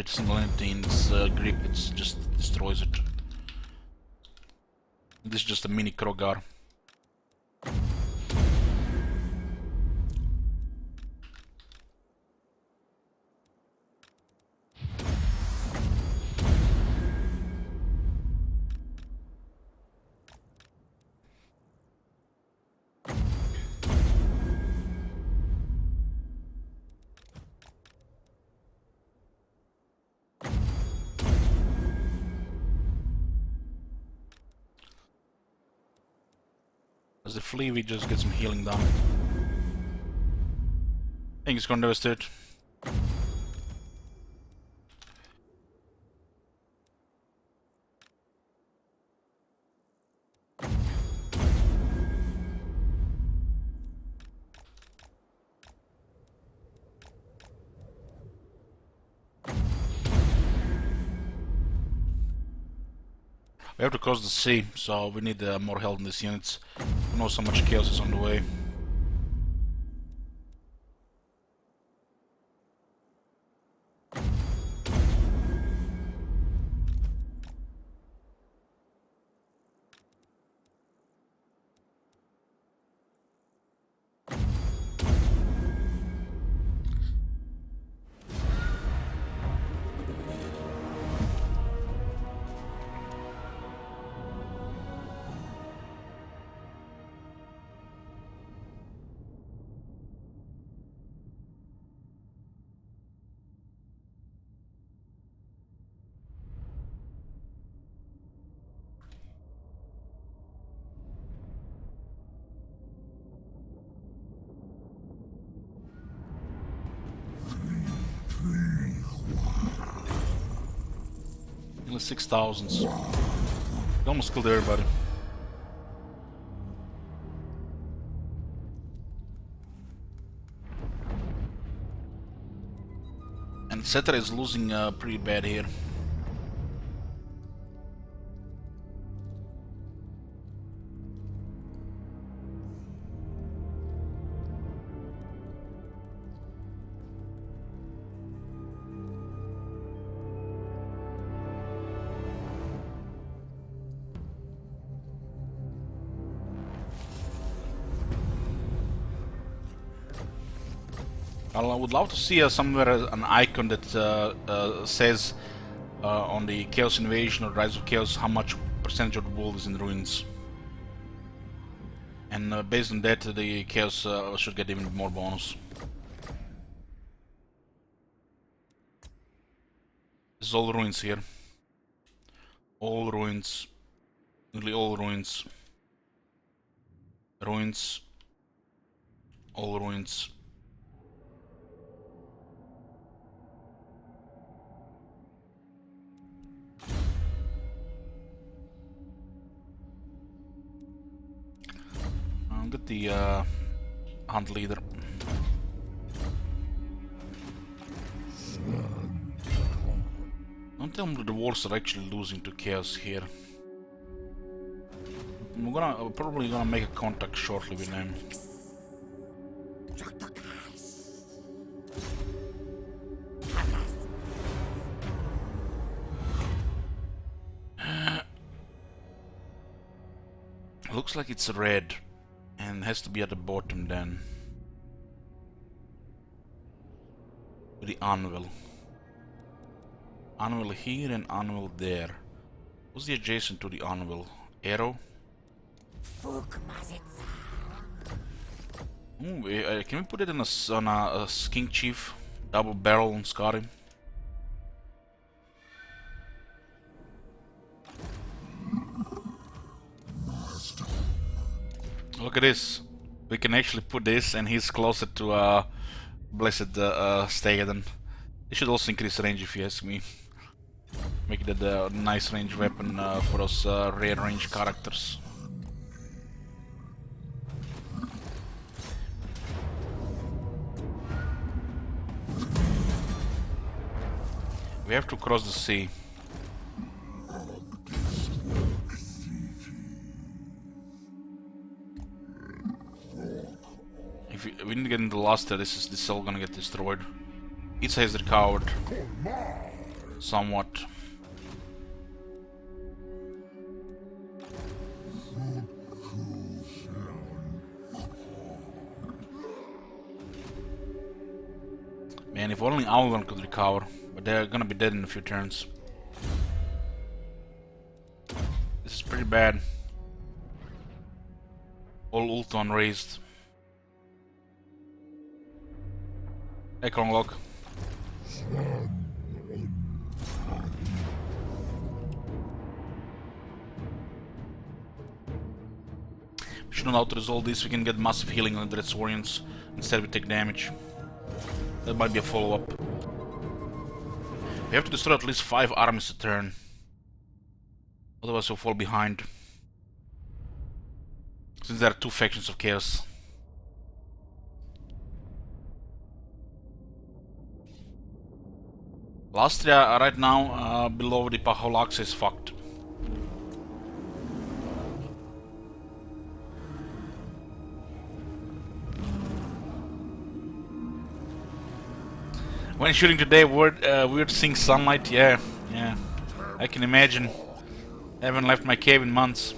single entity in its grip, it just destroys it. This is just a mini Krogar. As they flee, we just get some healing done. I think it's gonna devastate. We have to cross the sea, so we need more help in these units. Who knows how much chaos is on the way. Only 6,000s. We almost killed everybody. And Cetra is losing pretty bad here. Well, I would love to see somewhere an icon that says on the Chaos Invasion or Rise of Chaos how much percentage of the world is in ruins. And based on that, the Chaos should get even more bonus. This is all ruins here. All ruins. Nearly all ruins. Ruins. All ruins. Get the hunt leader. Don't tell me the wolves are actually losing to chaos here. We're probably gonna make a contact shortly with them. Looks like it's red. And has to be at the bottom then. The anvil. Anvil here and anvil there. What's the adjacent to the anvil? Arrow? Ooh, can we put it in on a King Chief? Double barrel on Scotty? Look at this. We can actually put this and he's closer to Blessed Stegadon. It should also increase range if you ask me. Make that a nice range weapon for those rare range characters. We have to cross the sea. If we didn't get into the last this is all gonna get destroyed. It has recovered somewhat. Man, if only Algon could recover, but they're gonna be dead in a few turns. This is pretty bad. All ult unraised. Econ lock. We shouldn't auto-resolve this, we can get massive healing on the Red Saurians. Instead we take damage. That might be a follow-up. We have to destroy at least 5 armies a turn. Otherwise we'll fall behind. Since there are 2 factions of Chaos. Lastria right now below the Paholax is fucked. When shooting today, weird seeing sunlight. Yeah. I can imagine. I haven't left my cave in months.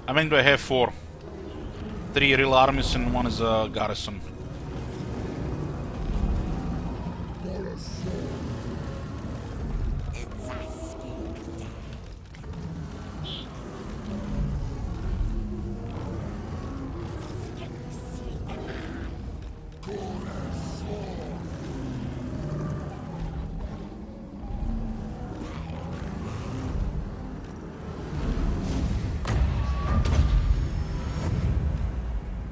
How many do I have? 4. 3 real armies and 1 is a garrison.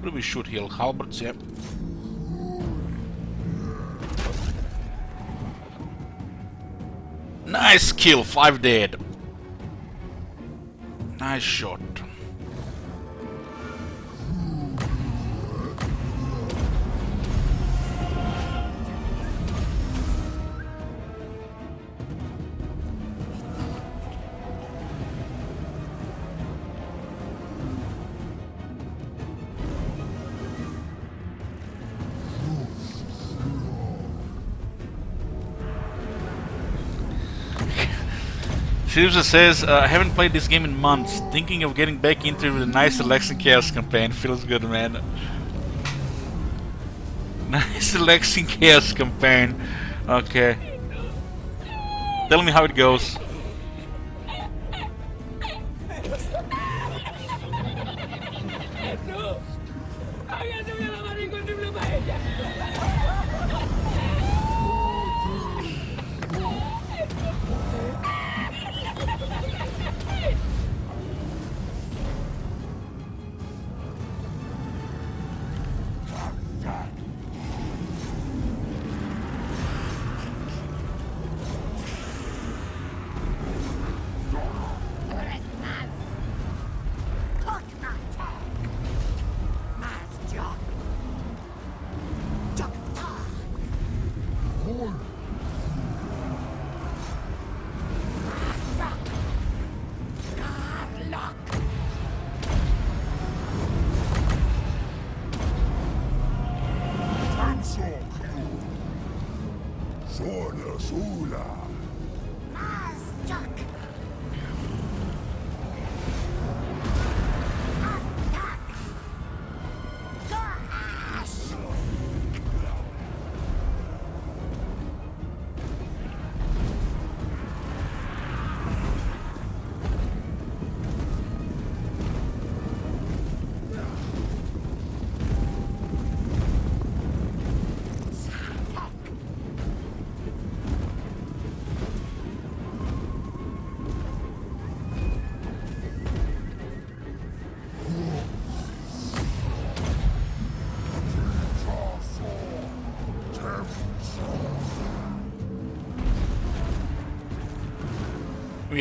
What do we shoot here? Halberds, yep. Nice kill, 5 dead. Nice shot. Shirza says, I haven't played this game in months. Thinking of getting back into it with a nice relaxing Chaos campaign. Feels good, man. Nice relaxing Chaos campaign. Okay. Tell me how it goes.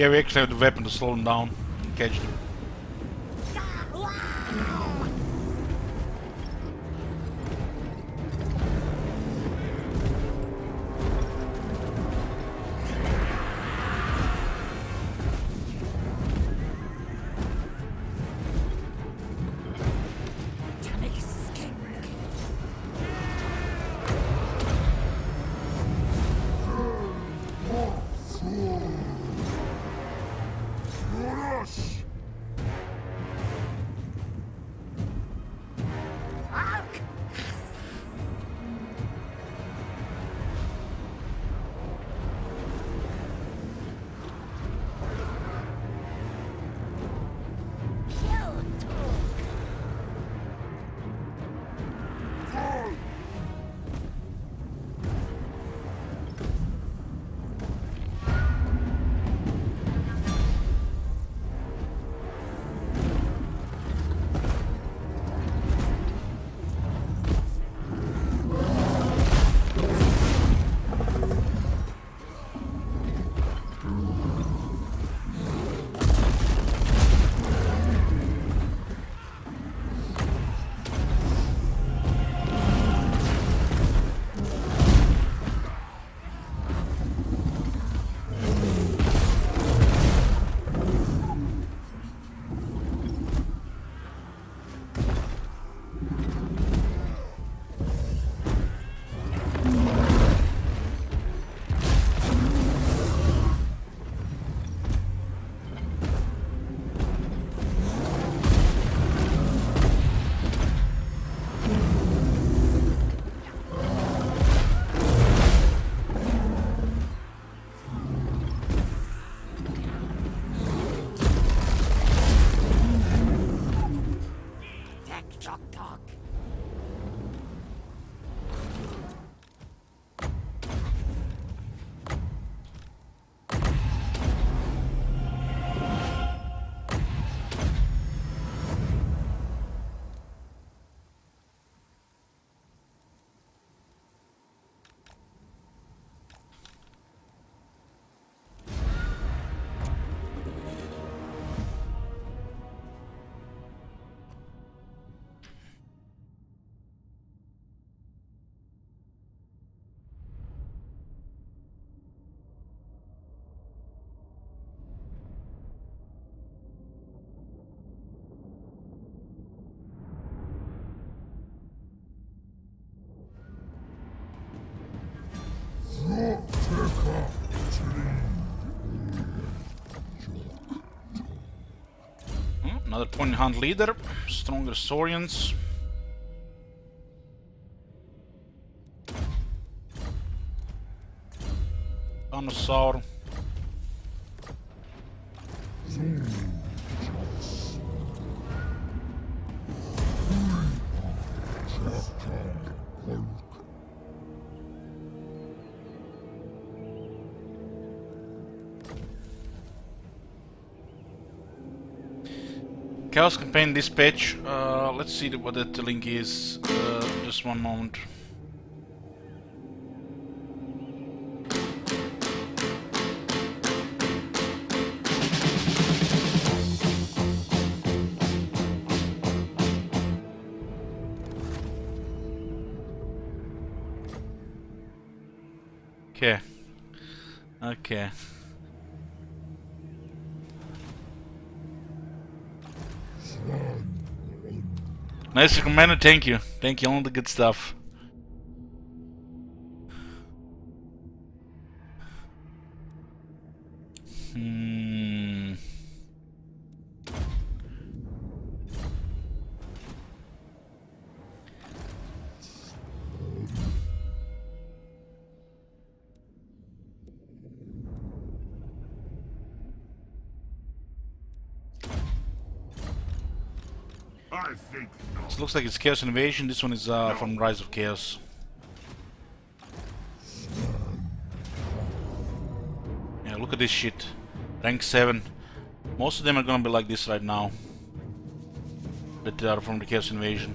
we actually have the weapon to slow them down and catch them. Another point hunt leader, stronger Saurians. Dinosaur. Chaos Campaign Dispatch. Let's see what that link is. Just one moment. Okay. Okay. Nice commander, thank you. Thank you, all the good stuff.
I think not.
It looks like it's Chaos Invasion. This one is from Rise of Chaos. Yeah, look at this shit. Rank 7. Most of them are gonna be like this right now. But they are from the Chaos Invasion.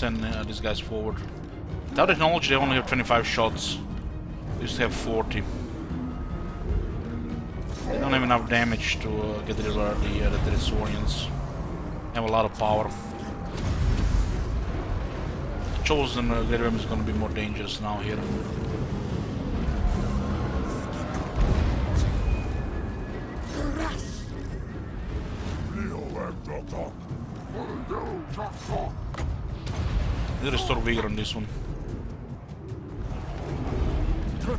send these guys forward. Without technology, they only have 25 shots. They used to have 40. They don't have enough damage to get rid of the Trisorians. They have a lot of power. Chosen Great Weapon is going to be more dangerous now here. They restore vigor on this one. Look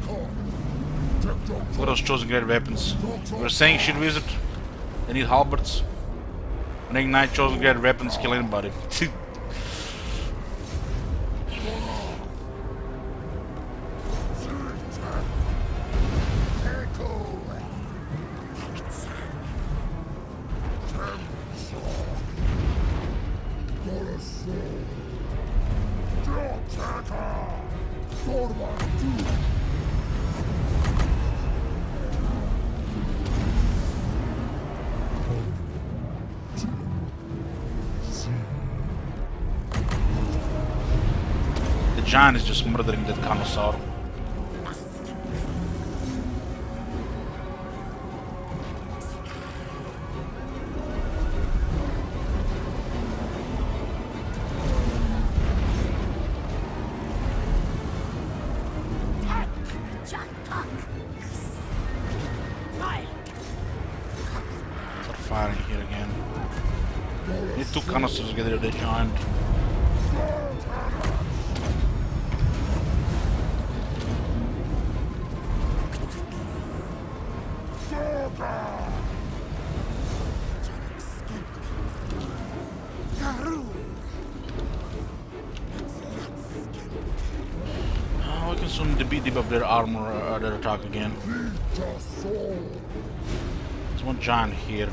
at those chosen great weapons. We're saying Shield Wizard. They need halberds. And ignite chosen great weapons, kill anybody. The giant is just murdering that Carnosaur. Start firing here again. Need two canisters to get rid of the giant. We can soon debuff their armor, their attack again. There's one giant here.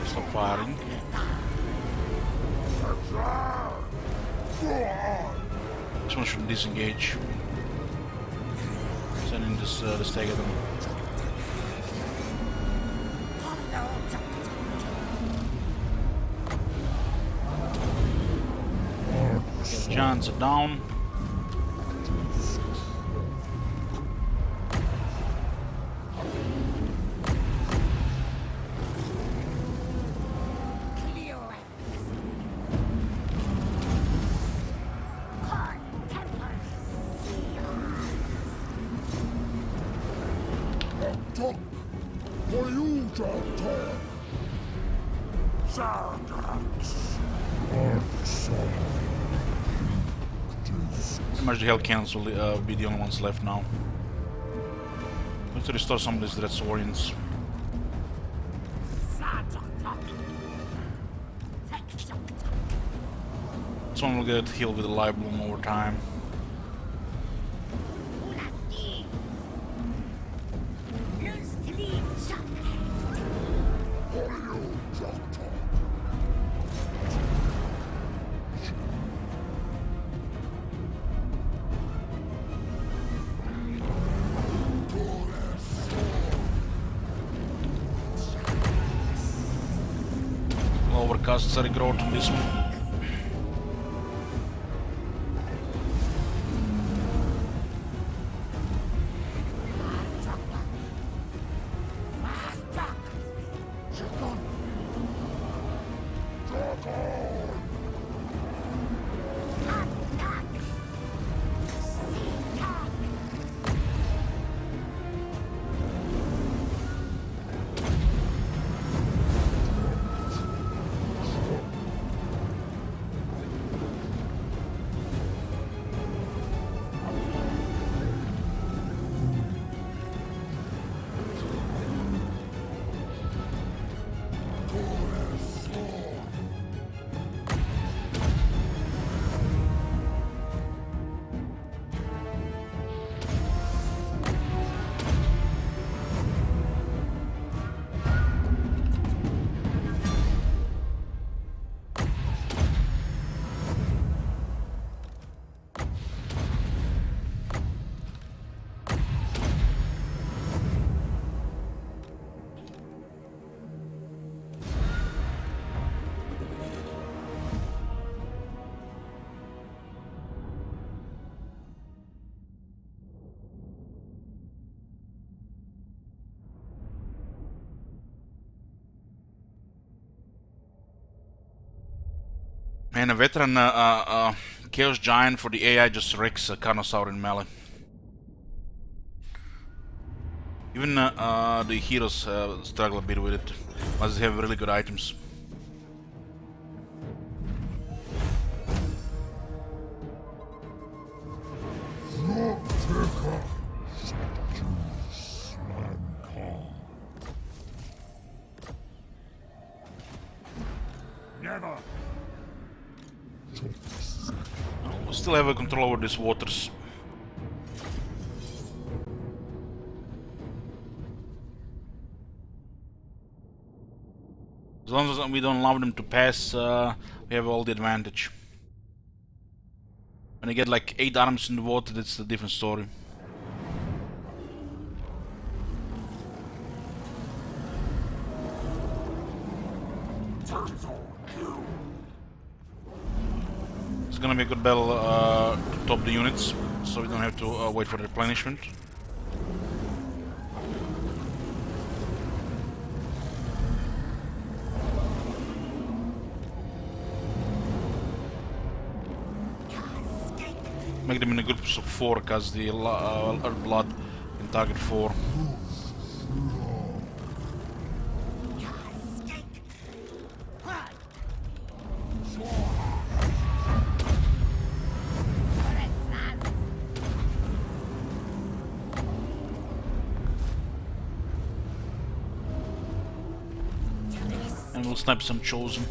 Stop firing. This one should disengage. Sending this stag at them. Okay, the giants are down. Pretty much the Hell Cannons will be the only ones left now. We have to restore some of these Dreadsaurians. This one will get healed with a live bloom over time. Overcast steady growth on this one. And a veteran Chaos Giant for the AI just wrecks a Carnosaur in melee. Even the heroes struggle a bit with it, unless they have really good items.
Never.
We still have a control over these waters. As long as we don't allow them to pass, we have all the advantage. When you get like 8 arms in the water, that's a different story. It's gonna be a good battle to top the units, so we don't have to wait for the replenishment. Make them in a groups of 4, cause the Earth Blood can target 4. And we'll snipe some Chosen.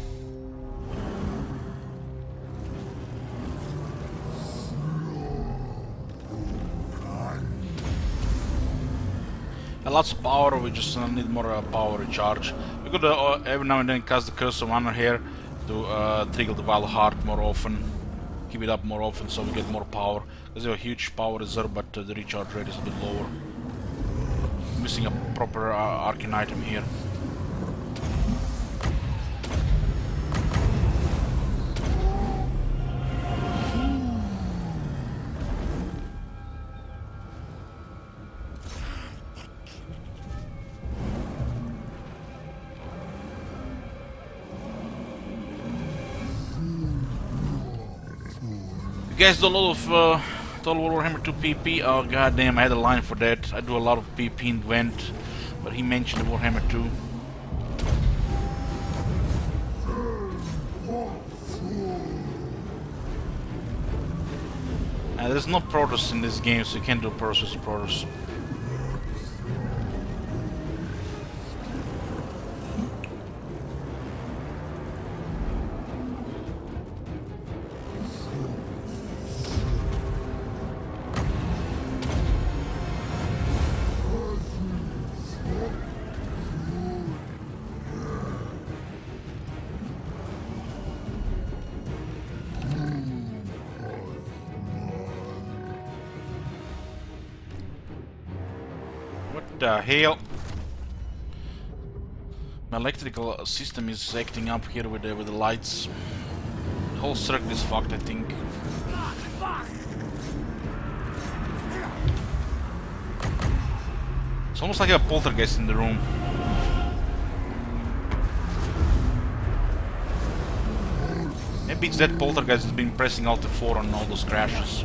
Lots of power, we just need more power recharge. We could every now and then cast the Curse of Honor here to trigger the Wild Heart more often, keep it up more often so we get more power. Because we have a huge power reserve, but the recharge rate is a bit lower. Missing a proper arcane item here. You guys do a lot of Total Warhammer 2 PP? Oh goddamn, I had a line for that. I do a lot of PP in Vent, but he mentioned Warhammer 2. There's no Protoss in this game, so you can't do Protoss with Protoss. What the hell? My electrical system is acting up here with the lights. The whole circuit is fucked, I think. It's almost like a poltergeist in the room. Maybe it's that poltergeist that's been pressing Alt F4 on all those crashes.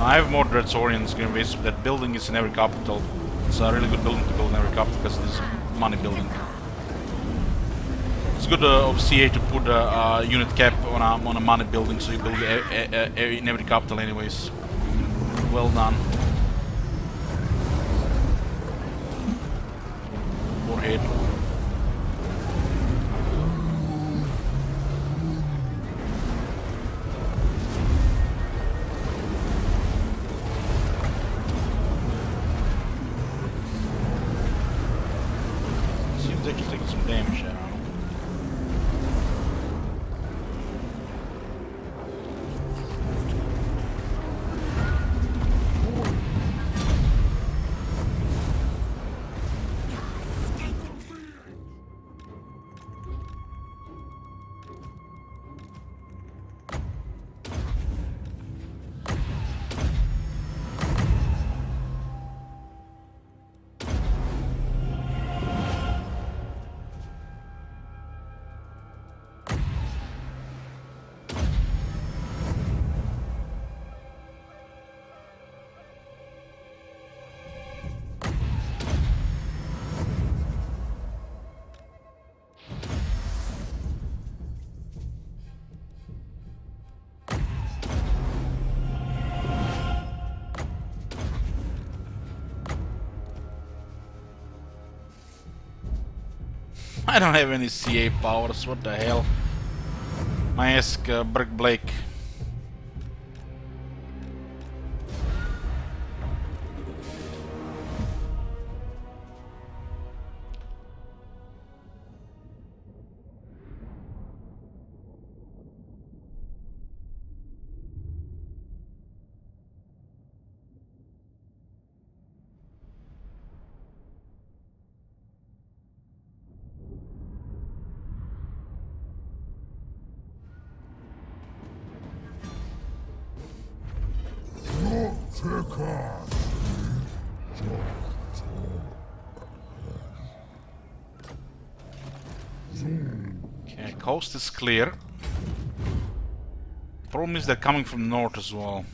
I have more Dreadsaurians, that building is in every capital. It's a really good building to build in every capital because it's a money building. It's good of CA to put a unit cap on a money building, so you build in every capital anyways. Well done. Warhead. Seems like he's taking some damage there. I don't have any CA powers, what the hell? My ask Brick Blake. Okay, coast is clear. Problem is they're coming from north as well.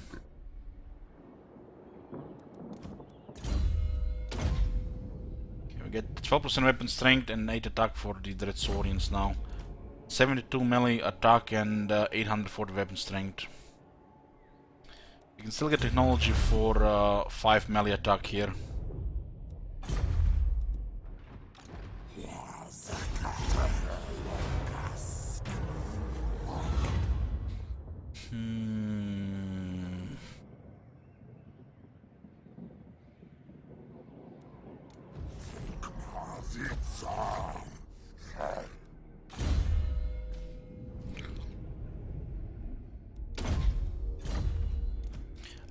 Okay, we get 12% weapon strength and 8 attack for the Dreadswordians now. 72 melee attack and 840 weapon strength. You can still get technology for 5 melee attack here.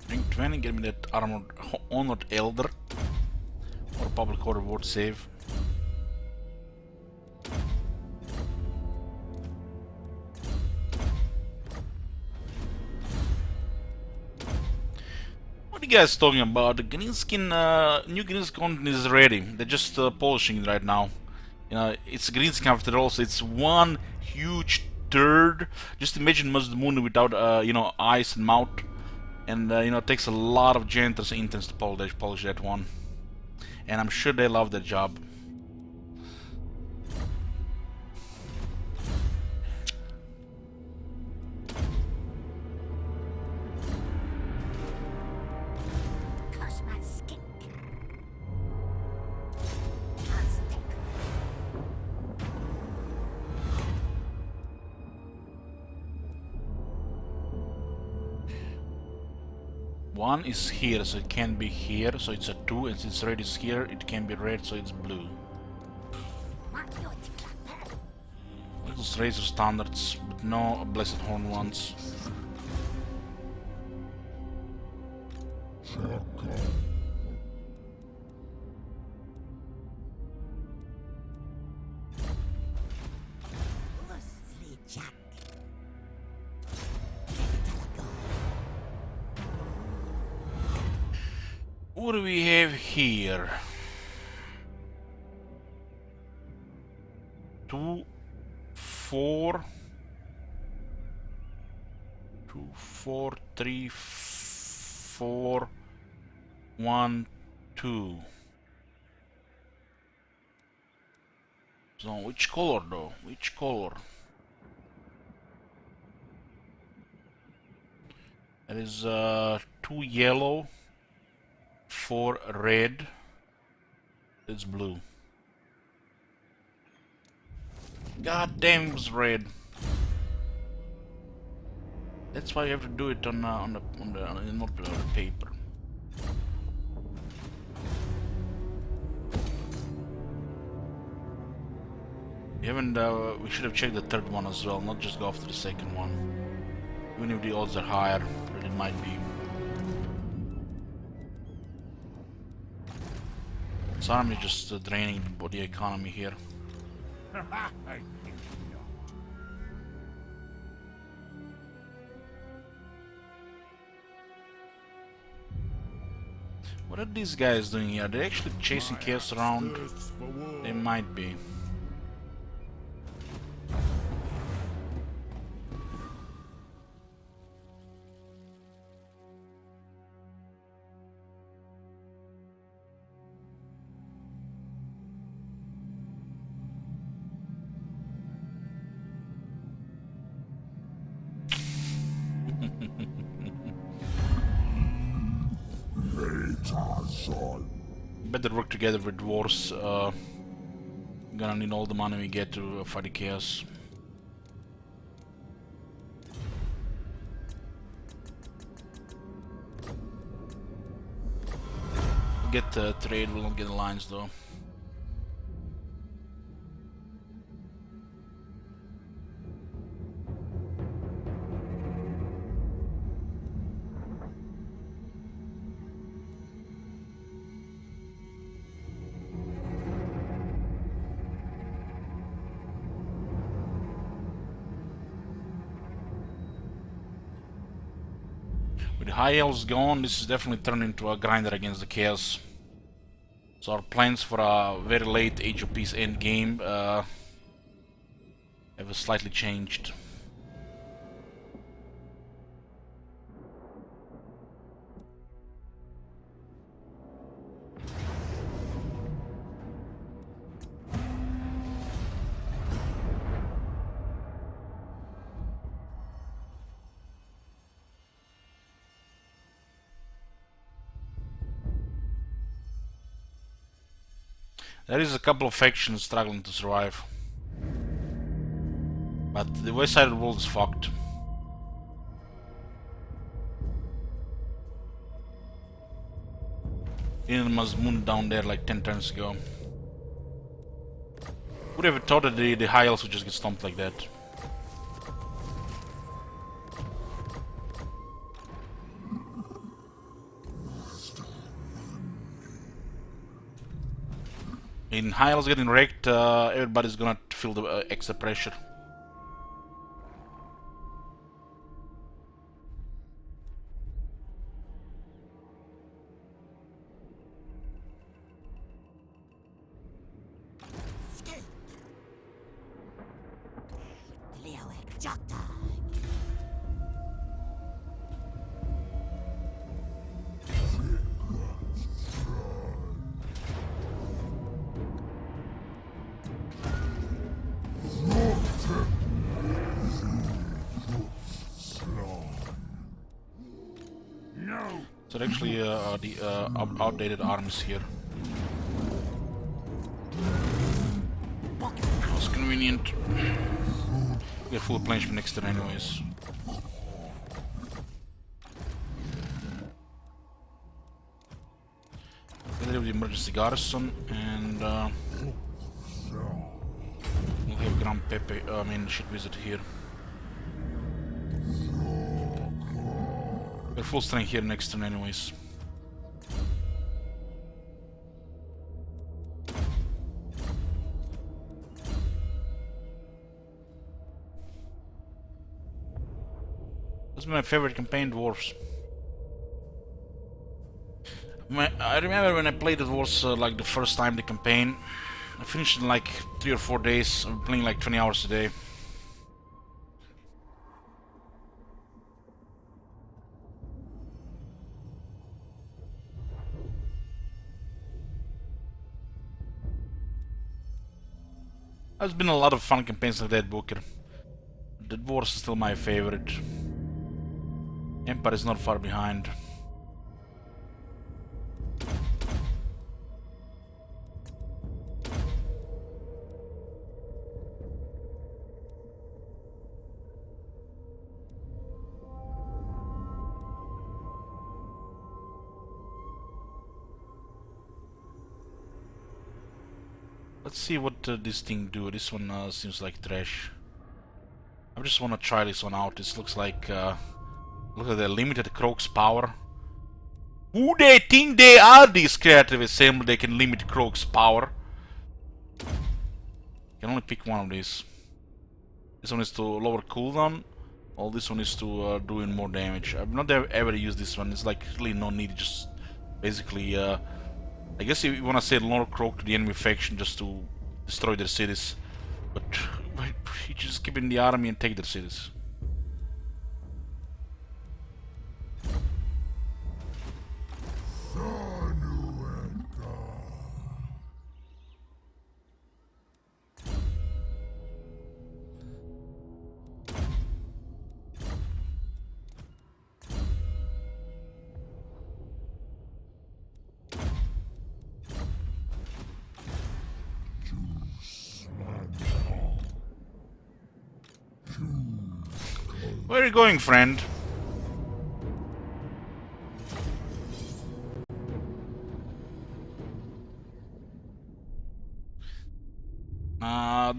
Rank 20, get me that armored honored elder or public order ward save. What are you guys talking about? The green skin, new green skin content is ready. They're just polishing it right now. You know, it's green skin after all, so it's one huge turd. Just imagine Must Moon without, you know, eyes and mouth. And, you know, it takes a lot of janitors interns to polish that one. And I'm sure they love their job. One is here, so it can be here, so it's a 2, and since red is here, it can be red, so it's blue. Those razor standards, but no blessed horn ones. What do we have here? 2, 4, 2, 4, 3, 4, 1, 2. So which color though? Which color? There is 2 yellow, 4 red. It's blue. God damn, it was red. That's why you have to do it on the paper. We haven't. We should have checked the third one as well, not just go after the second one. Even if the odds are higher, but it might be. This army is just draining the economy here.
I think not.
What are these guys doing here? Are they actually chasing chaos around? They might be. Better work together with dwarves. gonna need all the money we get to fight the chaos. Get the trade, we'll not get alliance though. With the high elves gone, this is definitely turned into a grinder against the chaos. So our plans for a very late Age of Peace end game have slightly changed. There is a couple of factions struggling to survive. But the west side of the world is fucked. Elon Musk moon down there like 10 turns ago. Would have thought that the high elves would just get stomped like that. In high elves getting wrecked, everybody's gonna feel the extra pressure. So they're actually the outdated arms here. It's convenient. Get full replenishment next turn anyways. Get rid of the emergency garrison and we'll have Grand Pepe, shit wizard here. We're full strength here next turn anyways. This is my favorite campaign, Dwarves. I remember when I played Dwarves like the first time the campaign. I finished in like 3 or 4 days. I'm playing like 20 hours a day. There's been a lot of fun campaigns like that, Booker. The Dwarves is still my favorite. Empire is not far behind. Let's see what this thing do. This one seems like trash. I just want to try this one out. This looks like look at the limited Croc's power. Who they think they are, these creative assembly? They can limit Croc's power. You can only pick one of these. This one is to lower cooldown. All this one is to doing more damage. I've not ever used this one. It's like really no need. Just basically. I guess you want to say lower Croak to the enemy faction just to destroy their cities, but you just keep in the army and take their cities. Where are you going, friend?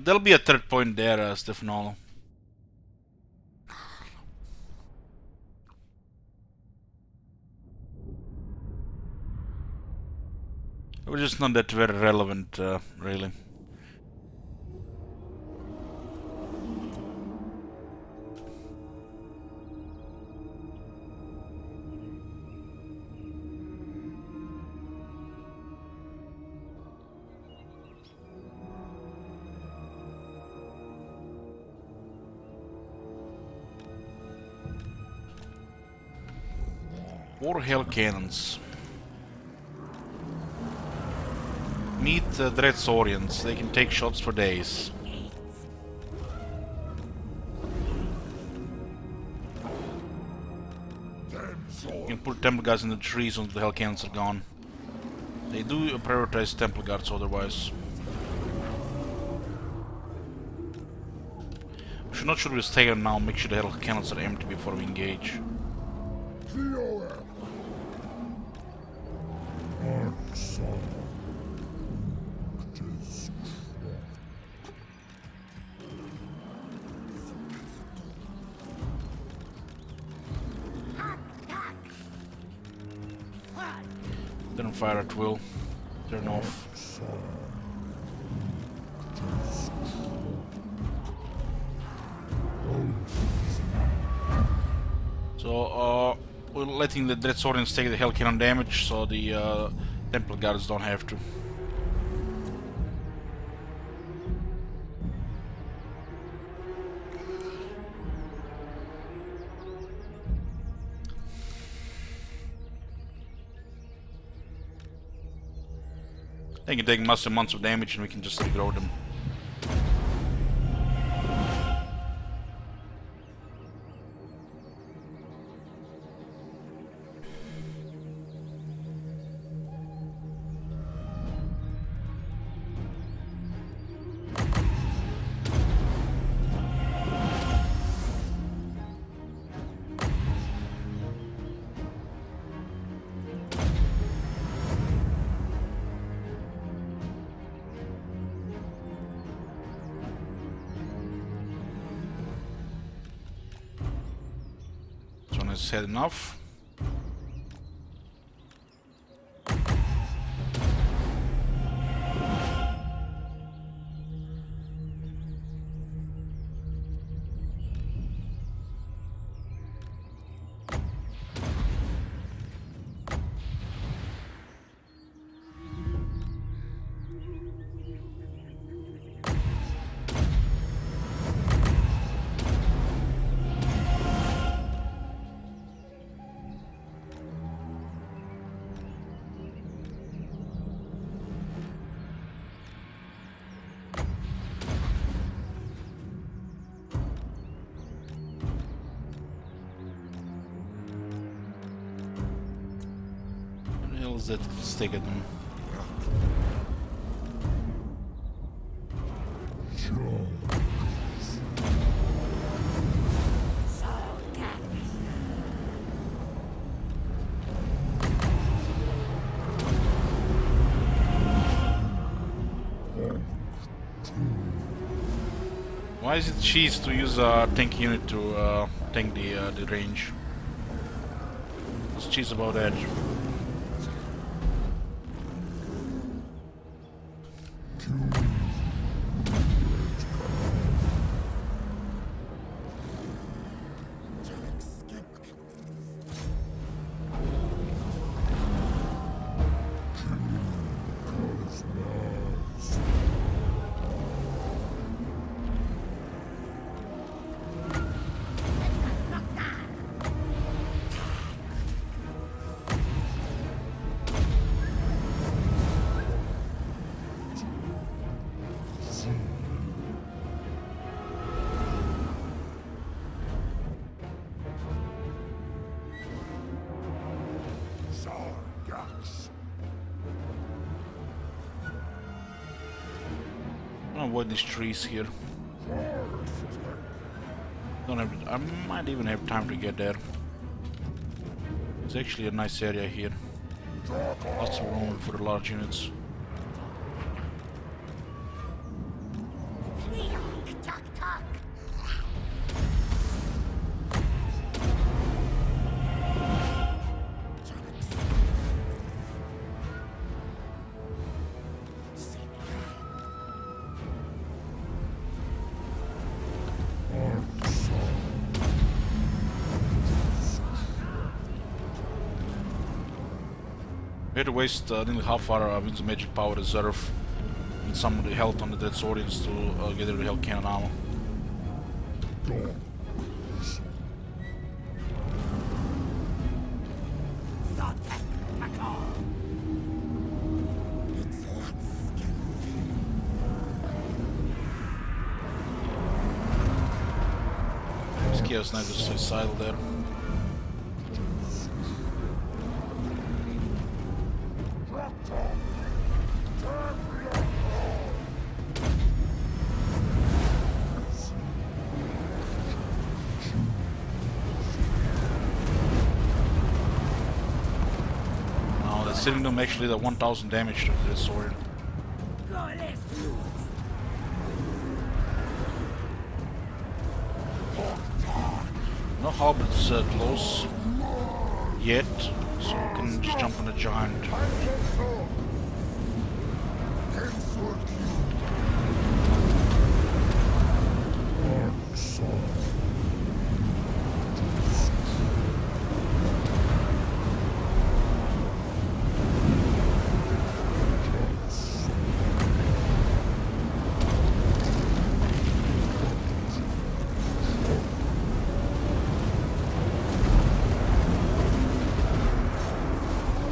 There'll be a third point there, Stefano. It was just not that very relevant, really. War Hell Cannons. Meet the Dreadsaurians. They can take shots for days. You can put Temple Guards in the trees once the Hell Cannons are gone. They do prioritize Temple Guards otherwise. We should not shoot with Stagger now. Make sure the Hell Cannons are empty before we engage. Didn't fire at will. Turn off. So, we're letting the Dreadsaurians take the Hell Cannon damage, so the Temple Guards don't have to. They can take massive amounts of damage and we can just regrow them. Is had enough. That stick at them. Why is it cheese to use a tank unit to tank the range? What's cheese about that? Avoid these trees here. Don't have. I might even have time to get there. It's actually a nice area here. Lots of room for the large units. We had to waste nearly half our Winds of Magic Power reserve and some of the health on the Dead Swordians to get rid of the Hell Cannon ammo. This Chaos Knight is suicidal there. Sitting them actually the 1000 damage to the sword. No hobbits close yet, so we can just jump on the giant.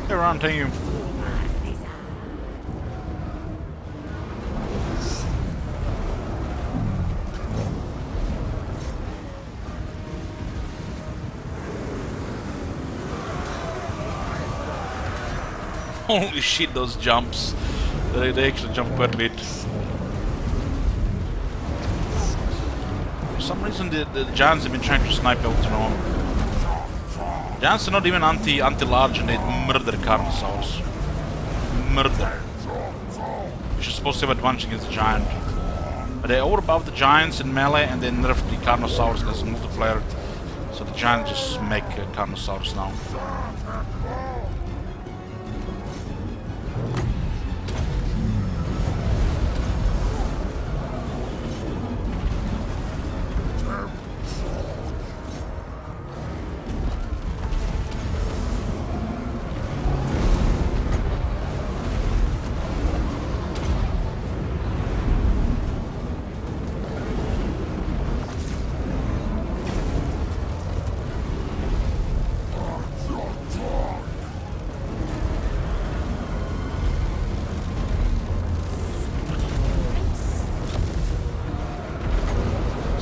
Hey, Ron, thank you. Holy shit, those jumps. They actually jump quite a bit. For some reason, the giants have been trying to snipe Elton on. Giants are not even anti-large and they murder Carnosaurs. Murder. Which is supposed to have advantage against the giant. But they're over above the giants in melee and they nerf the Carnosaurs as a multiplayer. So the giants just smack Carnosaurs now.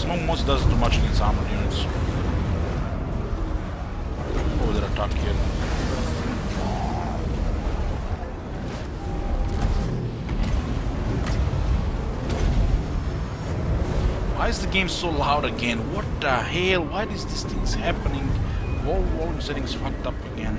Almost doesn't do much against armored units. Oh, they're attack here. Why is the game so loud again? What the hell? Why is these things happening? Wall volume settings fucked up again.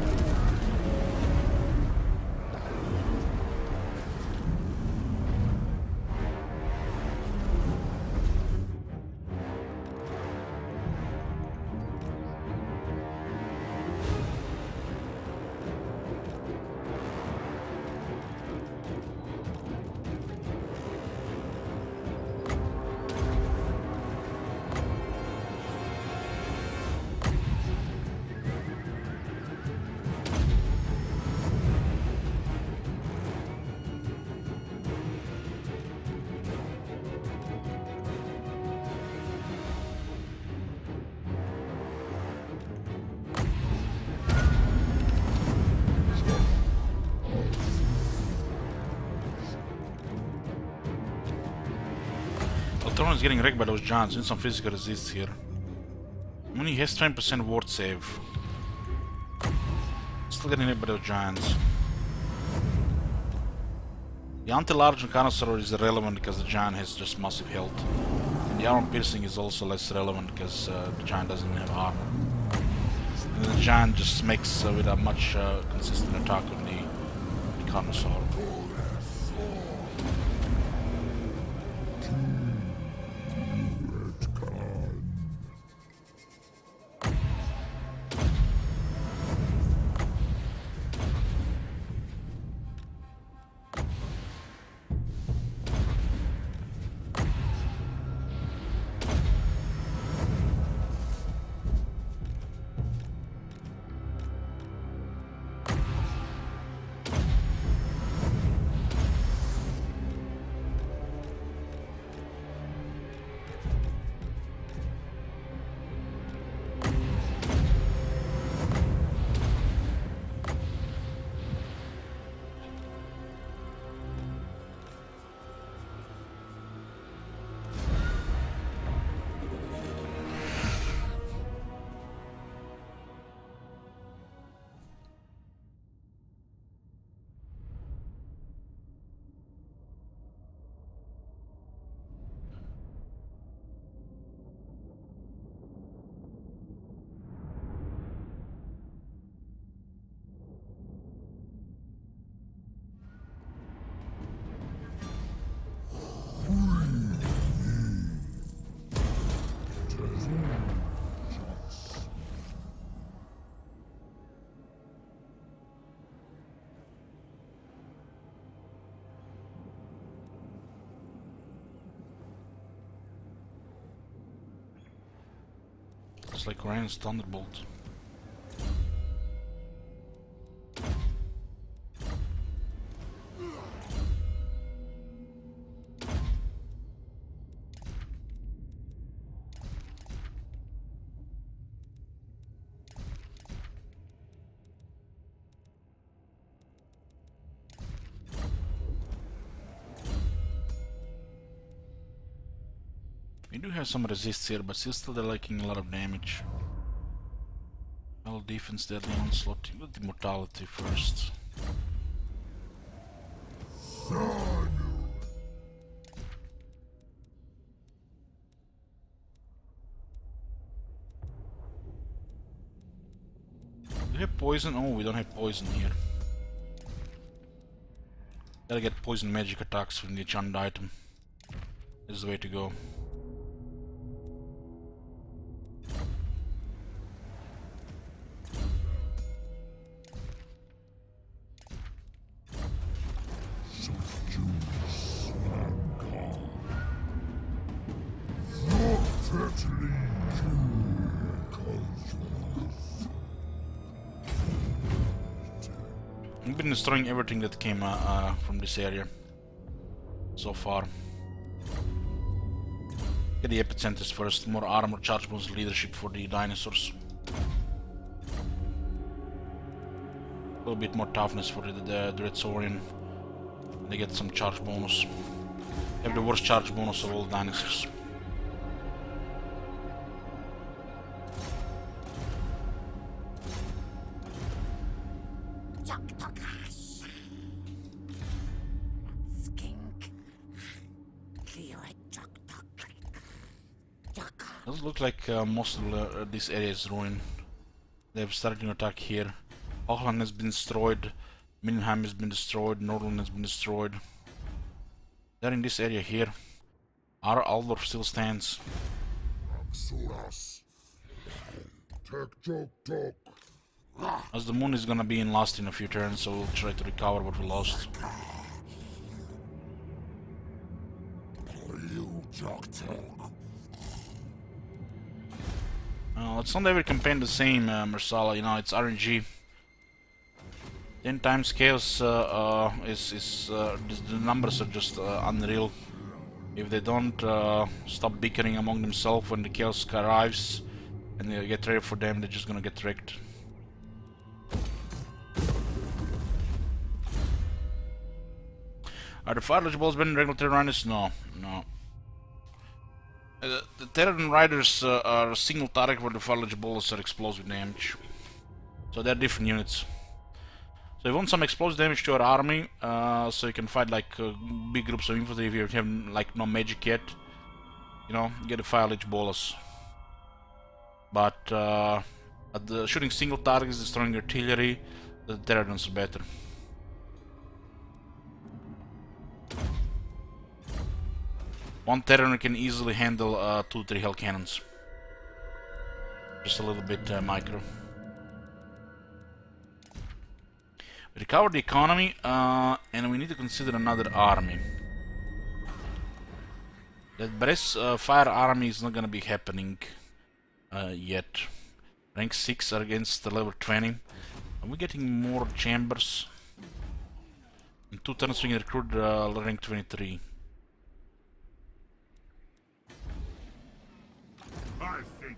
Throne is getting wrecked by those giants. Need some physical resist here. Only has 20% ward save. Still getting hit by those giants. The anti-large Carnosaur is irrelevant because the giant has just massive health. The armor piercing is also less relevant because the giant doesn't have armor. And the giant just makes with a much consistent attack on the Carnosaur. It's like Ryan's Thunderbolt. We do have some resists here, but still they're liking a lot of damage. Well, defense, deadly onslaught. With the mortality first. Do we have poison? Oh, we don't have poison here. Gotta get poison magic attacks from the enchanted item. This is the way to go. We've been destroying everything that came from this area so far. Get the epicenters first, more armor, charge bonus, leadership for the dinosaurs. A little bit more toughness for the Dreadsaurian. They get some charge bonus. They have the worst charge bonus of all dinosaurs. Does look like most of this area is ruined. They've started to attack here. Auckland has been destroyed. Mindenheim has been destroyed. Nordland has been destroyed. They're in this area here. Our Aldorf still stands. As the moon is gonna be in lost in a few turns, so we'll try to recover what we lost. It's not every campaign the same, Mersala, you know, it's RNG. 10 times chaos the numbers are just unreal. If they don't stop bickering among themselves when the chaos arrives and they get ready for them, they're just gonna get wrecked. Are the fire balls better than regular Terran Riders? No, no. The Terran Riders are a single target where the fire balls are explosive damage. So they're different units. So you want some explosive damage to your army, so you can fight like big groups of infantry if you have like no magic yet. you know, get a fire leech bolus. But at the shooting single targets, destroying artillery, the Terradons are better. One Terran can easily handle 2-3 hell cannons. Just a little bit micro. We recovered the economy, and we need to consider another army. That Brest fire army is not gonna be happening yet. Rank 6 are against the level 20. Are we getting more chambers? In 2 turns we can recruit rank 23.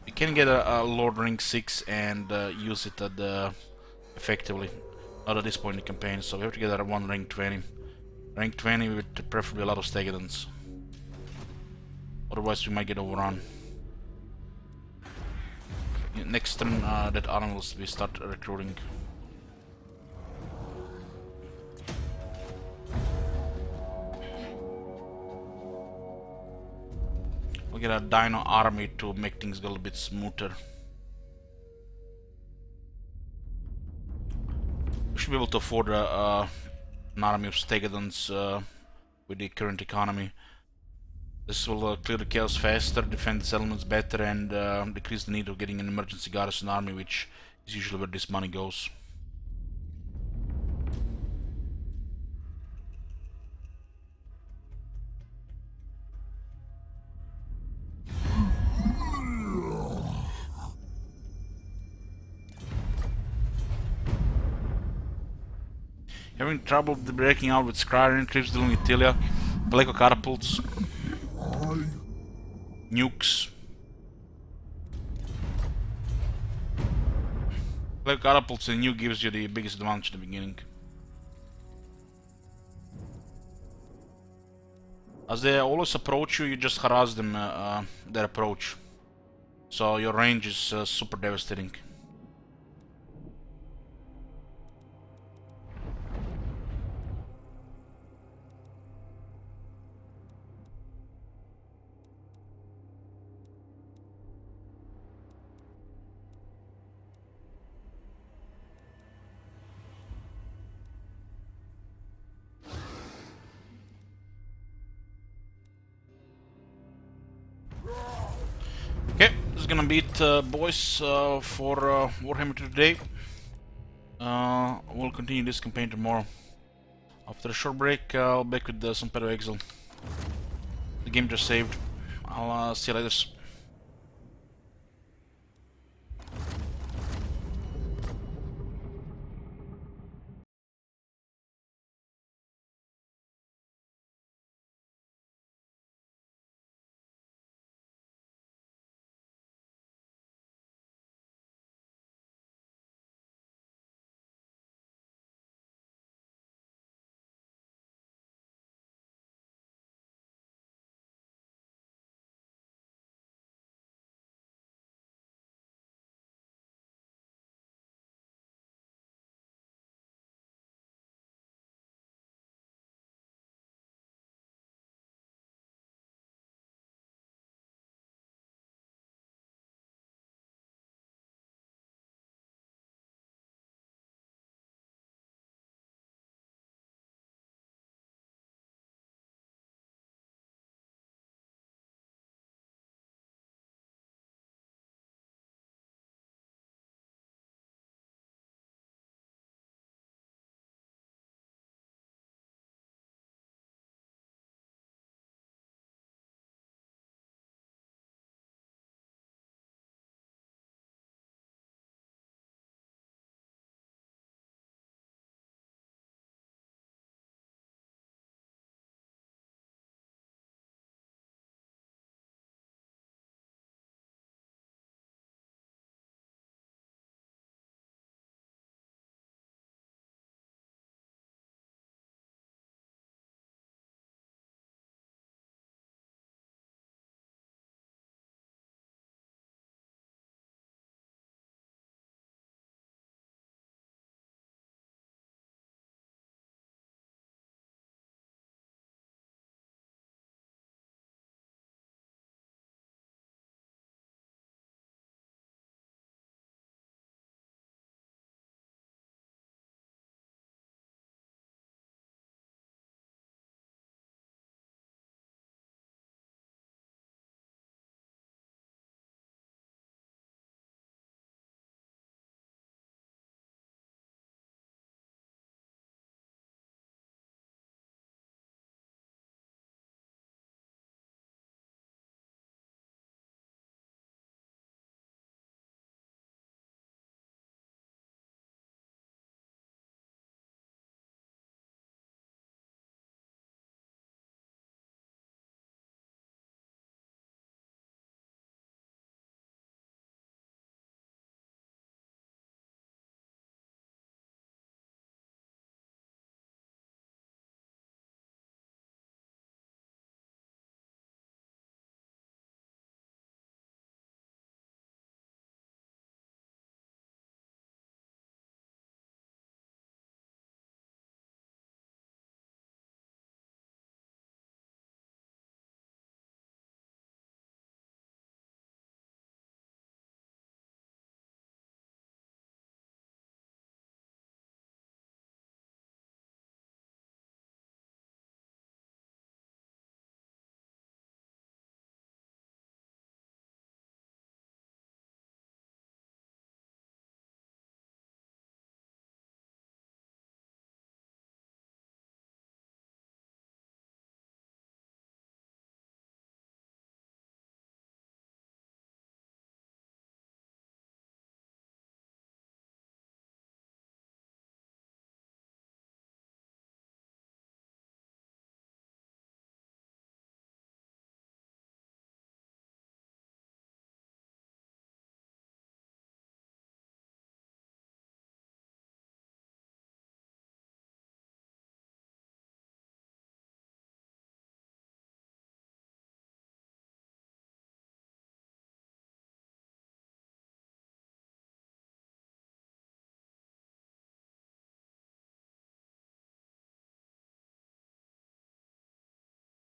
We can get a Lord rank 6 and use it at effectively. Not at this point in the campaign, so we have to get one rank 20. Rank 20 with preferably a lot of Stegadons. Otherwise we might get overrun. Next turn that army will we start recruiting. We'll get a Dino army to make things go a little bit smoother. We should be able to afford an army of Stegadons with the current economy. This will clear the chaos faster, defend the settlements better, and decrease the need of getting an emergency garrison army, which is usually where this money goes. Having trouble breaking out with Scryrian, Crips dealing with Tilia, Pleco catapults, nukes. Pleco catapults and nuke gives you the biggest advantage in the beginning. As they always approach you, you just harass them, their approach. So your range is super devastating. Okay, this is gonna be it, boys, for Warhammer today. We'll continue this campaign tomorrow. After a short break, I'll be back with some Pedo Exile. The game just saved. I'll see you later.